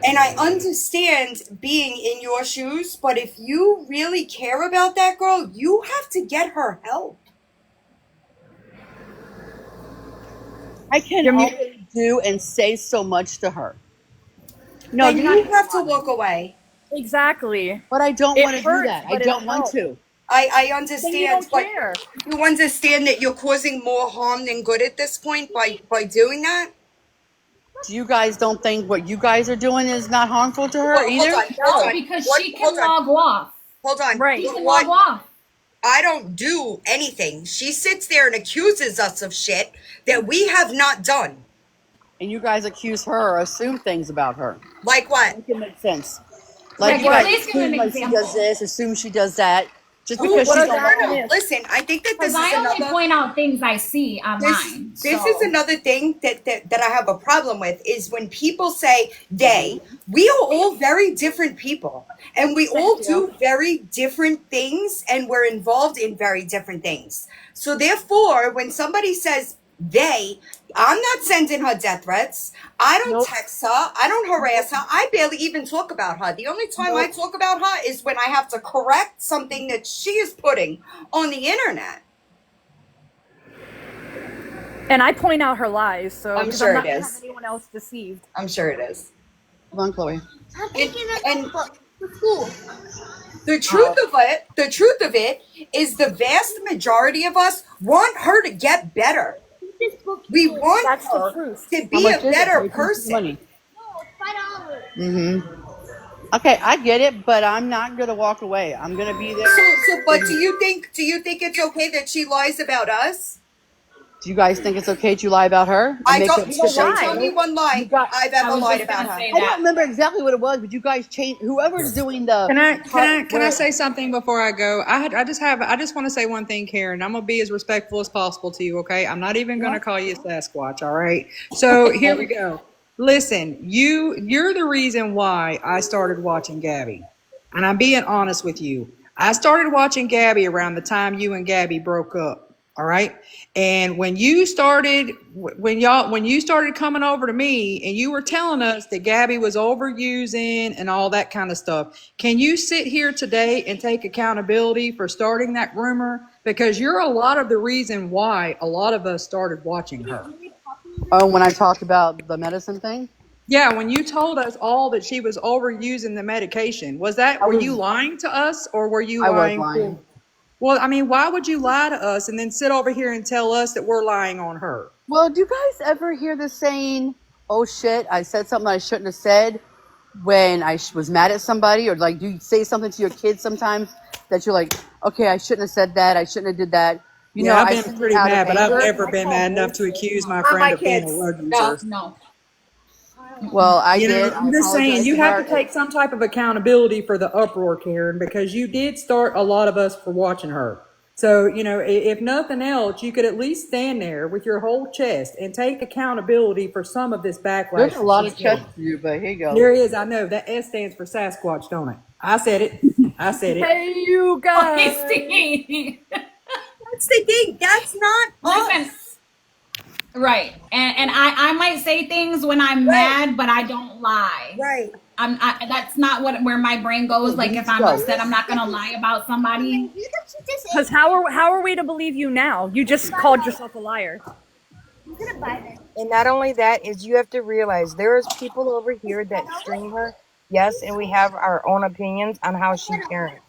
And I understand being in your shoes, but if you really care about that girl, you have to get her help. I can only do and say so much to her. No, you have to walk away. Exactly. But I don't want to do that. I don't want to. I understand, Then you don't but care. you understand that you're causing more harm than good at this point by doing that? Do you guys don't think what you guys are doing is not harmful to her Well, either? hold on. Because What- she can hold on. log off. Hold on. Right. She can log off. I don't do anything. She sits there and accuses us of shit that we have not done. And you guys accuse her or assume things about her. Like what? Make it make sense. Like Like, you guys please give an assume like she example. does this, assume she does that. Just Who- because what she's are on the- Listen, I think that this Because is I only another. point out things I see online. This is another thing that I have a problem with is when people say they. We are all very different people, and we all do very different things, and we're involved in very different things. So therefore, when somebody says they, I'm not sending her death threats. I don't text her. I don't harass her. I barely even talk about her. The only time I talk about her is when I have to correct something that she is putting on the internet. And I point out her lies, so I'm because sure not it gonna is. have anyone else deceived. I'm sure it is. Come on, Chloe. And the truth of it is the vast majority of us want her to get better. We want her to be a better person. Okay, I get it, but I'm not gonna walk away. I'm gonna be there. But do you think it's okay that she lies about us? Do you guys think it's okay to lie about her? I don't. Tell me one lie I've ever lied about her. I don't remember exactly what it was, but you guys changed. Whoever's doing the. Can I say something before I go? I just want to say one thing, Karen. I'm gonna be as respectful as possible to you. Okay, I'm not even gonna call you a Sasquatch. All right. So here we go. Listen, you're the reason why I started watching Gabi, and I'm being honest with you. I started watching Gabi around the time you and Gabi broke up. All right. And when you started coming over to me and you were telling us that Gabby was overusing and all that kind of stuff, can you sit here today and take accountability for starting that rumor? Because you're a lot of the reason why a lot of us started watching her. Oh, when I talked about the medicine thing? Yeah, when you told us all that she was overusing the medication, were you lying to us, or were you lying? I was lying. Well, I mean, why would you lie to us and then sit over here and tell us that we're lying on her? Well, do you guys ever hear this saying, oh shit, I said something I shouldn't have said when I was mad at somebody? Or like, do you say something to your kids sometimes that you're like, okay, I shouldn't have said that, I shouldn't have did that? You know, I've been pretty mad, but I've never been mad enough to accuse my friend of being a rug user. No. Well, I did. I'm just saying, you have to take some type of accountability for the uproar, Karen, because you did start a lot of us for watching her. So, if nothing else, you could at least stand there with your whole chest and take accountability for some of this backlash. There's a lot of chest to you, but here you go. There is, I know. That S stands for Sasquatch, don't it? I said it. Hey, you guys. That's the thing. That's not us. Right. And I might say things when I'm mad, but I don't lie. Right. That's not where my brain goes. Like, if I'm upset, I'm not going to lie about somebody. Because how are we to believe you now? You just called yourself a liar. And not only that, is you have to realize there is people over here that stream her. Yes, and we have our own opinions on how she parents.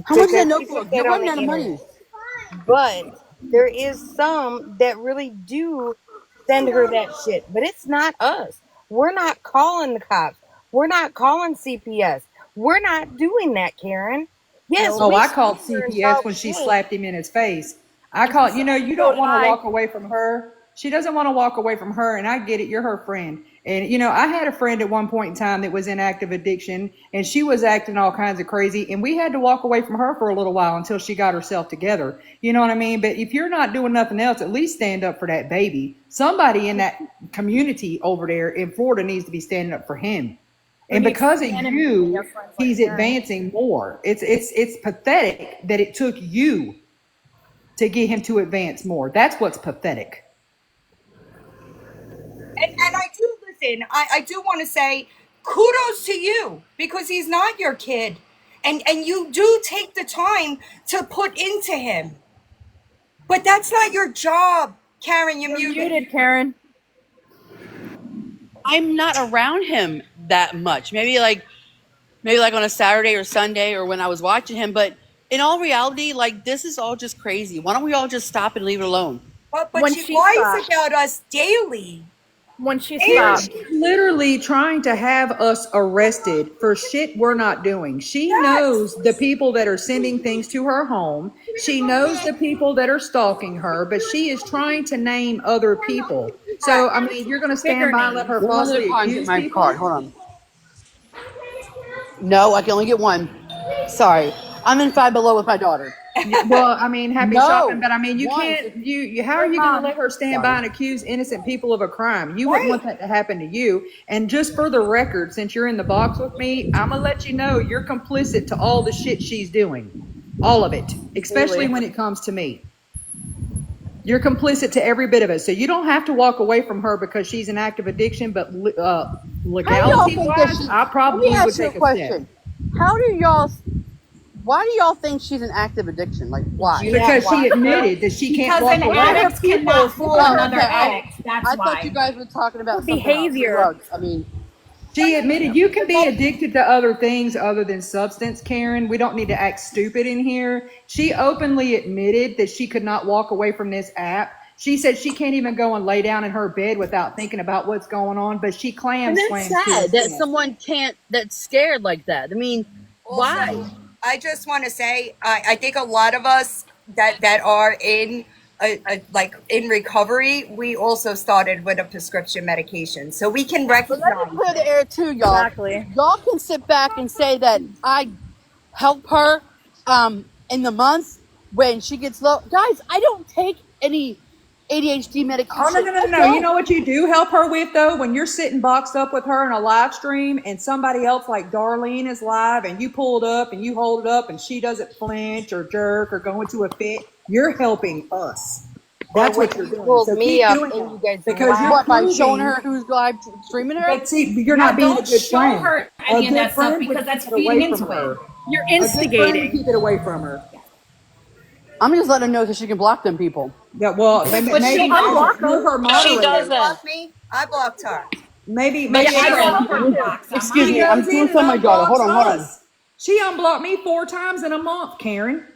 How much is that notebook? You're running out of money. But there is some that really do send her that shit. But it's not us. We're not calling the cops. We're not calling CPS. We're not doing that, Karen. Yes. Oh, I called CPS when she slapped him in his face. I called, you don't want to walk away from her. She doesn't want to walk away from her, and I get it. You're her friend. And, I had a friend at one point in time that was in active addiction, and she was acting all kinds of crazy, and we had to walk away from her for a little while until she got herself together. You know what I mean? But if you're not doing nothing else, at least stand up for that baby. Somebody in that community over there in Florida needs to be standing up for him. And because of you, he's advancing more. It's pathetic that it took you to get him to advance more. That's what's pathetic. And I do listen. I do want to say kudos to you, because he's not your kid, and you do take the time to put into him. But that's not your job, Karen. You're muted, Karen. I'm not around him that much. Maybe like on a Saturday or Sunday or when I was watching him. But in all reality, like, this is all just crazy. Why don't we all just stop and leave it alone? But she lies about us daily. When she stopped. She's literally trying to have us arrested for shit we're not doing. She knows the people that are sending things to her home. She knows the people that are stalking her, but she is trying to name other people. So, I mean, you're going to stand by and let her falsely accuse people? Card. Hold on. No, I can only get one. Sorry. I'm in Five Below with my daughter. Well, I mean, happy shopping, but I mean, you can't. How are you going to let her stand by and accuse innocent people of a crime? You wouldn't want that to happen to you. And just for the record, since you're in the box with me, I'm gonna let you know you're complicit to all the shit she's doing, all of it, especially when it comes to me. You're complicit to every bit of it. So you don't have to walk away from her because she's in active addiction, but legality-wise, I probably would take a step. Why do y'all think she's in active addiction? Like, why? Because she admitted that she can't walk away. Because an addict cannot fool another addict. That's why. I thought you guys were talking about behavior. Drugs. I mean, she admitted you can be addicted to other things other than substance, Karen. We don't need to act stupid in here. She openly admitted that she could not walk away from this app. She said she can't even go and lay down in her bed without thinking about what's going on, but she clams. And that's sad that someone that's scared like that. I mean, why? I just want to say, I think a lot of us that are in like in recovery, we also started with a prescription medication, so we can recognize. But let me clear the air too, y'all. Exactly. Y'all can sit back and say that I help her in the months when she gets low. Guys, I don't take any ADHD medication. Oh, no. You know what you do help her with, though? When you're sitting boxed up with her in a live stream and somebody else like Darlene is live and you pull it up and you hold it up and she doesn't flinch or jerk or go into a fit, you're helping us. Or That's when what you're you doing. pulled So me keep up doing and that you guys because you're laughed. What, by showing proving. her who's live streaming her? But see, you're Now not being a don't good show friend. her A any of good that stuff friend would because keep that's it away feeding from into it. her. You're A good friend would instigating. keep it away from her. I'm just letting her know so she can block them people. Yeah, well, But maybe she as won't. you're her She moderator. doesn't. Block me. I blocked her. But Maybe I as don't Karen, know her blocks on Excuse she me, mine. I'm goes doing in and something with my daughter. unblocks Hold on. us. She unblocked me 4 times in a month, Karen.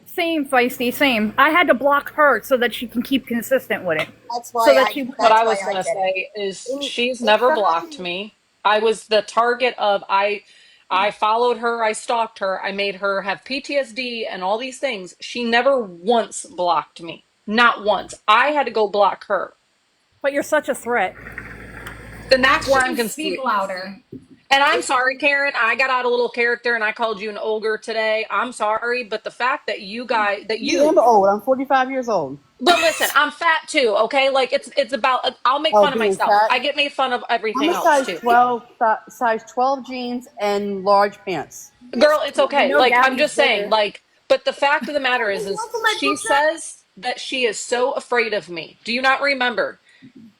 Same, feisty, same. I had to block her so that she can keep consistent with it. That's So why that I. she What That's I why was I going to did it. say is she's In never some blocked me. I was the target of I followed her, I stalked her, I made her have PTSD and all these things. She never once blocked me. Not once. I had to go block her. But you're such a threat. And that's where I'm Actions confused. speak louder. And I'm sorry, Karen. I got out a little character and I called you an ogre today. I'm sorry, but the fact that you guys that I am you old. I'm 45 years old. but listen, I'm fat too, okay? Like it's about I'll make Oh, fun of being myself. fat. I get made fun of I'm everything a else size too. 12, size 12 jeans and large pants. Girl, it's You okay. know Like I'm Gabby's just saying, bigger. like, but the fact of the matter is she says that she is so afraid of me. Do you not remember?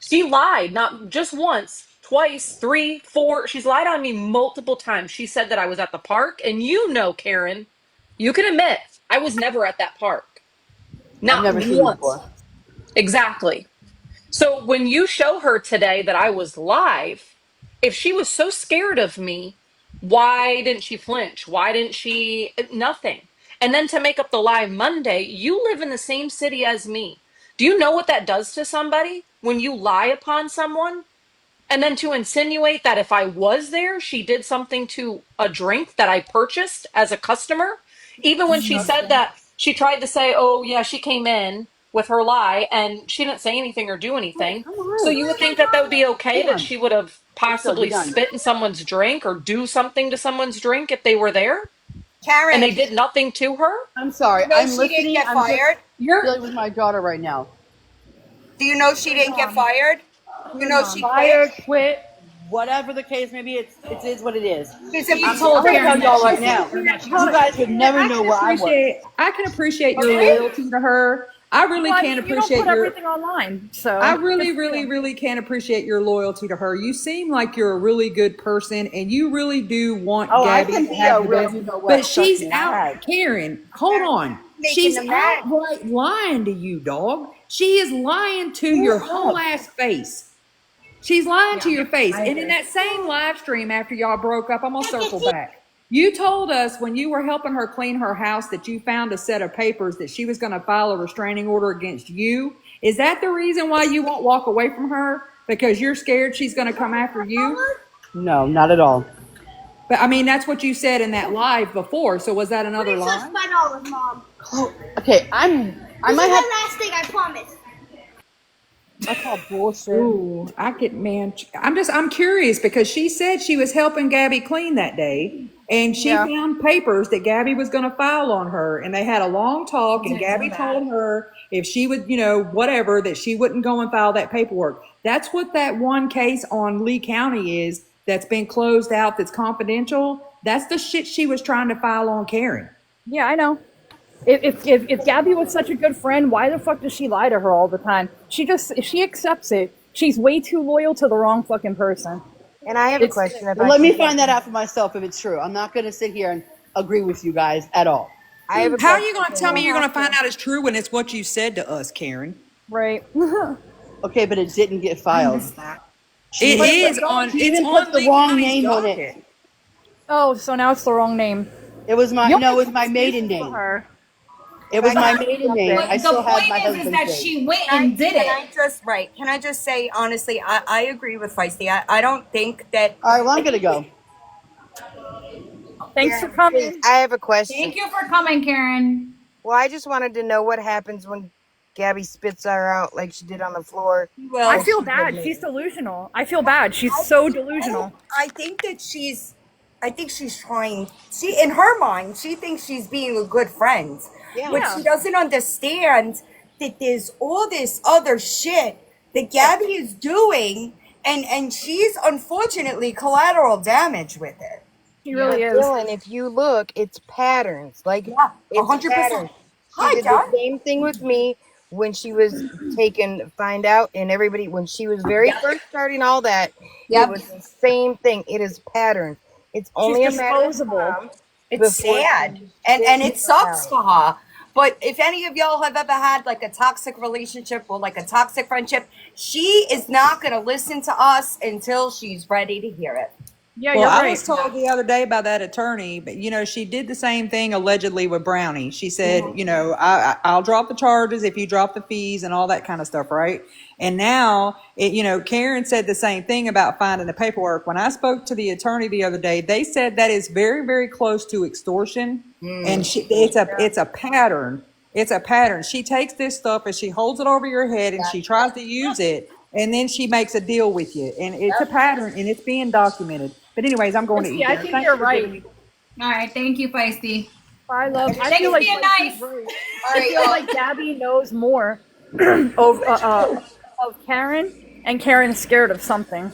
She lied not just once, twice, three, four. She's lied on me multiple times. She said that I was at the park, and you know, Karen, you can admit I was never at that park. I've Not never seen you once. before. Exactly. So when you show her today that I was live, if she was so scared of me, why didn't she flinch? Why didn't she? Nothing. And then to make up the live Monday, you live in the same city as me. Do you know what that does to somebody when you lie upon someone? And then to insinuate that if I was there, she did something to a drink that I purchased as a customer. Even when she said that, she tried to say, oh, yeah, she came in with her lie and she didn't say anything or do anything. Come So on. you would think that that would be okay, Come that on. she would have Let's go. Be possibly done. spit in someone's drink or do something to someone's drink if they were there and Karen, they did nothing to her. I'm sorry. you know I'm she didn't listening. get I'm just fired? You're dealing with my daughter right now. Do you know she didn't get fired? You Good know she mom. quit? Fired, quit, whatever the case may be, it is what it is. She's She a I'm told gonna tell Karen that y'all she right quit now. or that she Hold You was on. guys would fired. never know where I was. I can appreciate your Okay. loyalty to her. I really Well, I can mean, you don't appreciate put your. everything online, so I really, good for really, you. really can appreciate your loyalty to her. You seem like you're a really good person, and you really do want Oh, I Gabby can to be a have the real, best. you know But what? Trust she's me, I out, have. Karen. Hold on. Making She's them mad. outright lying to you, dog. She is lying to your whole ass face. She's lying to Yeah, your face. I And in agree. that same live stream after y'all broke up, I'm gonna circle back. You told us when you were helping her clean her house that you found a set of papers that she was going to file a restraining order against you. Is that the reason why you won't walk away from her? Because you're scared she's going to come after you? No, not at all. But I mean, that's what you said in that live before. So was that another lie? $5, Mom. Okay, I This might is have. the last thing, I promise. I call bullshit. Ooh, I get, man. I'm curious because she said she was helping Gabby clean that day, and she Yeah. found papers that Gabby was going to file on her, and they had a long talk, and Didn't say Gabby that. told her if she would, whatever, that she wouldn't go and file that paperwork. That's what that one case on Lee County is that's been closed out, that's confidential. That's the shit she was trying to file on Karen. Yeah, I know. If Gabby was such a good friend, why the fuck does she lie to her all the time? If she accepts it, she's way too loyal to the wrong fucking person. And I have a question if Well, I let can. me find that out for myself if it's true. I'm not going to sit here and agree with you guys at all. I have a How are question. you going to tell me you're going to find out it's true when it's what you said to us, Karen? Right. Okay, but it didn't get filed. It is on. She even put the wrong name on it. Oh, so now it's the wrong name. It was my You'll no, it make was my maiden excuses for name. her. It was my maiden name. I But still the have point my is husband's that name. she went and did Can it. I just Can I just say honestly, I agree with Feisty. I don't think that. All right, well, I'm gonna go. Thanks for coming. I have a question. Thank you for coming, Karen. Well, I just wanted to know what happens when Gabby spits her out like she did on the floor. I feel bad. She's delusional. I feel bad. She's so delusional. I think that I think she's trying. She, in her mind, she thinks she's being a good friend, but she doesn't understand that there's all this other shit that Gabby is doing, and she's unfortunately collateral damage with it. She really is. Dylan, if you look, it's patterns. Like, it's 100%. patterns. She Hi, did Dad. the same thing with me when she was taken find out and everybody when she was very first starting all that, it was the same thing. It is patterns. It's She's only a matter of disposable. time It's before sad. she And spits it her sucks out. for her. But if any of y'all have ever had like a toxic relationship or like a toxic friendship, she is not going to listen to us until she's ready to hear it. Yeah, Well, you're I right. was told the other day by that attorney, but she did the same thing allegedly with Brownie. She said, I'll drop the charges if you drop the fees and all that kind of stuff, right? And now, Karen said the same thing about finding the paperwork. When I spoke to the attorney the other day, they said that is very, very close to extortion, and it's a pattern. It's a pattern. She takes this stuff and she holds it over your head and she tries to use it. And then she makes a deal with you. And it's a pattern and it's being documented. But anyways, I'm going to eat I dinner. think Thanks you're for giving right. me. All right, thank you, Feisty. I Thanks feel for like being Feisty nice. right. I feel like Gabby knows more of Karen, and Karen's scared of something.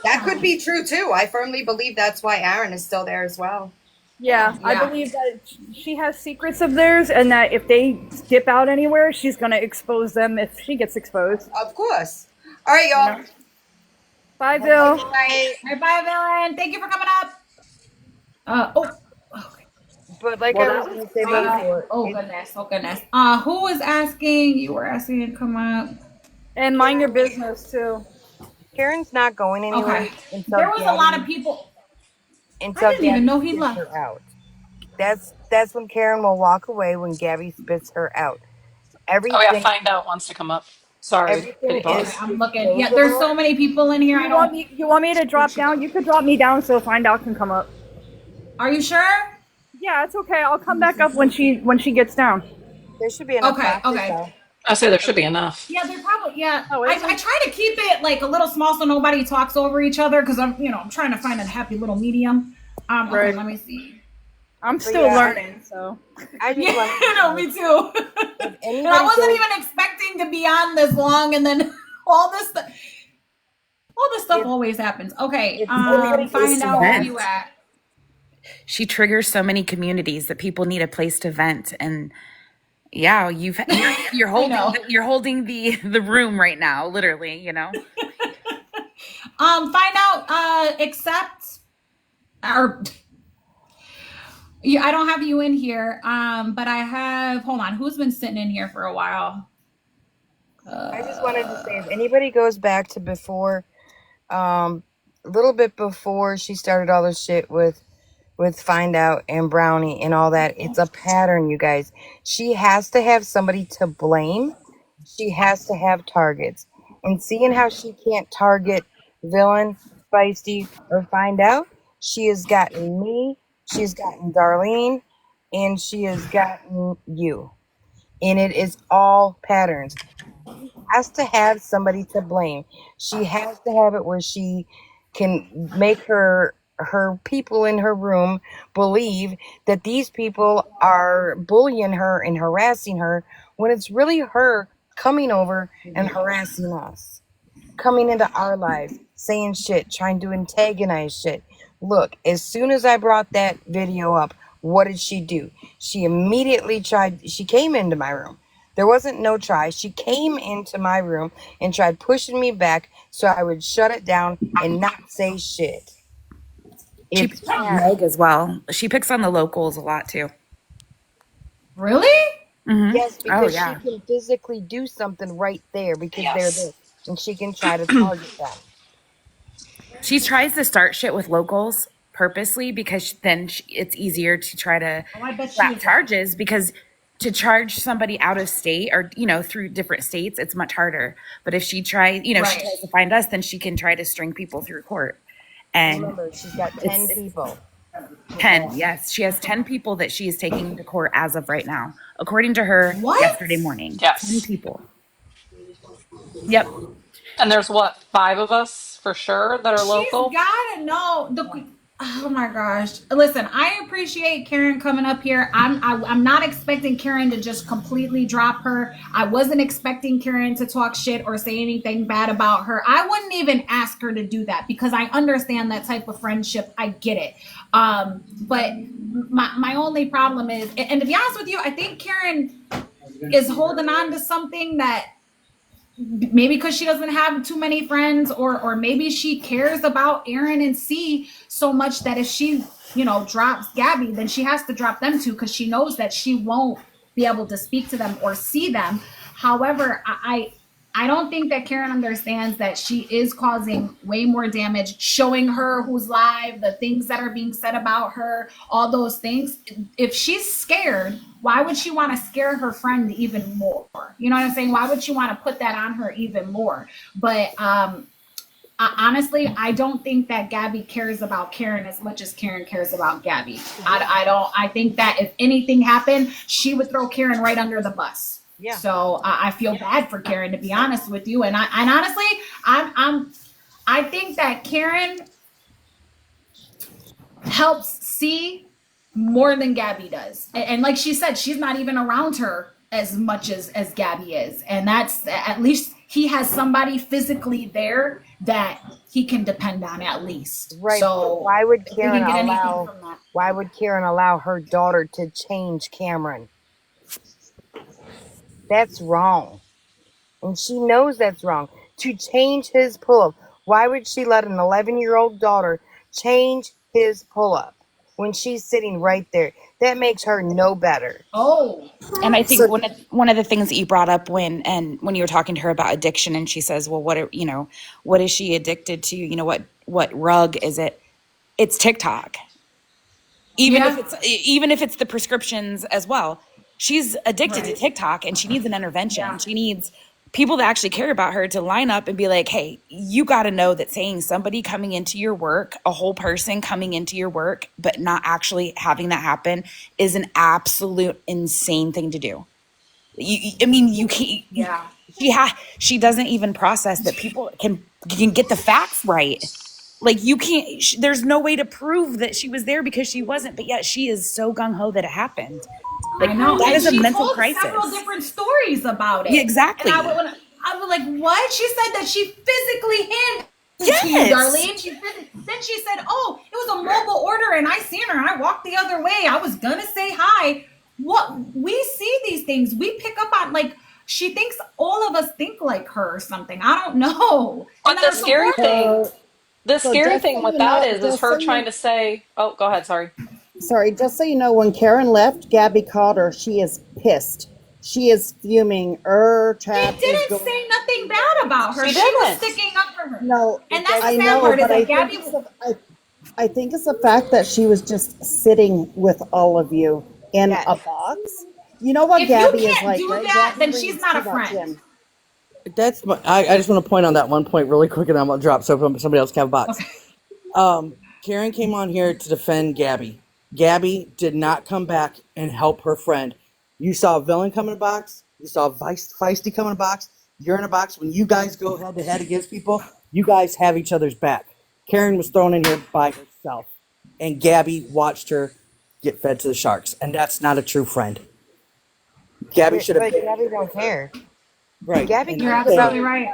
That could be true too. I firmly believe that's why Aaron is still there as well. Yeah, I believe that she has secrets of theirs, and that if they dip out anywhere, she's going to expose them if she gets exposed. Of course. All right, y'all. Bye, Bill. Bye, Villain. Thank you for coming up. But like Well, I was going to say before, oh goodness. Who was asking? You were asking to come up. And mind your business too. Karen's not going anywhere. Okay. There was a lot of people. Until I didn't even know Gabby he spits left. her out. That's when Karen will walk away when Gabby spits her out. Everything. Oh yeah, find out wants to come up. Sorry, Everything Kitty Boss. is I'm looking. Yeah, there's so many people in here. You want me to drop down? You could drop me down so Find Out can come up. Are you sure? Yeah, it's okay. I'll come back up when she gets down. There should be enough. Okay. I say there should be enough. Yeah, there probably. Yeah, Oh, I try to keep it like a little small so nobody talks over each other because I'm trying to find a happy little medium. Okay, Right. let me see. I'm still learning, so. I just me too. And I wasn't even expecting to be on this long, and then all this stuff always happens. Okay, find out where you at. She triggers so many communities that people need a place to vent, and yeah, you're holding the room right now, literally. Find out. Accept or. Yeah, I don't have you in here, but I have. Hold on, who's been sitting in here for a while? I just wanted to say, if anybody goes back to before, a little bit before she started all this shit with Find Out and Brownie and all that, it's a pattern, you guys. She has to have somebody to blame. She has to have targets. And seeing how she can't target Villain, Feisty, or Find Out, she has gotten me. She's gotten Darlene, and she has gotten you. And it is all patterns. She has to have somebody to blame. She has to have it where she can make her people in her room believe that these people are bullying her and harassing her when it's really her coming over and harassing us, coming into our lives, saying shit, trying to antagonize shit. Look, as soon as I brought that video up, what did she do? She immediately she came into my room. There wasn't no try. She came into my room and tried pushing me back so I would shut it down and not say shit. She picks on Meg as well. She picks on the locals a lot too. Really? Mm-hmm. Yes, because she can physically do something right there because they're there, and she can try to target them. She tries to start shit with locals purposely because then it's easier to try to slap charges, because to charge somebody out of state or, through different states, it's much harder. But if she tries, she tries to find us, then she can try to string people through court. And remember, she's got 10 people. 10, yes. She has 10 people that she is taking to court as of right now, according to her yesterday morning. Yes. 10 people. Yep. And there's 5 of us for sure that are local? She's gotta know oh my gosh. Listen, I appreciate Karen coming up here. I'm not expecting Karen to just completely drop her. I wasn't expecting Karen to talk shit or say anything bad about her. I wouldn't even ask her to do that because I understand that type of friendship. I get it. But my only problem is, and to be honest with you, I think Karen is holding on to something that maybe because she doesn't have too many friends, or maybe she cares about Aaron and C so much that if she, drops Gabi, then she has to drop them too, because she knows that she won't be able to speak to them or see them. However, I don't think that Karen understands that she is causing way more damage, showing her who's live, the things that are being said about her, all those things. If she's scared, why would she want to scare her friend even more? You know what I'm saying? Why would she want to put that on her even more? But honestly, I don't think that Gabi cares about Karen as much as Karen cares about Gabi. I think that if anything happened, she would throw Karen right under the bus. Yeah. So I feel bad for Karen, to be honest with you. And honestly, I think that Karen helps C more than Gabi does. And like she said, she's not even around her as much as Gabi is. And that's, at least he has somebody physically there that he can depend on, at least. Right. So Why would if we can Karen get anything allow? from that. Why would Karen allow her daughter to change Cameron? That's wrong, and she knows that's wrong. To change his pull-up, why would she let an 11-year-old daughter change his pull-up when she's sitting right there? That makes her no better. Oh, and I think one of the things that you brought up when you were talking to her about addiction, and she says, well, what is she addicted to? What rug is it? It's TikTok. Even if it's the prescriptions as well. She's addicted to TikTok, and she needs an intervention. Yeah. She needs people that actually care about her to line up and be like, hey, you got to know that saying somebody coming into your work, a whole person coming into your work, but not actually having that happen is an absolute insane thing to do. You can't. Yeah. She doesn't even process that people can get the facts right. Like, you can't, there's no way to prove that she was there because she wasn't, but yet she is so gung-ho that it happened. Like, I know. That and is a she mental told crisis. several different stories about it. Yeah, exactly. And I was like, what? She said that she physically handed yes. to you, Darlene. Then she said, oh, it was a mobile order and I seen her and I walked the other way. I was going to say hi. What? We see these things. We pick up on, like, she thinks all of us think like her or something. I don't know. But the scary thing... The scary thing with that is her trying to say, oh, go ahead, sorry. Sorry, just so you know, when Karen left, Gabi called her. She is pissed. She is fuming. She didn't say nothing bad about her. She was sticking up for her. No, and that's the I sad know, part is but that Gabi... I think it's the fact that she was just sitting with all of you in a box. You know what if Gabi you is can't like, do right? that, Gabi then she's not a friend. I just want to point on that one point really quick, and I'm gonna drop so somebody else can have a box. Okay. Karen came on here to defend Gabi. Gabi did not come back and help her friend. You saw a villain come in a box. You saw Feisty come in a box. You're in a box. When you guys go head to head against people, you guys have each other's back. Karen was thrown in here by herself, and Gabi watched her get fed to the sharks, and that's not a true friend. Gabi should have. But Gabi don't care. Right. Gabi, you're absolutely right.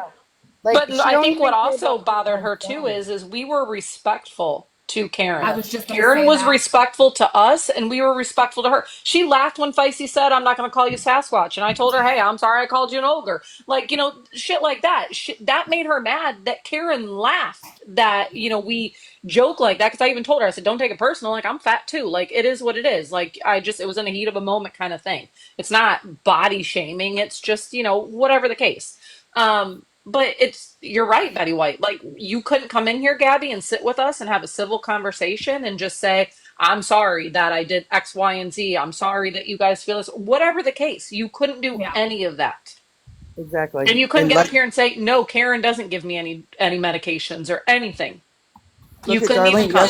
Like, but I think what also bothered her too is we were respectful to Karen. I was just Karen was respectful to us, and we were respectful to her. She laughed when Feisty said, "I'm not going to call you Sasquatch," and I told her, "Hey, I'm sorry I called you an ogre." Like, shit like that. That made her mad that Karen laughed. That we joke like that, because I even told her, I said, "Don't take it personal. Like, I'm fat too. Like, it is what it is. Like, it was in the heat of a moment kind of thing. It's not body shaming. It's just whatever the case." But you're right, Betty White. Like, you couldn't come in here, Gabi, and sit with us and have a civil conversation and just say, I'm sorry that I did X, Y, and Z. I'm sorry that you guys feel this. Whatever the case, you couldn't do any of that. Exactly. And you couldn't get up here and say, no, Karen doesn't give me any medications or anything. You couldn't even come.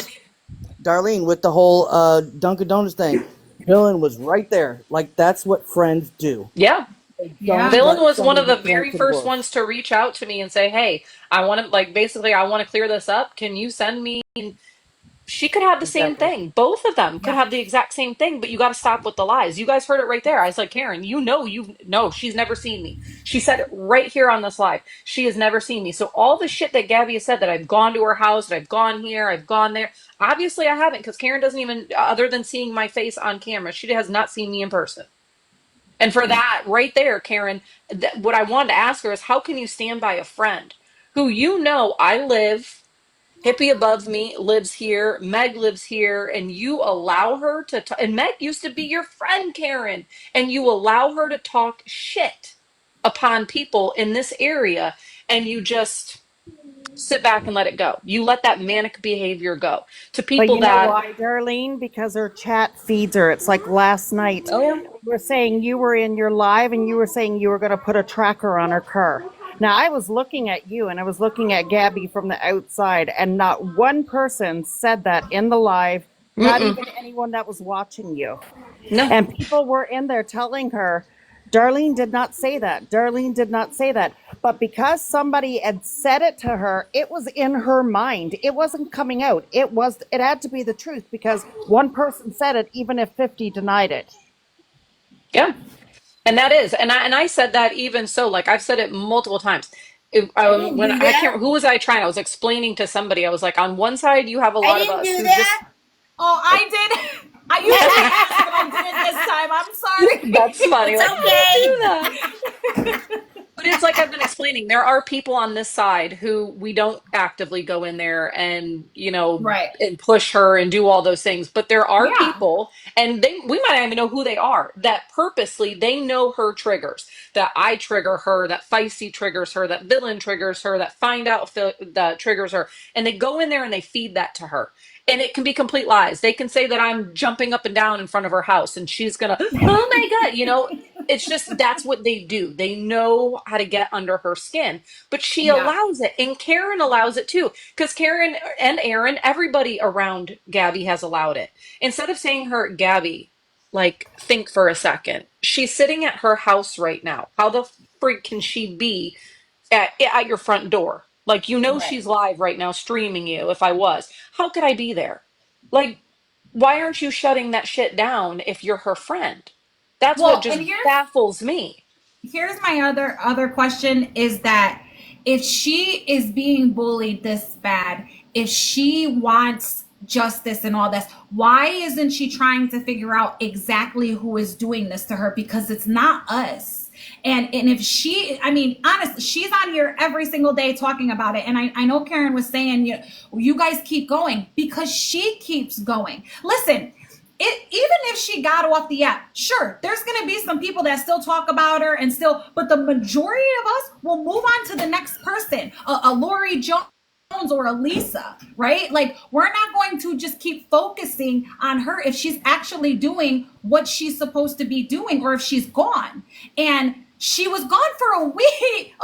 Darlene, with the whole Dunkin' Donuts thing, villain was right there. Like, that's what friends do. Yeah. Villain was one of the very first ones to reach out to me and say, hey, I want to clear this up. Can you send me? She could have the same thing. Both of them could have the exact same thing, but you got to stop with the lies. You guys heard it right there. I was like, Karen, she's never seen me. She said it right here on this live. She has never seen me. So all the shit that Gabi has said, that I've gone to her house, that I've gone here, I've gone there. Obviously I haven't, because Karen doesn't even, other than seeing my face on camera, she has not seen me in person. And for that right there, Karen, what I wanted to ask her is how can you stand by a friend who I live, Hippie above me lives here, Meg lives here, and you allow her to and Meg used to be your friend, Karen, and you allow her to talk shit upon people in this area, and you just sit back and let it go. You let that manic behavior go to But people you know that, why, Darlene? Because her chat feeds her. It's like last night. oh yeah, You were saying you were in your live and you were saying you were going to put a tracker on her car. Now, I was looking at you and I was looking at Gabby from the outside, and not one person said that in the live, not mm-mm, even anyone that was watching you. no, And people were in there telling her, Darlene did not say that. Darlene did not say that. But because somebody had said it to her, it was in her mind. It wasn't coming out. It had to be the truth because one person said it, even if 50 denied it. yeah. And that is, and I said that even so, like I've said it multiple times. I didn't When do I that. can't, who was I trying? I was explaining to somebody. I was like, on one side, you have a I lot of didn't us do who just. that. Oh, I did. I usually ask, but I didn't this time. I'm sorry. That's funny. It's Like, how did I do okay. that? But it's like I've been explaining. There are people on this side who we don't actively go in there and, Right. and push her and do all those things. But there are Yeah. people, and we might not even know who they are, that purposely they know her triggers. That I trigger her, that Feisty triggers her, that Villain triggers her, that Find Out that triggers her. And they go in there and they feed that to her. And it can be complete lies. They can say that I'm jumping up and down in front of her house and she's gonna, oh my God, it's just that's what they do. They know how to get under her skin, but she Yeah. allows it, and Karen allows it too. Because Karen and Aaron, everybody around Gabby has allowed it. Instead of saying her, Gabby, like think for a second. She's sitting at her house right now. How the freak can she be at your front door? Like Right. she's live right now streaming you. If I was, how could I be there? Like, why aren't you shutting that shit down if you're her friend? That's what Well, just and baffles me. here's my other question is that if she is being bullied this bad, if she wants justice and all this, why isn't she trying to figure out exactly who is doing this to her? Because it's not us. And if she, I mean, honestly, she's on here every single day talking about it. And I know Karen was saying, you guys keep going because she keeps going. Listen, even if she got off the app, sure, there's going to be some people that still talk about her and still, but the majority of us will move on to the next person, a Lori Jones or a Lisa, right? Like, we're not going to just keep focusing on her if she's actually doing what she's supposed to be doing or if she's gone. And she was gone for a week.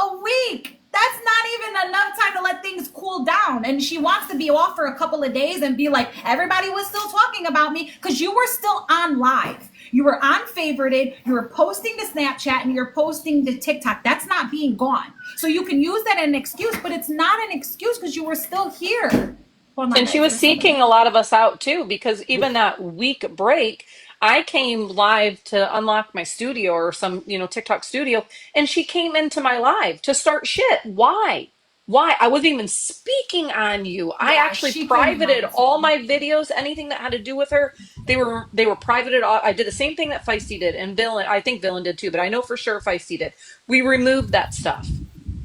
That's not even enough time to let things cool down. And she wants to be off for a couple of days and be like, everybody was still talking about me because you were still on live. You were on favorited. You were posting to Snapchat and you're posting to TikTok. That's not being gone. So you can use that as an excuse, but it's not an excuse because you were still here. Hold on, And she guys. was There's somebody. seeking a lot of us out too, because even that week break, I came live to unlock my studio or some, TikTok studio, and she came into my live to start shit. Why? Why? I wasn't even speaking on you. I Yeah, actually she came in privated mine all too. my videos, anything that had to do with her. They were privated. I did the same thing that Feisty did, and Villain. I think Villain did too, but I know for sure Feisty did. We removed that stuff.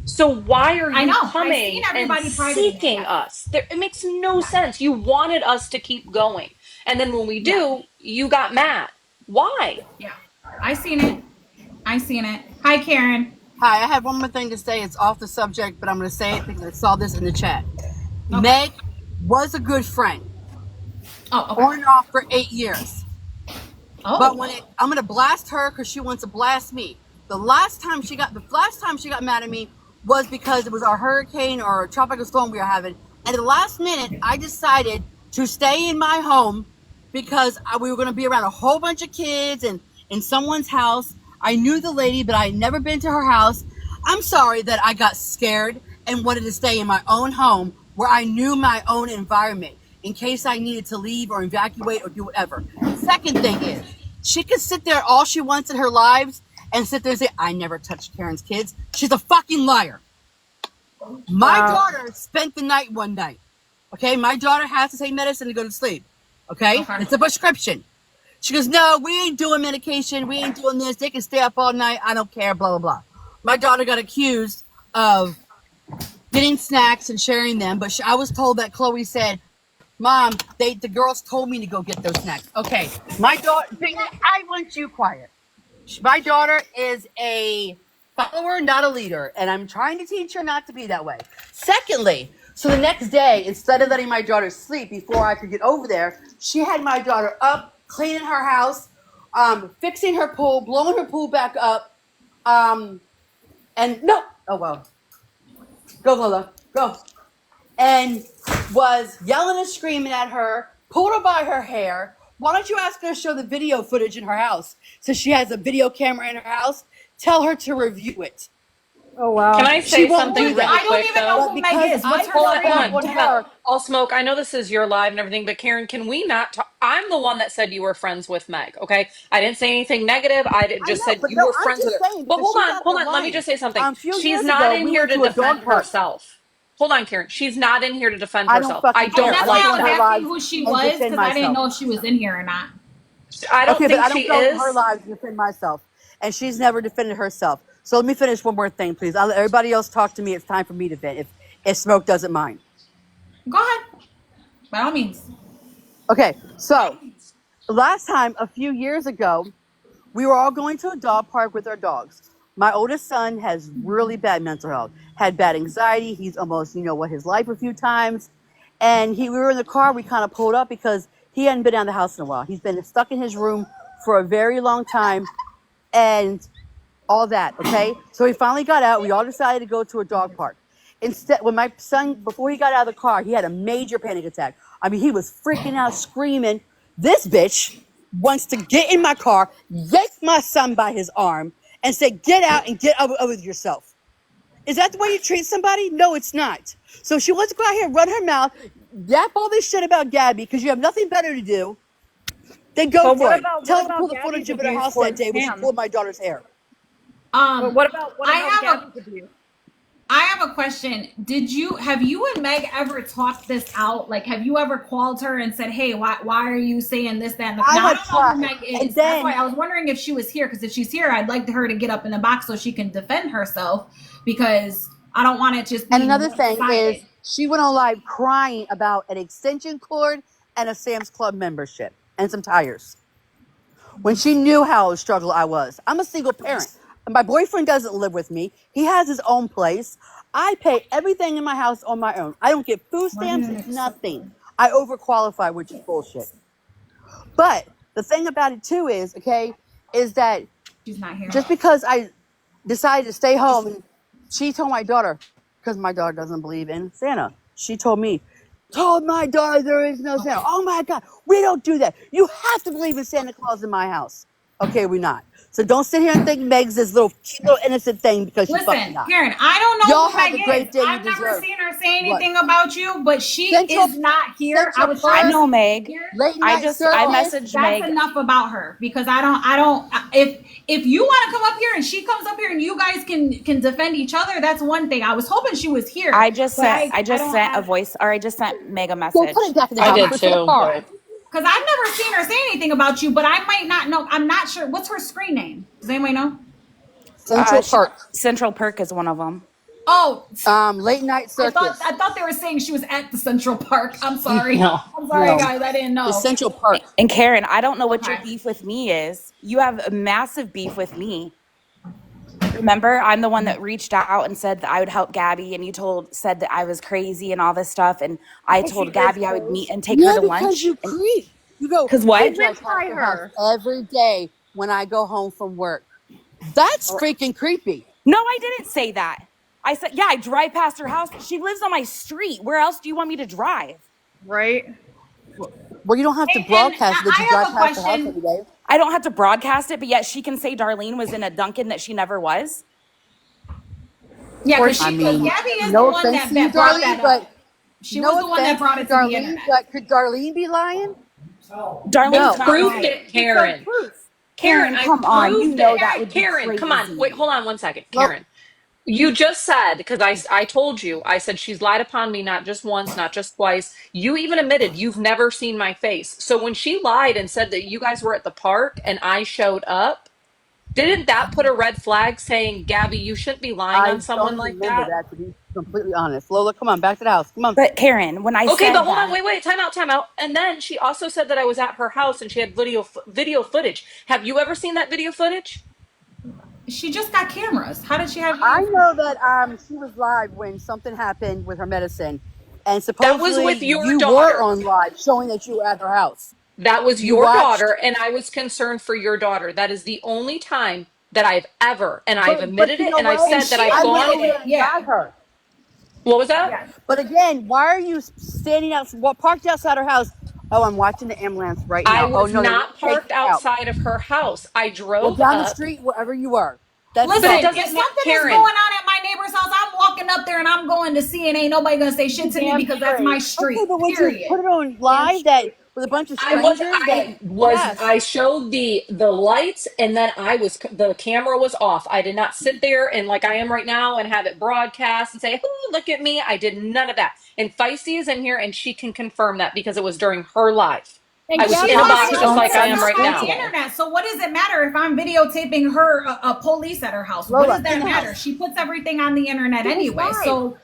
So why are I you know. I've seen coming and everybody privating it. seeking Yeah. us? It makes no Yeah. sense. You wanted us to keep going. And then when we Yeah. do, you got mad. Why? Yeah. I seen it. I seen it. Hi, Karen. Hi, I have one more thing to say. It's off the subject, but I'm going to say it because I saw this in the chat. Okay. Meg was a good friend. Oh, okay. On and off for 8 years. But Oh. I'm going to blast her because she wants to blast me. The last time she got mad at me was because it was our hurricane or a tropical storm we were having. And at the last minute, I decided to stay in my home because we were going to be around a whole bunch of kids and in someone's house. I knew the lady, but I had never been to her house. I'm sorry that I got scared and wanted to stay in my own home where I knew my own environment in case I needed to leave or evacuate or do whatever. Second thing is, she can sit there all she wants in her lives and sit there and say, I never touched Karen's kids. She's a fucking liar. My daughter spent the night one night. Okay, my daughter has to take medicine to go to sleep. Okay? It's a prescription. She goes, no, we ain't doing medication. We ain't doing this. They can stay up all night. I don't care, blah, blah, blah. My daughter got accused of getting snacks and sharing them, but I was told that Chloe said, Mom, the girls told me to go get those snacks. Okay, my daughter, I want you quiet. My daughter is a follower, not a leader, and I'm trying to teach her not to be that way. Secondly, so the next day, instead of letting my daughter sleep before I could get over there, she had my daughter up, cleaning her house, fixing her pool, blowing her pool back up, and no, oh well. Go, Lola, go. And was yelling and screaming at her, pulled her by her hair. Why don't you ask her to show the video footage in her house? So she has a video camera in her house. Tell her to review it. Oh, wow. Can I say something really I don't quick, even though? know who Meg is. What's her Hold name? on, time out. I'll smoke. I know this is your live and everything, but Karen, can we not talk? I'm the one that said you were friends with Meg, okay? I didn't say anything negative. Just know, said but you no, were I'm friends with just her. saying But because she's out hold of on. Let me line. just say something. A few She's years not ago, in we here went to to a defend dog park. herself. Hold on, Karen. She's not in here to defend I don't herself. I fucking care. don't That's I why like I was her that. asking lives who she and was, defend because I didn't myself. know if she was in here or not. I don't Okay, but think I don't she go in her is. lives to defend myself. And she's never defended herself. So let me finish one more thing, please. I'll let everybody else talk to me. It's time for me to vent if Smoke doesn't mind. Go ahead. By all means. Okay, so last time, a few years ago, we were all going to a dog park with our dogs. My oldest son has really bad mental health, had bad anxiety. He's almost, his life a few times. And we were in the car. We kind of pulled up because he hadn't been out of the house in a while. He's been stuck in his room for a very long time. And all that, okay? So we finally got out. We all decided to go to a dog park. Instead, when my son, before he got out of the car, he had a major panic attack. I mean, he was freaking out, screaming. This bitch wants to get in my car, yank my son by his arm, and say, get out and get over with yourself. Is that the way you treat somebody? No, it's not. So she wants to go out here, run her mouth, yap all this shit about Gabi because you have nothing better to do. Then go But for it. Tell her to pull the Gabby's footage of it at her abuse house that towards day when she Pam? pulled my daughter's hair. But what about I Gabby's abuse? have a question. Have you and Meg ever talked this out? Like, have you ever called her and said, hey, why are you saying this, that, and the... Now, I don't know who Meg is. That's why I was wondering if she was here, because if she's here, I'd like her to get up in the box so she can defend herself, because I don't want it to just be... And another thing is, she went on live crying about an extension cord and a Sam's Club membership and some tires. When she knew how struggle I was. I'm a single parent. My boyfriend doesn't live with me. He has his own place. I pay everything in my house on my own. I don't get food stamps, nothing. I overqualify, which is bullshit. But the thing about it too is, is that she's not here. Just because I decided to stay home, she told my daughter, because my daughter doesn't believe in Santa. She told my daughter there is no Santa. Oh my God, we don't do that. You have to believe in Santa Claus in my house. Okay, we're not. So don't sit here and think Meg's this little cute little innocent thing because she's fucking not. Karen, I don't know Y'all who have Meg a great is. day. I've never deserve. seen her say anything What? about you, but she Central- is not here. Central I was I trying know to Meg. Late night I messaged that's Meg. enough about her, because I don't if you want to come up here and she comes up here and you guys can defend each other, that's one thing. I was hoping she was here. I just sent Meg a message. Go put it back in the I house. did Put it in the too, car. but Because I've never seen her say anything about you, but I might not know. I'm not sure. What's her screen name? Does anybody know? Central Park. Central Perk is one of them. Oh, Late night circus. I thought they were saying she was at the Central Park. I'm sorry. No. I'm sorry, guys. I didn't know. The Central Park. And Karen, I don't know what your Okay. beef with me is. You have a massive beef with me. Remember, I'm the one that reached out and said that I would help Gabi, and you said that I was crazy and all this stuff, and I told Gabi I would meet and take her to lunch. Because you creep. You go. Because what? I drive past your house every day when I go home from work. That's freaking creepy. No, I didn't say that. I said, yeah, I drive past her house. She lives on my street. Where else do you want me to drive? Right. Well, you don't have to broadcast that you drive past the house every day. I don't have to broadcast it, but yet she can say Darlene was in a Dunkin' that she never was. Yeah, because Gabi is the one that brought that up. She was the one that brought it to the internet. But could Darlene be lying? Darlene's we proved it, Karen. Karen, come on. You know that would be Karen, crazy. come on. Wait, hold on one second. Karen. You just said, because I told you, I said she's lied upon me not just once, not just twice. You even admitted you've never seen my face. So when she lied and said that you guys were at the park and I showed up, didn't that put a red flag saying, Gabby, you shouldn't be lying on I someone don't like remember that? that, to be completely honest. Lola, come on, back to the house. Come on. But Karen, when I Okay, said but hold on, that, wait, time out, time out. And then she also said that I was at her house and she had video footage. Have you ever seen that video footage? She just got cameras. How did she have I video? know that she was live when something happened with her medicine, and That was supposedly with your you were daughter. on live showing that you were at her house. That was You your watched, daughter, and I was concerned for your daughter. That is the only time that I've ever, and I've but admitted you it, know and I've what? And said that she I've I went gone. admitted over it. there and Yeah. got her. What was that? Yeah. But again, why are you standing out? What parked outside her house? Oh, I'm watching the ambulance right I now. Oh was no, they need not to take parked me out. outside of her house. I Well, drove down the up, street, wherever you were. That's but Listen, it fine. if doesn't matter. something is going Karen, on at my neighbor's house, I'm walking up there and I'm going to see, and ain't nobody gonna say shit to me Damn because that's my straight. Okay, street. but would you Period. put it on live that with a bunch of strangers? That yes. I showed the lights, and then the camera was off. I did not sit there and like I am right now and have it broadcast and say, "Ooh, look at me." I did none of that. And Feisty is in here and she can confirm that because it was during her live. I And was she's in a watching box her just like I am stuff right on the now. internet. So what does it matter if I'm videotaping her a police at her house? What Lola, does that in the matter? house. She puts everything on the internet She was anyway. live. So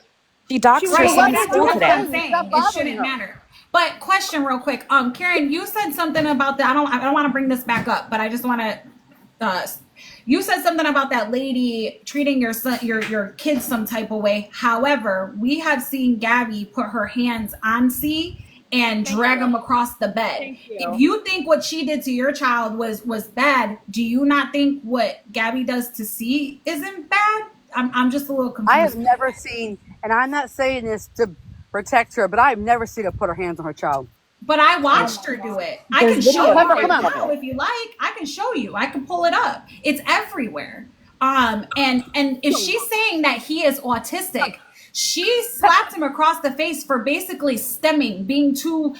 she doxed her right, son in exactly. school That's what I'm today. saying. Stop It bothering shouldn't her. matter. But question real quick. Karen, you said something about that. I don't want to bring this back up, but I just want to you said something about that lady treating your son, your kids some type of way. However, we have seen Gabby put her hands on C and drag them across the bed. If you think what she did to your child was bad, do you not think what Gabby does to C isn't bad? I'm just a little confused. I have never seen, and I'm not saying this to protect her, but I've never seen her put her hands on her child. But I watched her do it. I There's can show video you right footage of now it. if you like. I can show you. I can pull it up. It's everywhere. And if she's saying that he is autistic, she slapped him across the face for basically stemming, being too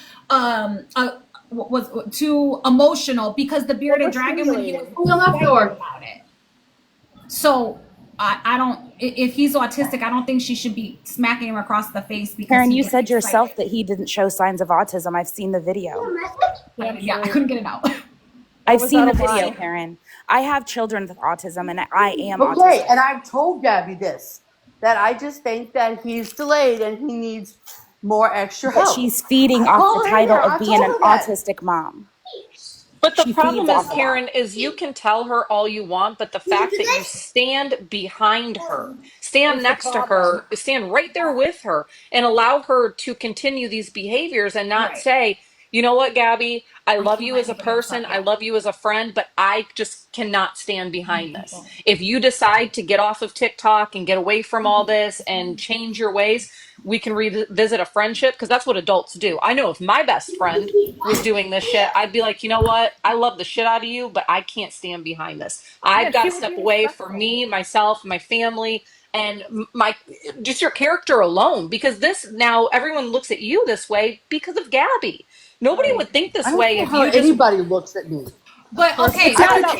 was too emotional because the bearded dragon when he was about it. So I don't. If he's autistic, I don't think she should be smacking him across the face because Karen, he you gets said yourself excited. that he didn't show signs of autism. I've seen the video. Yeah, I couldn't get it out. I've seen the video, Karen. I have children with autism, and I am Okay, autistic. and I've told Gabby this, that I just think that he's delayed and he needs more extra But help. she's feeding I off told the her title that. I of being told an her that. autistic mom. But the She problem feeds is, off of that. Karen, is you can tell her all you want, but the fact that you stand behind her, stand next to her, stand right there with her, and allow her to continue these behaviors and not Right. say, you know what, Gabby, I love can't you let as a anybody else talk. person, I love you as a friend, but I just cannot stand behind this. If you decide to get off of TikTok and get away from all this and change your ways, we can revisit a friendship because that's what adults do. I know if my best friend was doing this shit, I'd be like, you know what? I love the shit out of you, but I can't stand behind this. I've got to step away for me, myself, my family, and my just your character alone. Because this now everyone looks at you this way because of Gabby. Nobody would think I this don't way care if how you just. anybody looks at me. But okay, It's not but about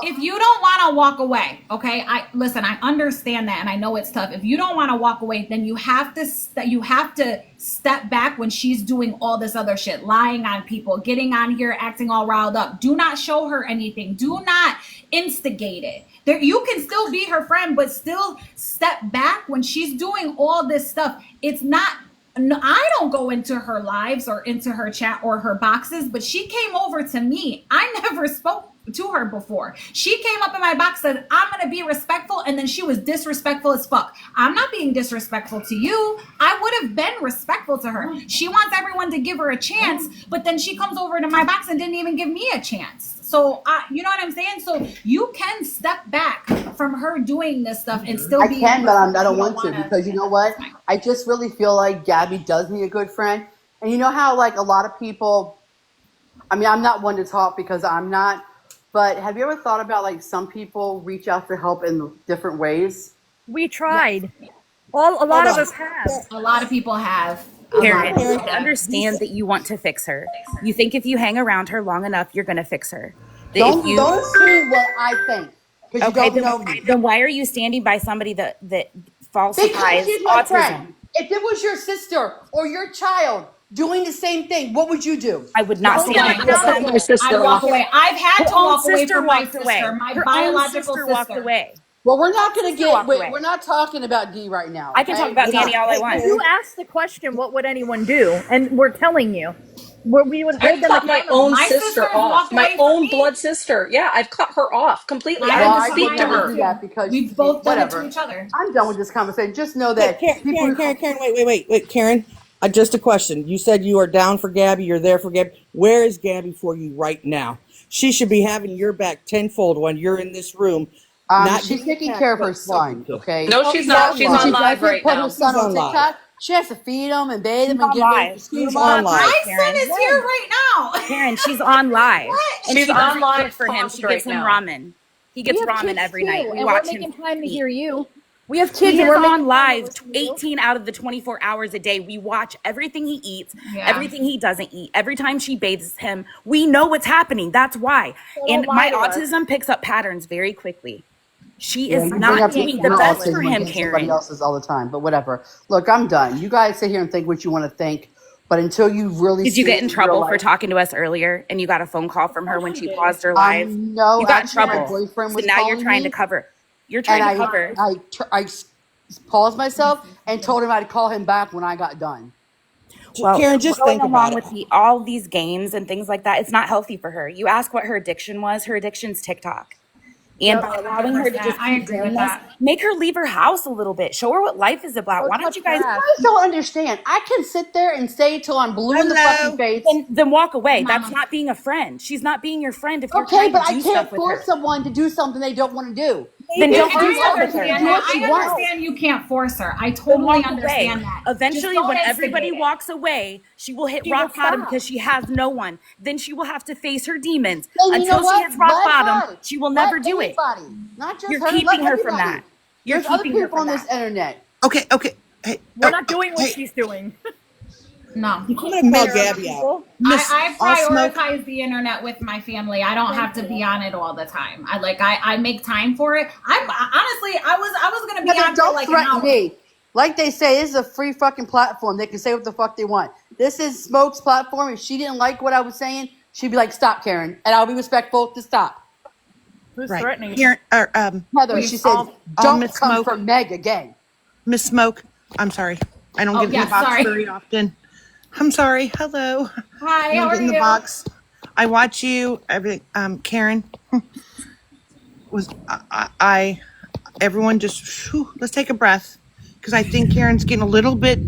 if you don't want to walk away, okay, I understand that, and I know it's tough. If you don't want to walk away, then you have to step back when she's doing all this other shit, lying on people, getting on here, acting all riled up. Do not show her anything. Do not instigate it. There, you can still be her friend, but still step back when she's doing all this stuff. It's not. No, I don't go into her lives or into her chat or her boxes, but she came over to me. I never spoke to her before. She came up in my box, said, I'm going to be respectful. And then she was disrespectful as fuck. I'm not being disrespectful to you. I would have been respectful to her. She wants everyone to give her a chance, but then she comes over to my box and didn't even give me a chance. So, you know what I'm saying? So you can step back from her doing this stuff and still be. I can, but I don't want to because you know what? I just really feel like Gabby does need a good friend. And you know how like a lot of people, I mean, I'm not one to talk because I'm not, but have you ever thought about like some people reach out for help in different ways? We tried. A lot of us have. A lot of people have. Karen, I understand that you want to fix her. You think if you hang around her long enough, you're going to fix her. Don't assume what I think. because you don't know me. Then why are you standing by somebody that falsifies Because she's my autism? friend. If it was your sister or your child doing the same thing, what would you do? I would not stand next to them. My sister I'd walk away. I've had to walk away from my sister, my biological sister. Walked away. Well, we're not going to get. We're not talking about D right now. I can talk about Danny all I want. You asked the question, what would anyone do? And we're telling you. We would hold I've them cut my accountable. own sister off. My own blood sister. Yeah, I've cut her off completely. I didn't speak to her. Do that because we've both done it whatever. to each other. I'm done with this conversation. Just know that Karen, wait, Karen. Just a question. You said you are down for Gabi. You're there for Gabi. Where is Gabi for you right now? She should be having your back tenfold when you're in this room. She's taking care of her son. Okay. No, she's not. She's on live right put now. her son on TikTok. She has to feed him and bathe him and give him. She's on live. My son is here right now. Karen, she's on live. And She's she on live for him. She right gives him now. ramen. He gets ramen every night. We watch him. We're making time to hear you. We have kids. He and is we're on live 18 out of the 24 hours a day. We watch everything he eats, everything he doesn't eat. Every time she bathes him, we know what's happening. That's why. And my autism picks up patterns very quickly. She is not doing the best for him, Karen. Somebody else's all the time, but whatever. Look, I'm done. You guys sit here and think what you want to think, but until you really did you get in trouble for talking to us earlier and you got a phone call from her when she paused her live? No, you got in actually, trouble. my boyfriend was so now you're calling trying me, to cover. You're trying to cover. I paused myself and told him I'd call him back when I got done. Well, Karen, just going think along about with all these games and things like that, it's not healthy for her. You ask what her addiction was. Her addiction's TikTok. And by allowing her to just keep doing this, make her leave her house a little bit. Show her what life is about. Why don't you guys? I don't understand. I can sit there and say till I'm blue in the fucking face. Then walk away. That's not being a friend. She's not being your friend if you're okay, trying but to do I stuff can't with force her. someone to do something they don't want to do. Then don't do I stuff with her. understand that. I understand you can't force her. I totally understand that. Eventually, when everybody walks away, she will hit rock bottom stop. because she has no one. Then she will have to face her demons. And you know Until she what? hits rock Let bottom, her. she will never Let do it. anybody. Not just You're her. keeping Let her from everybody. that. You're There's other keeping her people on from this internet. Okay. Hey, we're not doing what she's doing. No. I'm gonna call Gabi out. I prioritize the internet with my family. I don't have to be on it all the time. I make time for it. I was gonna be on don't for like threaten an hour. me. Like they say, this is a free fucking platform. They can say what the fuck they want. This is Smoke's platform. If she didn't like what I was saying, she'd be like, "Stop, Karen," and I'll be respectful to stop. Who's threatening? Here, Heather, she says, "Don't Miss come Smoke. for Meg again." Miss Smoke, I'm sorry. I don't get in the box very often. I'm sorry. Hello. Hi, I don't how get are in the you? box. I watch you. Everything. Karen was I. Everyone, just let's take a breath because I think Karen's getting a little bit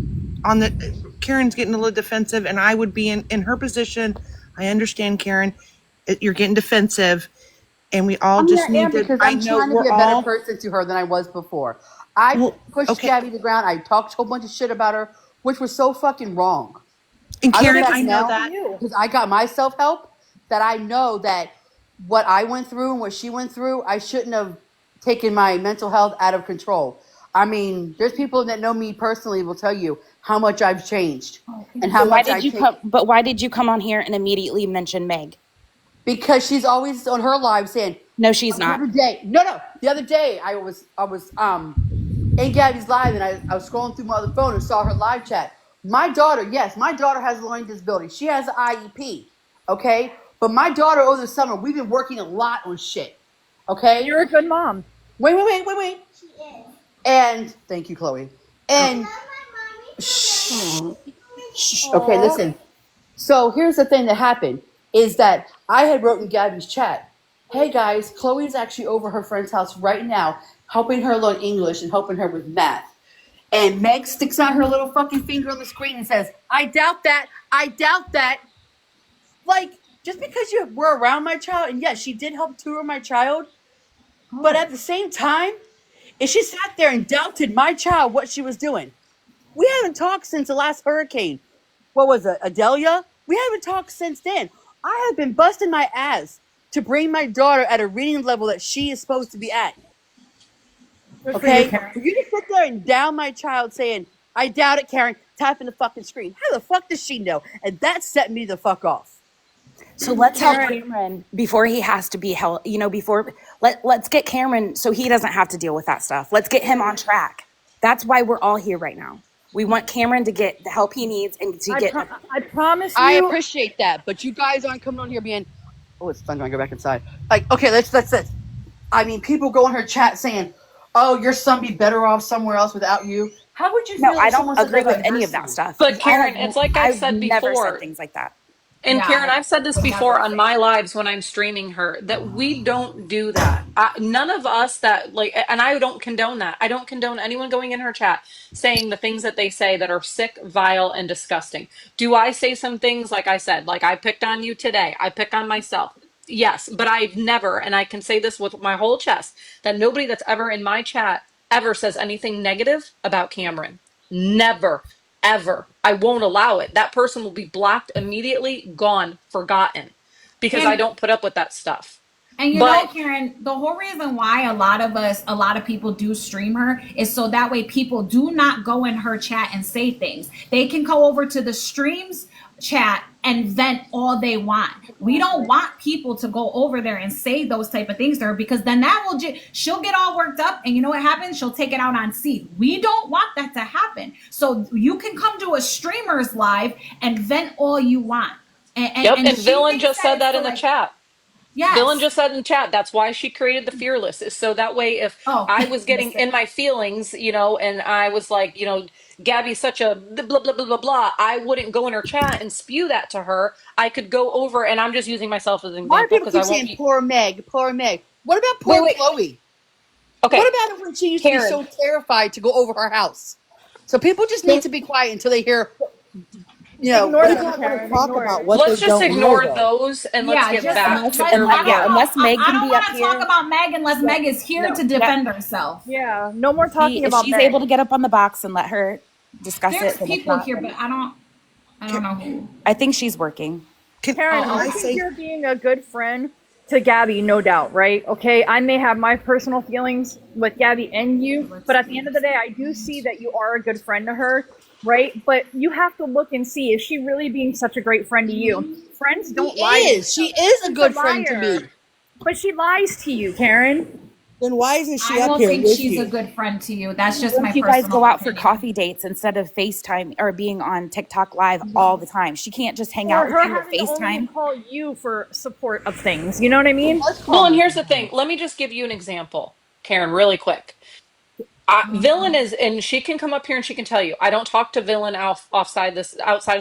Karen's getting a little defensive, and I would be in her position. I understand, Karen. You're getting defensive. And we all just need to. Because I'm trying to be a better person to her than I was before. I pushed Gabi to the ground. I talked a whole bunch of shit about her, which was so fucking wrong. And Karen, I know that because I got my self help. That I know that what I went through and what she went through, I shouldn't have taken my mental health out of control. I mean, there's people that know me personally will tell you how much I've changed and how much I come. But why did you come on here and immediately mention Meg? Because she's always on her live saying, "No, she's not." The other day I was in Gabi's live and I was scrolling through my other phone and saw her live chat. My daughter has a learning disability. She has an IEP, okay? But my daughter over the summer, we've been working a lot on shit, okay? You're a good mom. Wait. She is. And thank you, Chloe. And shh. Okay, listen. So here's the thing that happened is that I had wrote in Gabi's chat, "Hey guys, Chloe's actually over her friend's house right now, helping her learn English and helping her with math." And Meg sticks out her little fucking finger on the screen and says, I doubt that. Like, just because you were around my child, and yes, she did help tutor my child, but at the same time, if she sat there and doubted my child what she was doing, we haven't talked since the last hurricane. What was it, Adelia? We haven't talked since then. I have been busting my ass to bring my daughter at a reading level that she is supposed to be at. Okay? For you to sit there and down my child saying, I doubt it, Karen, type in the fucking screen. How the fuck does she know? And that set me the fuck off. So let's help Karen, Cameron before he has to be held, you know, let's get Cameron so he doesn't have to deal with that stuff. Let's get him on track. That's why we're all here right now. We want Cameron to get the help he needs and to get. I promise I you. appreciate that, but you guys aren't coming on here being, oh, it's fun. I go back inside. Like, okay, let's. I mean, people go in her chat saying, "Oh, your son be better off somewhere else without you." How would you No, feel I if don't someone said agree that with about any your of that son? stuff. But Karen, it's like I've I've said never said before. things like that. And Karen, I've said this would before never on say my that. lives when I'm streaming her, that we don't do that. None of us that like, and I don't condone that. I don't condone anyone going in her chat saying the things that they say that are sick, vile, and disgusting. Do I say some things like I said, like I picked on you today? I pick on myself. Yes, but I've never, and I can say this with my whole chest, that nobody that's ever in my chat ever says anything negative about Cameron. Never, ever. I won't allow it. That person will be blocked immediately, gone, forgotten, because I And don't put up with that stuff. And you know, But Karen, the whole reason why a lot of people do stream her is so that way people do not go in her chat and say things. They can go over to the streams chat and vent all they want. We don't want people to go over there and say those type of things to her because then she'll get all worked up and you know what happens? She'll take it out on Steve. We don't want that to happen. So you can come to a streamer's live and vent all you want. yep, And and she Villain thinks just that said it's that to in the like, chat. Villain yes. just said in chat, that's why she created the Fearless, is so that way if Oh, I was getting listen. in my feelings, you know, and I was like, you know, Gabby's such a blah, blah, blah, blah, blah, I wouldn't go in her chat and spew that to her. I could go over, and I'm just using myself as an Why do example people because keep I won't. saying poor Meg, poor Meg? What about Wait, poor wait. Chloe? Okay. What about it when she used to be Karen. so terrified to go over her house? So people just need to be quiet until they hear, Ignore He's them, not going to Karen. talk Ignore about them. what they Let's just don't know, ignore though. those and let's Yeah, get just back to let's. where I we don't were. know. Unless Meg I can don't be up want to talk here. about Meg unless Yeah, Meg is here no. to defend herself. Yeah, no more talking If about she's Meg. able to get up on the box and let her discuss There's it, then if people not, here, then but I don't know who. I think she's working. Karen, Oh, I okay. think you're being a good friend to Gabby, no doubt, right? Okay, I may have my personal feelings with Gabby and you, but at the end of the day, I do see that you are a good friend to her, right? But you have to look and see, is she really being such a great friend to you? Friends she don't lie to each is. She other. is a She's a good friend to me. liar. But she lies to you, Karen. Then why isn't she I up don't here think with she's a you? good friend to you. That's just What my if you guys personal go out for opinion. coffee dates instead of FaceTime or being on TikTok live all the time? She can't just hang Or out with her you or having to only FaceTime. call you for support of things. You know what I mean? Let's call Well, and her here's the sometimes. thing. Let me just give you an example, Karen, really quick. Villain is, and she can come up here and she can tell you, I don't talk to Villain outside of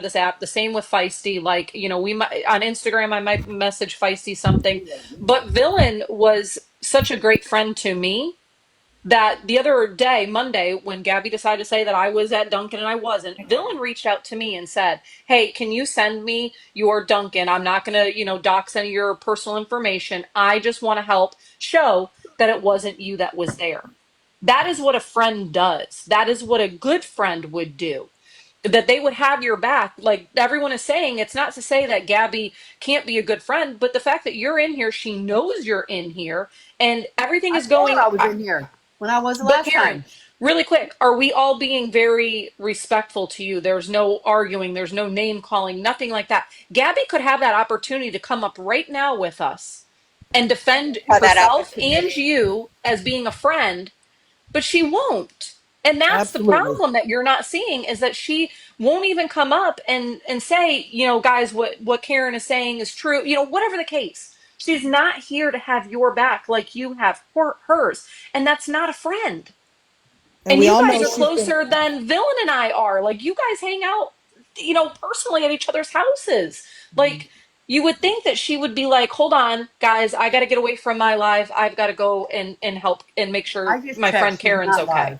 this app. The same with Feisty. Like, you know, we might on Instagram, I might message Feisty something, but Villain was such a great friend to me that the other day, Monday, when Gabby decided to say that I was at Dunkin' and I wasn't, Villain reached out to me and said, "Hey, can you send me your Dunkin'? I'm not going to, you know, dox any of your personal information. I just want to help show that it wasn't you that was there." That is what a friend does. That is what a good friend would do. That they would have your back. Like everyone is saying, it's not to say that Gabby can't be a good friend, but the fact that you're in here, she knows you're in here, and everything I is told her going. I was in here when I was the But last Karen, time. really quick, are we all being very respectful to you? There's no arguing, there's no name calling, nothing like that. Gabby could have that opportunity to come up right now with us and defend For that herself and opportunity. you as being a friend, but she won't. And that's the Absolutely. problem that you're not seeing, is that she won't even come up and say, you know, guys, what Karen is saying is true, you know, whatever the case. She's not here to have your back like you have hers, and that's not a friend. And And we you all guys know are she's been. closer than Villain and I are. Like, you guys hang out, you know, personally at each other's houses. Like, you would think that she would be like, hold on, guys, I got to get away from my live. I've got to go and help and make I sure just my friend checked. She's Karen's not okay. live.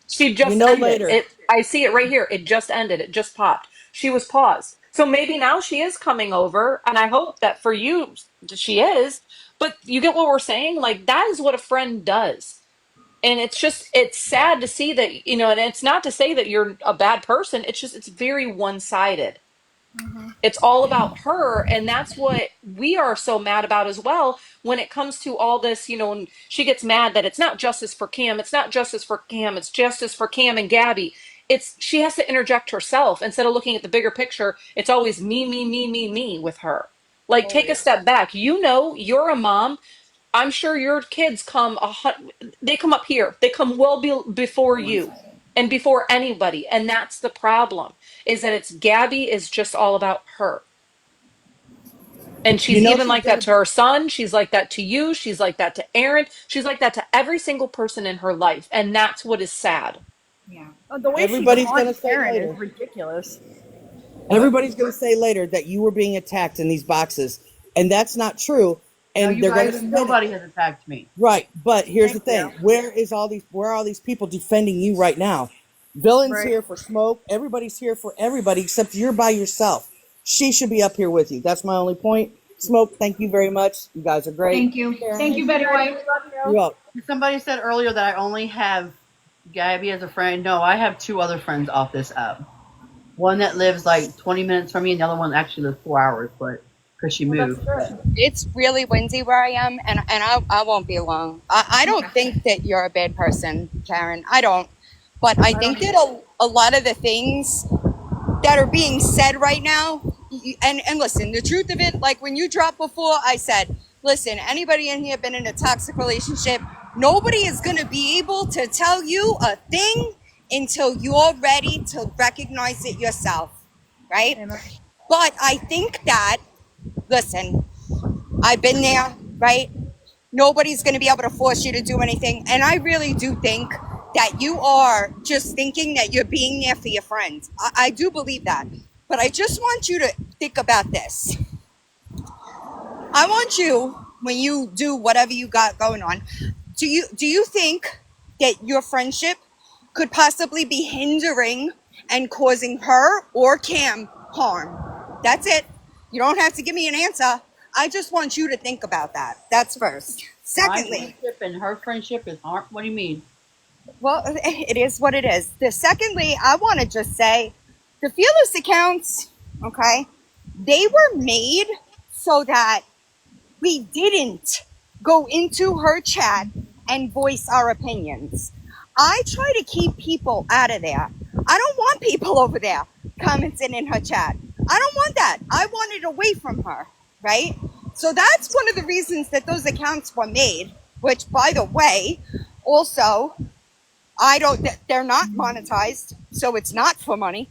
She You just know ended later. it. I see it right here. It just ended. It just popped. She was paused. So maybe now she is coming over, and I hope that for you she is. But you get what we're saying? Like, that is what a friend does. And it's sad to see that, you know, and it's not to say that you're a bad person. It's just, it's very one-sided. It's all about her, and that's what we are so mad about as well when it comes to all this, you know, and she gets mad that it's not justice for Cam, it's not justice for Cam, it's justice for Cam and Gabby. It's, she has to interject herself instead of looking at the bigger picture. It's always me, me, me, me, me with her. Like, take a step back. You know, you're a mom. I'm sure your kids they come up here. They come before you and before anybody. And that's the problem, is that Gabby is just all about her. And she's even She's like that gonna. to her son. She's like that to you. She's like that to Aaron. She's like that to every single person in her life. And that's what is sad. Yeah. The way she Everybody's gonna taunts say Aaron is later. ridiculous. Everybody's gonna say later that you were being attacked in these boxes, and that's not true. No, And you they're gonna guys, spin nobody it. has attacked me. Right, but here's the Thank thing: you. where are all these people defending you right now? Villain's Right. here for Smoke. Everybody's here for everybody except you're by yourself. She should be up here with you. That's my only point. Smoke, thank you very much. You guys are great. Thank you. Thank you, Betty White. You're welcome. Somebody said earlier that I only have Gabby as a friend. No, I have 2 other friends off this app. One that lives like 20 minutes from me, and the other one actually lives 4 hours, but because she moved. It's really windy where I am, and I won't be long. I don't think that you're a bad person, Karen. I don't. But I think that a lot of the things that are being said right now, and listen, the truth of it, like when you dropped before, I said, listen, anybody in here been in a toxic relationship, nobody is going to be able to tell you a thing until you're ready to recognize it yourself, right? But I think that, listen, I've been there, right? Nobody's going to be able to force you to do anything. And I really do think that you are just thinking that you're being there for your friends. I do believe that. But I just want you to think about this. I want you, when you do whatever you got going on, do you think that your friendship could possibly be hindering and causing her or Cam harm? That's it. You don't have to give me an answer. I just want you to think about that. That's first. Secondly, my friendship and her friendship is harm. What do you mean? well, it is what it is. Secondly, I want to just say the fearless accounts, okay, they were made so that we didn't go into her chat and voice our opinions. I try to keep people out of there. I don't want people over there commenting in her chat. I don't want that. I want it away from her, right? So that's one of the reasons that those accounts were made, which, by the way, also, they're not monetized, so it's not for money.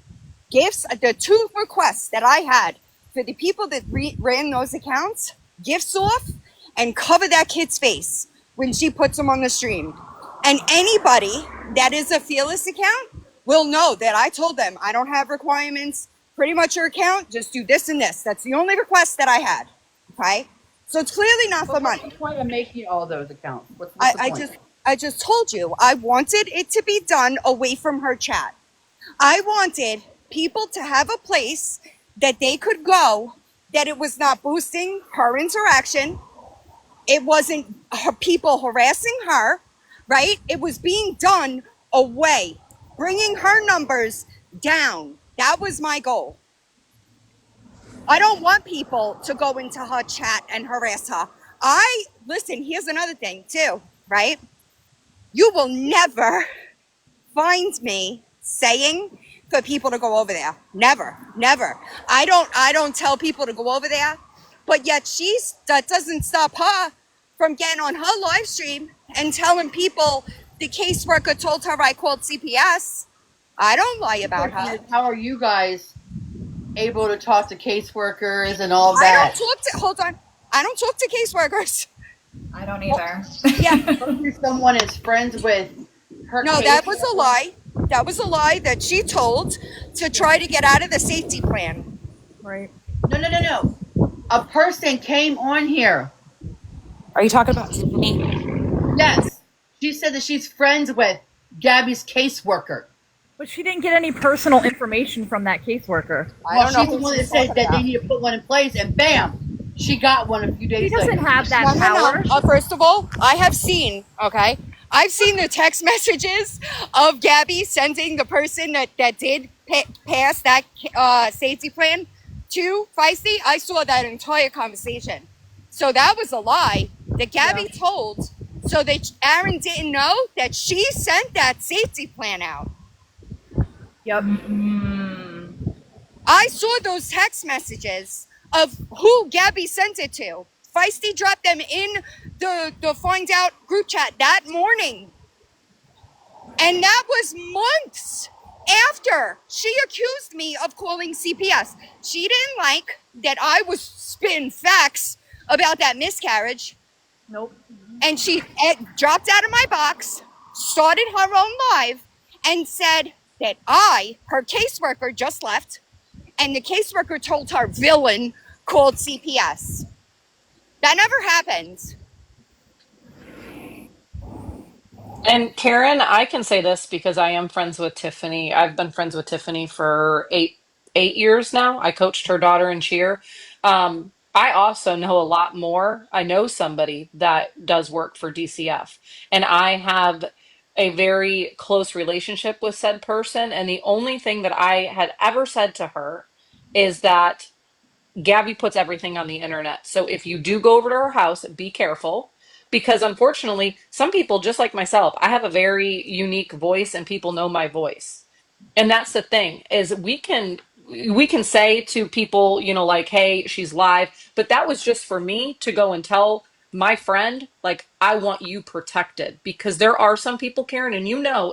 Gifts, the 2 requests that I had for the people that ran those accounts, gifts off and cover that kid's face when she puts them on the stream. And anybody that is a fearless account will know that I told them I don't have requirements. Pretty much your account, just do this and this. That's the only request that I had. Okay? So it's clearly not for money. What's the point of making all those accounts? What's the point? I just told you I wanted it to be done away from her chat. I wanted people to have a place that they could go, that it was not boosting her interaction. It wasn't people harassing her, right? It was being done away, bringing her numbers down. That was my goal. I don't want people to go into her chat and harass her. Listen, here's another thing too, right? You will never find me saying for people to go over there. Never, never. I don't tell people to go over there, but yet that doesn't stop her from getting on her live stream and telling people the caseworker told her I called CPS. I don't lie about her. How are you guys able to talk to caseworkers and all that? Hold on. I don't talk to caseworkers. I don't either. Yeah. Someone is friends with her. No, that was a lie. That was a lie that she told to try to get out of the safety plan. Right. No. A person came on here. Are you talking about Tiffany? Yes. She said that she's friends with Gabby's caseworker. But she didn't get any personal information from that caseworker. Well, she's the one that said that they need to put one in place, and bam, she got one a few days later. She doesn't have that power. No. First of all, I've seen the text messages of Gabby sending the person that did pass that safety plan to Feisty. I saw that entire conversation. So that was a lie that Gabby told, so that Aaron didn't know that she sent that safety plan out. Yep. I saw those text messages of who Gabi sent it to. Feisty dropped them in the Find Out group chat that morning. And that was months after she accused me of calling CPS. She didn't like that I was spitting facts about that miscarriage. Nope. And she dropped out of my box, started her own live, and said that her caseworker, just left, and the caseworker told her villain called CPS. That never happened. And Karen, I can say this because I am friends with Tiffany. I've been friends with Tiffany for eight years now. I coached her daughter in cheer. I also know a lot more. I know somebody that does work for DCF, and I have a very close relationship with said person. And the only thing that I had ever said to her is that Gabby puts everything on the internet. So if you do go over to her house, be careful because unfortunately, some people, just like myself, I have a very unique voice and people know my voice. And that's the thing is we can say to people, like, hey, she's live, but that was just for me to go and tell my friend, like, I want you protected because there are some people, Karen, and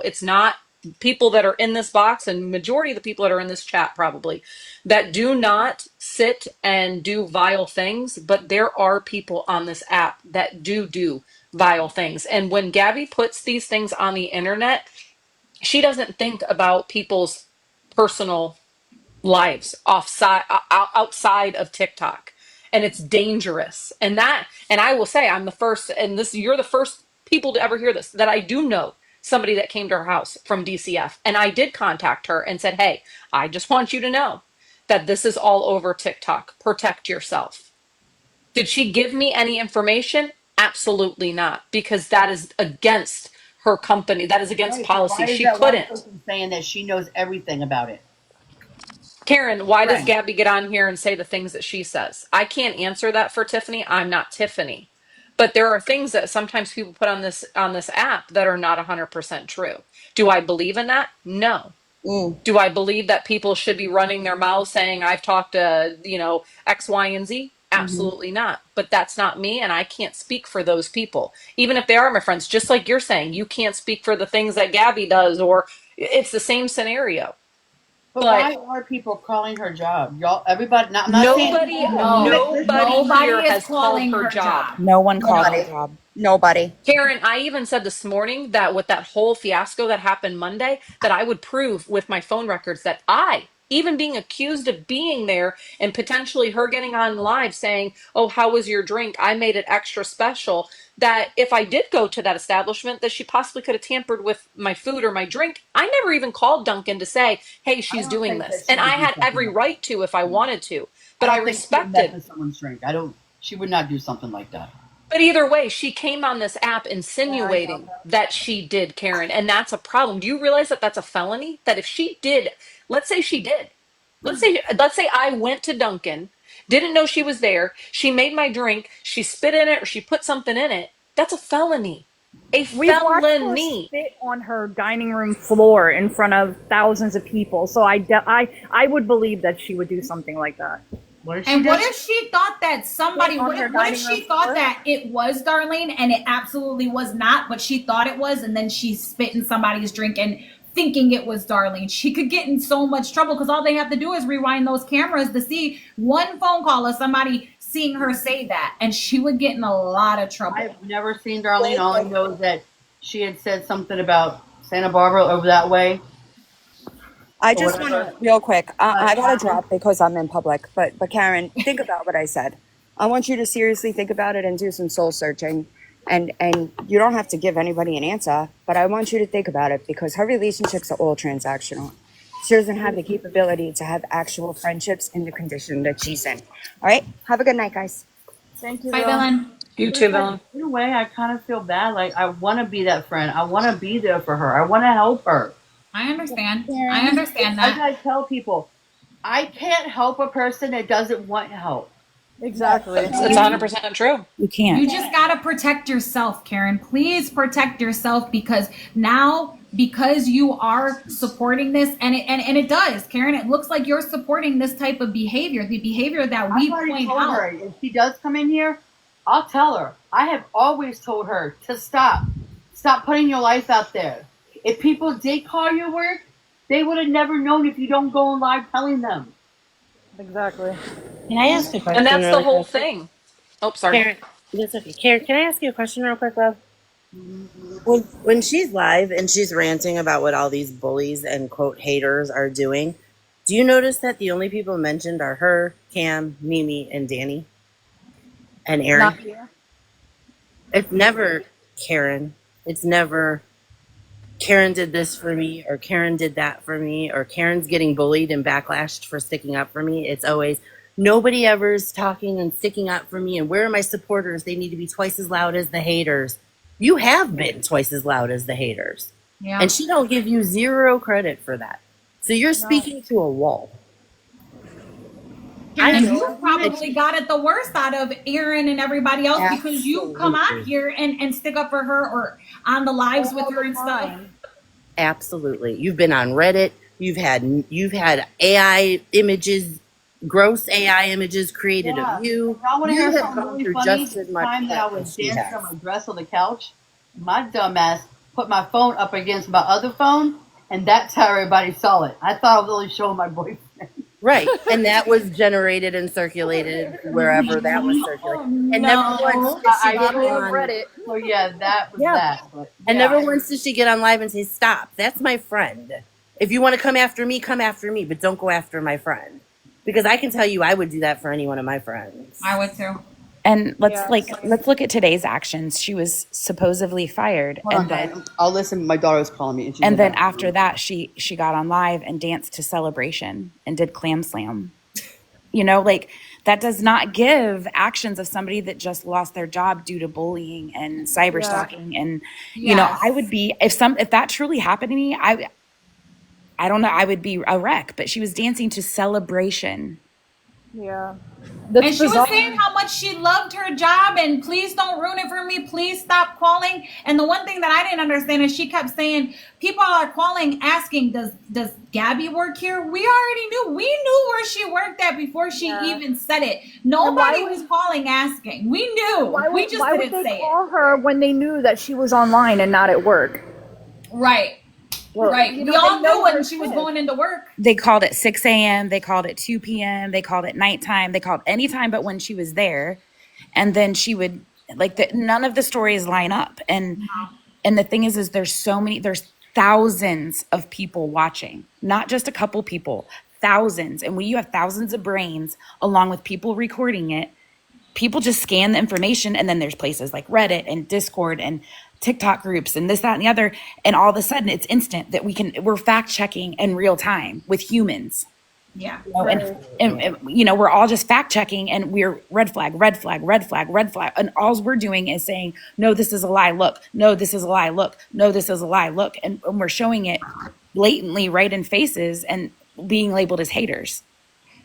it's not people that are in this box and majority of the people that are in this chat probably that do not sit and do vile things, but there are people on this app that do vile things. And when Gabby puts these things on the internet, she doesn't think about people's personal lives outside of TikTok, and it's dangerous. And I will say, I'm the first, and this you're the first people to ever hear this, that I do know somebody that came to her house from DCF, and I did contact her and said, hey, I just want you to know that this is all over TikTok. Protect yourself. Did she give me any information? Absolutely not, because that is against her company. That is against Right, so policy. why is She that one couldn't. person saying that she knows everything about it? Karen, why does Friend. Gabby get on here and say the things that she says? I can't answer that for Tiffany. I'm not Tiffany. But there are things that sometimes people put on this app that are not 100% true. Do I believe in that? No. Do I believe that people should be running their mouths saying I've talked to, X, Y, and Z? Absolutely not. But that's not me, and I can't speak for those people. Even if they are my friends, just like you're saying, you can't speak for the things that Gabby does, or it's the same scenario. But But why are people calling her job? Y'all, everybody, not, I'm not saying nobody here Nobody is has called calling her her job. job. No one called her Nobody. job. Nobody. Karen, I even said this morning that with that whole fiasco that happened Monday, that I would prove with my phone records that even being accused of being there and potentially her getting on live saying, oh, how was your drink? I made it extra special. That if I did go to that establishment, that she possibly could have tampered with my food or my drink. I never even called Duncan to say, hey, I she's don't doing think this. that she And I would do had something every like right to if I wanted to. I But I don't think she would mess respected. with someone's drink. I don't. She would not do something like that. But either way, she came on this app Yeah, I know. insinuating that she did, Karen, and that's a problem. Do you realize that that's a felony? That if she did, let's say she did, let's say I went to Dunkin', didn't know she was there, she made my drink, she spit in it, or she put something in it. That's a felony. A We've watched her felony. spit on her dining room floor in front of thousands of people, so I would believe that she would do something like that. And what if she thought that somebody, Spit on what her if, what if dining room she thought floor? that it was Darlene and it absolutely was not, but she thought it was, and then she spit in somebody's drink and thinking it was Darlene? She could get in so much trouble because all they have to do is rewind those cameras to see one phone call of somebody seeing her say that, and she would get in a lot of trouble. I've never seen Darlene. All I know is that she had said something about Santa Barbara over that way. I just want to, real quick, I got to drop because I'm in public, but Karen, think about what I said. I want you to seriously think about it and do some soul searching. And you don't have to give anybody an answer, but I want you to think about it because her relationships are all transactional. She doesn't have the capability to have actual friendships in the condition that she's in. All right? Have a good night, guys. Thank you, Bye, Villain. You But too, it's like, Villain. in a way, I kind of feel bad. Like, I want to be that friend. I want to be there for her. I want to help her. I understand. I understand I that. gotta tell people, I can't help a person that doesn't want help. Exactly. It's 100% true. You can't. You just gotta protect yourself, Karen. Please protect yourself, because now, because you are supporting this, and it does, Karen. It looks like you're supporting this type of behavior, the behavior that we I've already point told out. her if she does come in here, I'll tell her. I have always told her to stop. Stop putting your life out there. If people did call your work, they would have never known if you don't go live telling them. Exactly. Can I ask a question And that's the really whole quick? thing. Oh, sorry. Karen, that's okay. Karen, can I ask you a question real quick, love? When she's live and she's ranting about what all these bullies and quote haters are doing, do you notice that the only people mentioned are her, Cam, Mimi, and Danny, and Aaron? Not here. It's never Karen. It's never Karen did this for me, or Karen did that for me, or Karen's getting bullied and backlashed for sticking up for me. It's always nobody ever is talking and sticking up for me. And where are my supporters? They need to be twice as loud as the haters. You have been twice as loud as the haters. Yeah. And she don't give you zero credit for that. So you're speaking to a wall. And you probably got it the worst out of Aaron and everybody else, because you come on here and stick up for her, or on the lives with her and stuff. Absolutely. You've been on Reddit. You've had AI images, gross AI images created of you. Y'all want to You hear have something gone really through funny? just as The much time that I crap was as she dancing has. on my dress on the couch, my dumbass put my phone up against my other phone, and that's how everybody saw it. I thought I was only showing my boyfriend. Right. And that was generated and circulated wherever that was circulated. And never once did she get on Reddit. So yeah, that was that. But, And yeah. never once did she get on live and say, stop, that's my friend. If you want to come after me, but don't go after my friend. Because I can tell you I would do that for any one of my friends. I would too. And let's look at today's actions. She was supposedly fired, Hold and on, then guys. I'll listen. My daughter's calling me. and then after that, she got on live and danced to Celebration and did Clam Slam. You know, like, that does not give actions of somebody that just lost their job due to bullying and cyber stalking. And you know, I would be, if that truly happened to me, I don't know, I would be a wreck. But she was dancing to Celebration. Yeah. And she was saying how much she loved her job, and please don't ruin it for me. Please stop calling. And the one thing that I didn't understand is she kept saying, people are calling asking, does Gabi work here? We already knew. We knew where she worked at before she even said it. Nobody was calling asking. We knew. Why We just would didn't they say call her when they knew that she was online and not at work? Right. Well, right. you We know, all they know knew when her she was shift. going into work. They called it 6 a.m. They called it 2 p.m. They called it nighttime. They called any time but when she was there. And then she would, none of the stories line up. And the thing is there's thousands of people watching, not just a couple people, thousands. And when you have thousands of brains along with people recording it, people just scan the information. And then there's places like Reddit and Discord and TikTok groups and this, that, and the other. And all of a sudden it's instant that we're fact checking in real time with humans. Yeah. You know, and you know, we're all just fact checking, and we're red flag, red flag, red flag, red flag. And all we're doing is saying, no, this is a lie. Look, no, this is a lie. Look, no, this is a lie. Look. And we're showing it blatantly right in faces and being labeled as haters.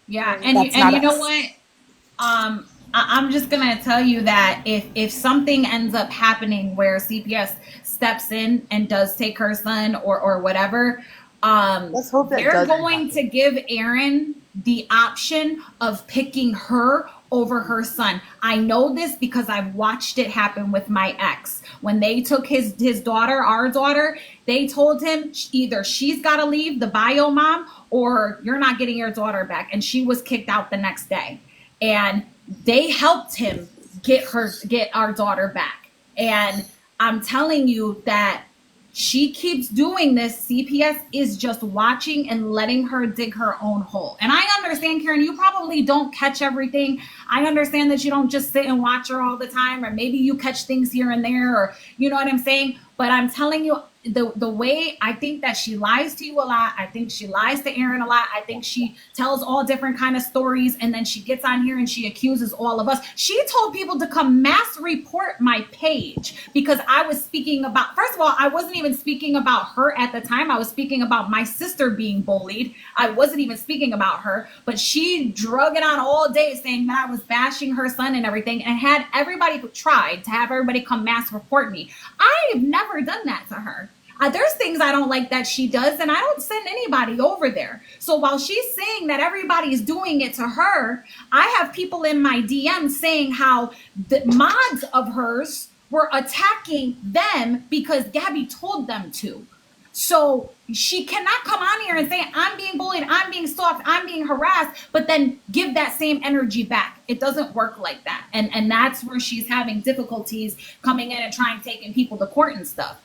Yeah. And you know what? I'm just gonna tell you that if something ends up happening where CPS steps in and does take her son or whatever, let's hope that they're going to give Aaron the option of picking her over her son. I know this because I've watched it happen with my ex. When they took his daughter, our daughter, they told him either she's got to leave, the bio mom, or you're not getting your daughter back. And she was kicked out the next day. And they helped him get our daughter back. And I'm telling you that she keeps doing this. CPS is just watching and letting her dig her own hole. And I understand, Karen, you probably don't catch everything. I understand that you don't just sit and watch her all the time, or maybe you catch things here and there, or you know what I'm saying? But I'm telling you, the way I think that she lies to you a lot. I think she lies to Aaron a lot. I think she tells all different kind of stories, and then she gets on here and she accuses all of us. She told people to come mass report my page because I was speaking about, first of all, I wasn't even speaking about her at the time. I was speaking about my sister being bullied. I wasn't even speaking about her, but she drug it on all day saying that I was bashing her son and everything, and had everybody tried to have everybody come mass report me. I've never done that to her. There's things I don't like that she does, and I don't send anybody over there. So while she's saying that everybody's doing it to her, I have people in my DM saying how the mods of hers were attacking them because Gabi told them to. So she cannot come on here and say, I'm being bullied, I'm being stalked, I'm being harassed, but then give that same energy back. It doesn't work like that. And that's where she's having difficulties coming in and taking people to court and stuff.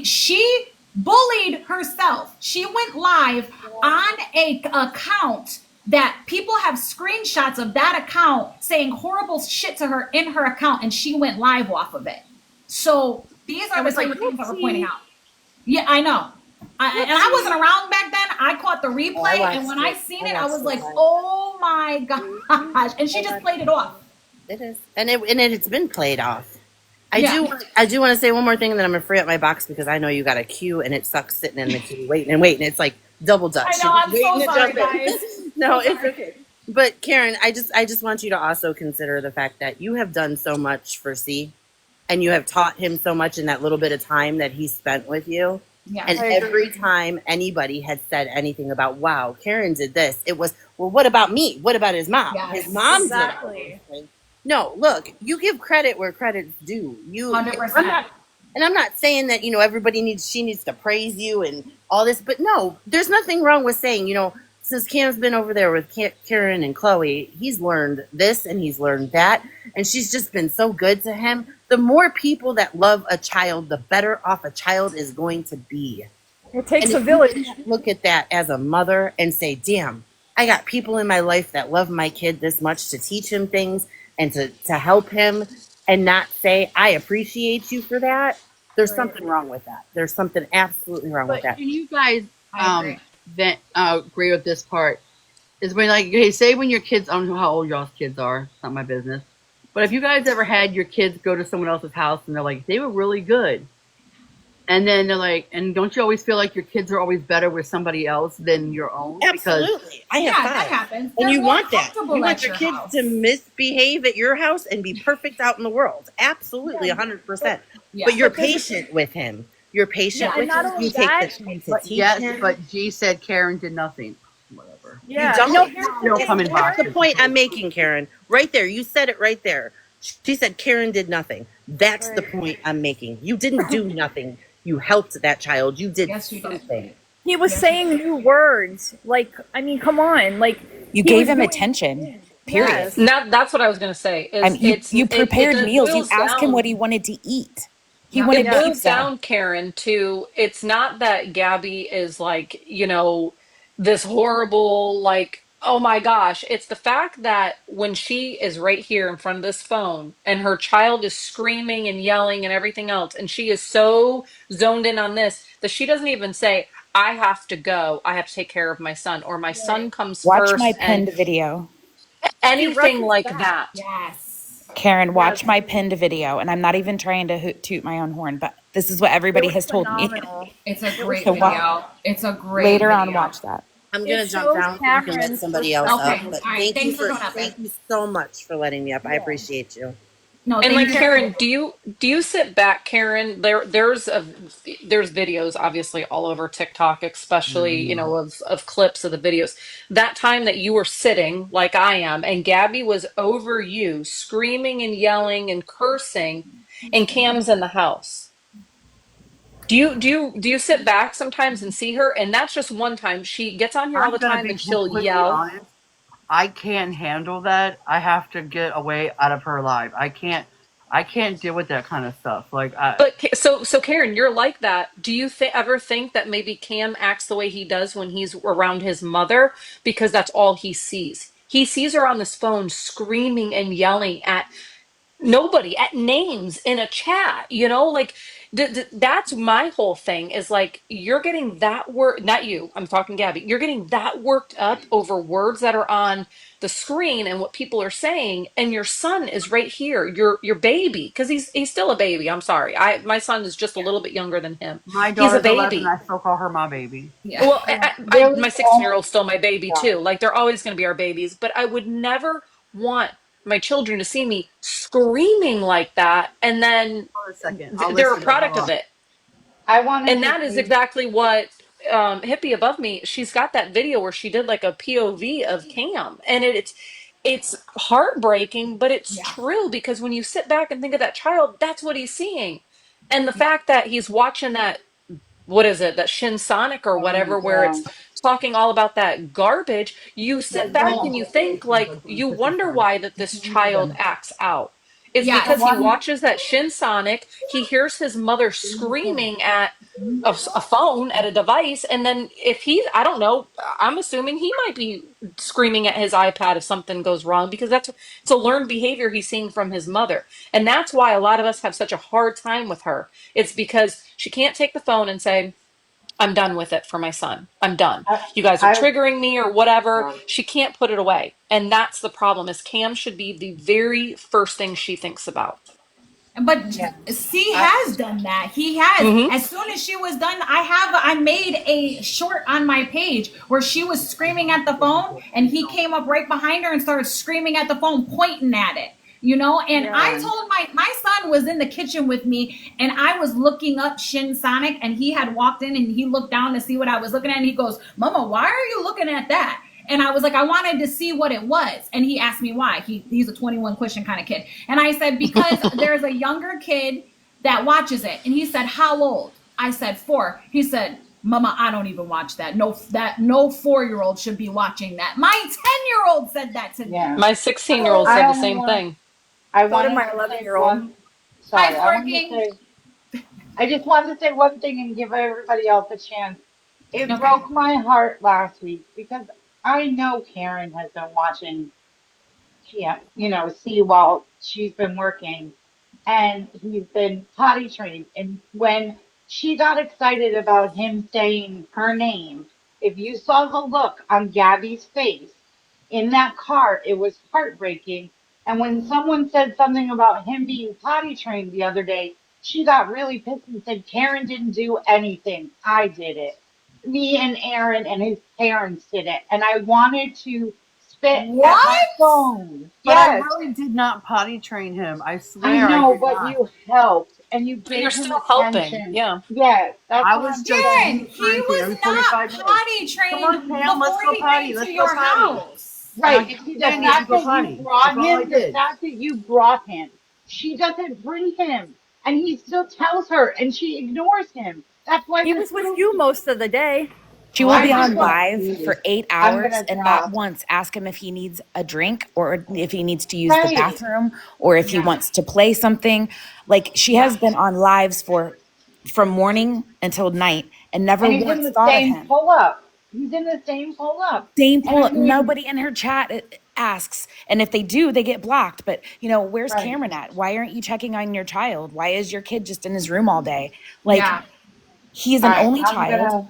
She bullied herself. She went live on a account that people have screenshots of that account saying horrible shit to her in her account, and she went live off of it. So these are the things that we're pointing out. Yeah, I know. And I wasn't around back then. I caught the replay, and when I seen it, I was like, "Oh my gosh!" And she just played it off. It is, and it's been played off. I do want to say one more thing, and then I'm gonna free up my box because I know you got a queue, and it sucks sitting in the queue waiting and waiting. It's like double dutch. I know. I'm so sorry, guys. No, it's okay. But Karen, I just want you to also consider the fact that you have done so much for C, and you have taught him so much in that little bit of time that he spent with you. Yeah, and every time anybody had said anything about, wow, Karen did this, it was, well, what about me? What about his mom? Yes, his mom exactly. did it. No, look, you give credit where credit's due. 100%. I'm not saying that, she needs to praise you and all this, but no, there's nothing wrong with saying, since Cam's been over there with Karen and Chloe, he's learned this and he's learned that, and she's just been so good to him. The more people that love a child, the better off a child is going to be. It takes a village. Look at that as a mother and say, damn, I got people in my life that love my kid this much to teach him things and to help him, and not say, I appreciate you for that. There's something wrong with that. There's something absolutely wrong with that. Can you guys agree with this part? Is when say when your kids, I don't know how old y'all's kids are, it's not my business. But if you guys ever had your kids go to someone else's house and they're like, they were really good. And then they're like, and don't you always feel like your kids are always better with somebody else than your own? Absolutely. I have that happens. And They're you more want that. comfortable You want at your your kids house. to misbehave at your house and be perfect out in the world. Absolutely, 100%. Yeah. But you're patient with him. You're patient with him. You take the time to teach him. But G said Karen did nothing. Whatever. Yeah. You don't. No coming back. That's the point I'm making, Karen. Right there. You said it right there. She said Karen did nothing. That's the point I'm making. You didn't do nothing. You helped that child. You did something. He was saying new words. Like, I mean, come on. Like, you gave him attention. Period. Yes. That's what I was going to say. You prepared meals. You asked him what he wanted to eat. He wanted it boils pizza. down, Karen, to it's not that Gabi is like, this horrible, like, oh my gosh. It's the fact that when she is right here in front of this phone and her child is screaming and yelling and everything else, and she is so zoned in on this that she doesn't even say, I have to go. I have to take care of my son, or my son comes Watch first. my And pinned video. anything like that. Yes. Karen, watch my pinned video, and I'm not even trying to toot my own horn, but this is what everybody has told me. It's a great video. It's a great later video. on, watch that. I'm gonna jump down so you can let somebody else up. But right. thank you so much for letting me up. I appreciate you. No, And like Karen, do you sit back, Karen? There's videos obviously all over TikTok, especially of clips of the videos. That time that you were sitting like I am, and Gabi was over you, screaming and yelling and cursing, and Cam's in the house. Do you sit back sometimes and see her? And that's just one time. She gets on here all the time and she'll yell. Honest, I can't handle that. I have to get away out of her life. I can't deal with that kind of stuff. But so Karen, you're like that. Do you ever think that maybe Cam acts the way he does when he's around his mother because that's all he sees? He sees her on this phone screaming and yelling at nobody, at names in a chat. Like That's my whole thing is like, you're getting that work, not you, I'm talking Gabby. You're getting that worked up over words that are on the screen and what people are saying, and your son is right here, your baby, because he's still a baby. I'm sorry. My son is just a little bit younger than him. My He's a daughter's 11. baby. I still call her my baby. Yeah. Well, Really? my Oh my 16-year-old's still my baby God. too. Like, they're always going to be our babies, but I would never want my children to see me screaming like that, and then Hold on a second. I'll they're a listen. Hold product of on. it. I wanted And to that is say, exactly what Hippie above me, she's got that video where she did like a POV of Cam, and it's heartbreaking, but it's Yeah. true, because when you sit back and think of that child, that's what he's seeing. And the fact that he's watching that, what is it, that Shin Sonic or oh my whatever, where it's God. talking all about that garbage, you sit back and you think, like, you wonder why that this child acts out. It's Yeah. I because he wanted, watches that Shin Sonic, he hears his mother screaming at a phone, at a device, and then if he, I don't know, I'm assuming he might be screaming at his iPad if something goes wrong, because it's a learned behavior he's seeing from his mother. And that's why a lot of us have such a hard time with her. It's because she can't take the phone and say, I'm done with it for my son. I'm done. I, You guys are I, triggering me or whatever. God. She can't put it away. And that's the problem, is Cam should be the very first thing she thinks about. But Yeah. C I, has done that. He has. Hmm. As soon as she was done, I made a short on my page where she was screaming at the phone, and he came up right behind her and started screaming at the phone, pointing at it. You know, and I Yeah. told my son was in the kitchen with me, and I was looking up Shin Sonic, and he had walked in and he looked down to see what I was looking at, and he goes, "Mama, why are you looking at that?" And I was like, I wanted to see what it was. And he asked me why. He's a 21 question kind of kid. And I said, because there's a younger kid that watches it. And he said, how old? I said, 4. He said, Mama, I don't even watch that. No 4-year-old should be watching that. My 10-year-old said that to me. yeah. My 16-year-old So I said the only same want, thing. I So did wanted my to say 11-year-old. one, hi, sorry, Forking. I just wanted to say one thing and give everybody else a chance. It Okay. broke my heart last week because I know Karen has been watching, see while she's been working, and he's been potty trained. And when she got excited about him saying her name, if you saw the look on Gabby's face in that car, it was heartbreaking. And when someone said something about him being potty trained the other day, she got really pissed and said, Karen didn't do anything. I did it. Me and Aaron and his parents did it. And I wanted to spit at my What? phone. But I Yes, really did not potty train him. I I swear I know, did but not. you helped and you But you're gave him still helping. attention. Yeah. Yes, that's I what was I'm just Darren, saying. he reassuring to was every not 45 minutes. potty Come on, trained Pam, let's before go he potty. came to Let's go your potty. house. And I Right. kept See, the saying, you should fact go that you potty. That's brought all I him, the did. fact that you brought him, she doesn't bring him. And he still tells her and she ignores him. That's why He we're was with still, you most of the day. She will I be just on want, live for 8 I'm hours gonna and not drop. once ask him if he needs a drink or if he needs to use the Right. bathroom or if he Yeah. wants to play something. Like, she Yeah. has been on lives from morning until night and never And he's in once the thought of same him. pull up. He's in the same pull up. Same And I pull. mean, Nobody in her chat asks, and if they do, they get blocked. But where's right. Cameron at? Why aren't you checking on your child? Why is your kid just in his room all day? Like, Yeah. he's All an right. only child.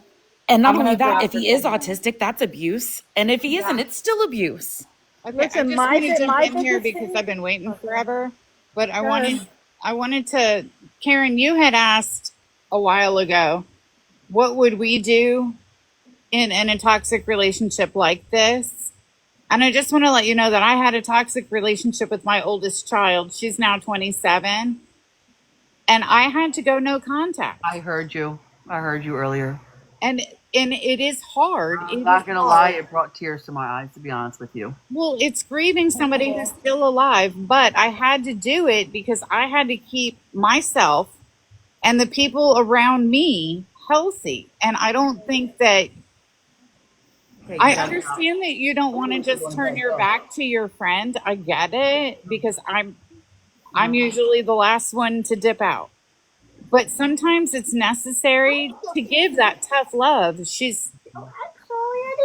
And not I'm only gonna that, drop if for he is 10 minutes. autistic, that's abuse. And if he isn't, Yeah. it's still abuse. Okay, I Listen, just want to jump my in here biggest because thing. I've been waiting Okay. forever. But Go ahead. I wanted to, Karen, you had asked a while ago, what would we do in a toxic relationship like this? And I just want to let you know that I had a toxic relationship with my oldest child. She's now 27, and I had to go no contact. I heard you. I heard you earlier. And it is hard. I'm It is not going to lie. hard. It brought tears to my eyes, to be honest with you. Well, it's grieving somebody who's still alive, but I had to do it because I had to keep myself and the people around me healthy. And I don't think that Okay, I you got to stop. understand that you don't want to just turn your back to your friend. I get it because I'm usually the last one to dip out. But sometimes it's necessary to give that tough love. She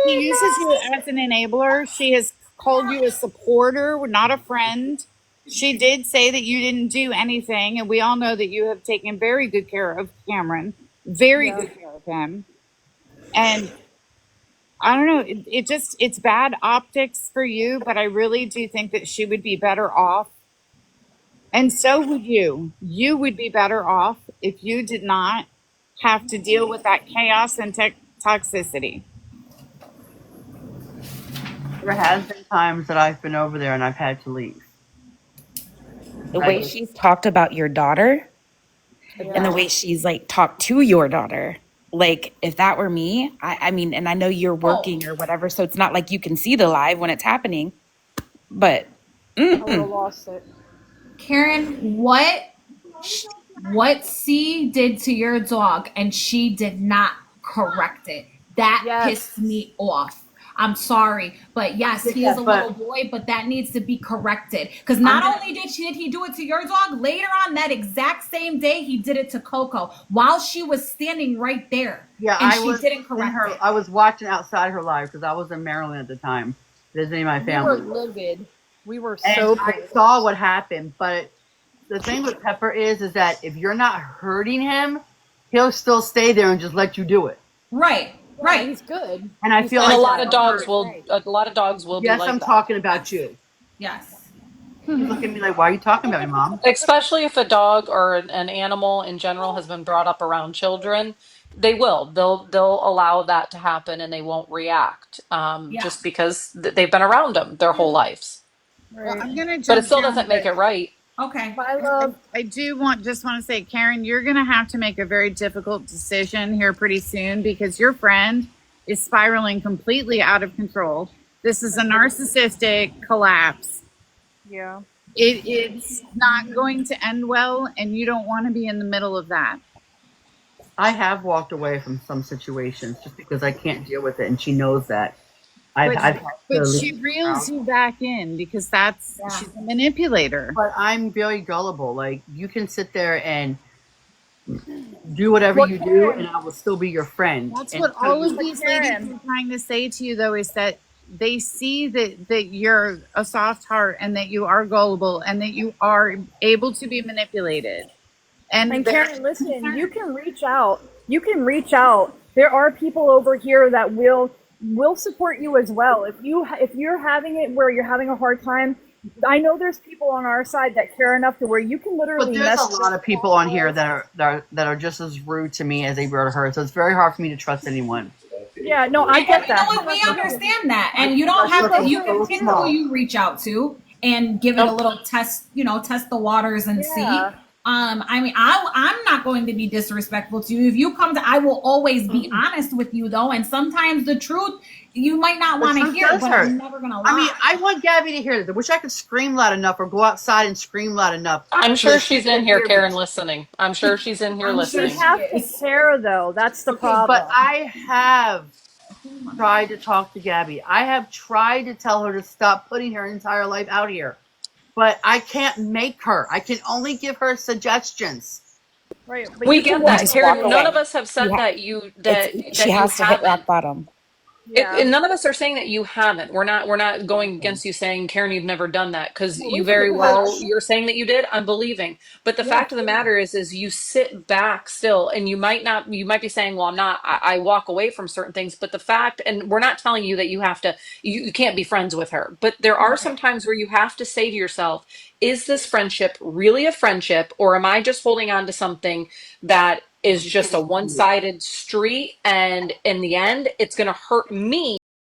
uses you as an enabler. She has called you a supporter, not a friend. She did say that you didn't do anything, and we all know that you have taken very good care of Cameron, very good care of him. And I don't know, it's bad optics for you, but I really do think that she would be better off. And so would you. You would be better off if you did not have to deal with that chaos and toxicity. There has been times that I've been over there and I've had to leave. The way she's talked about your daughter and the way she's like talked to your daughter. Like if that were me, I mean, and I know you're working or whatever, so it's not like you can see the live when it's happening. But I would have lost it. Karen, what C did to your dog and she did not correct it. That pissed me off. I'm sorry, but yes, he is a little boy, but that needs to be corrected. Because not only did he do it to your dog, later on that exact same day, he did it to Coco while she was standing right there. Yeah, and she didn't correct it. I was watching outside her live because I was in Maryland at the time visiting my family. We were livid. We were And so I saw what happened, but the thing with Pepper is that if you're not hurting him, he'll still stay there and just let you do it. Right. Right. He's good. And I feel like a lot of dogs will be like yes, I'm talking about you. Yes. You look at me like, why are you talking about me, Mom? Especially if a dog or an animal in general has been brought up around children, they'll allow that to happen and they won't react just because they've been around them their whole lives. Well, I'm gonna but it still doesn't make it right. Okay. I do want to say, Karen, you're gonna have to make a very difficult decision here pretty soon because your friend is spiraling completely out of control. This is a narcissistic collapse. Yeah. It's not going to end well, and you don't want to be in the middle of that. I have walked away from some situations just because I can't deal with it, and she knows that. But she reels you back in because she's a manipulator. But I'm very gullible. Like, you can sit there and do whatever you do, and I will still be your friend. That's what all of these ladies are trying to say to you, though, is that they see that you're a soft heart and that you are gullible and that you are able to be manipulated. And Karen, listen, you can reach out. There are people over here that will support you as well. If you're having it where you're having a hard time, I know there's people on our side that care enough to where you can literally. But there's a lot of people on here that are just as rude to me as they were to her. So it's very hard for me to trust anyone. Yeah, no, I get that. You know what? We understand that, and you don't have to. You can pick who you reach out to and give it a little test. Test the waters and see. I mean, I'm not going to be disrespectful to you. If you come to, I will always be honest with you, though. And sometimes the truth you might not want to hear, but I'm never going to lie. I mean, I want Gabi to hear this. I wish I could scream loud enough or go outside and scream loud enough. I'm sure she's in here, Karen, listening. I'm sure she's in here listening. You have to care, though. That's the problem. But I have tried to talk to Gabi. I have tried to tell her to stop putting her entire life out here. But I can't make her. I can only give her suggestions. Right. We get that, Karen. None of us have said that she has to hit rock bottom. And none of us are saying that you haven't. We're not going against you saying, Karen, you've never done that, because you very well, you're saying that you did. I'm believing. But the fact of the matter is you sit back still, and you might be saying, well, I walk away from certain things. But the fact, and we're not telling you that you can't be friends with her. But there are some times where you have to say to yourself, is this friendship really a friendship, or am I just holding on to something that is just a one-sided street, and in the end it's going to hurt me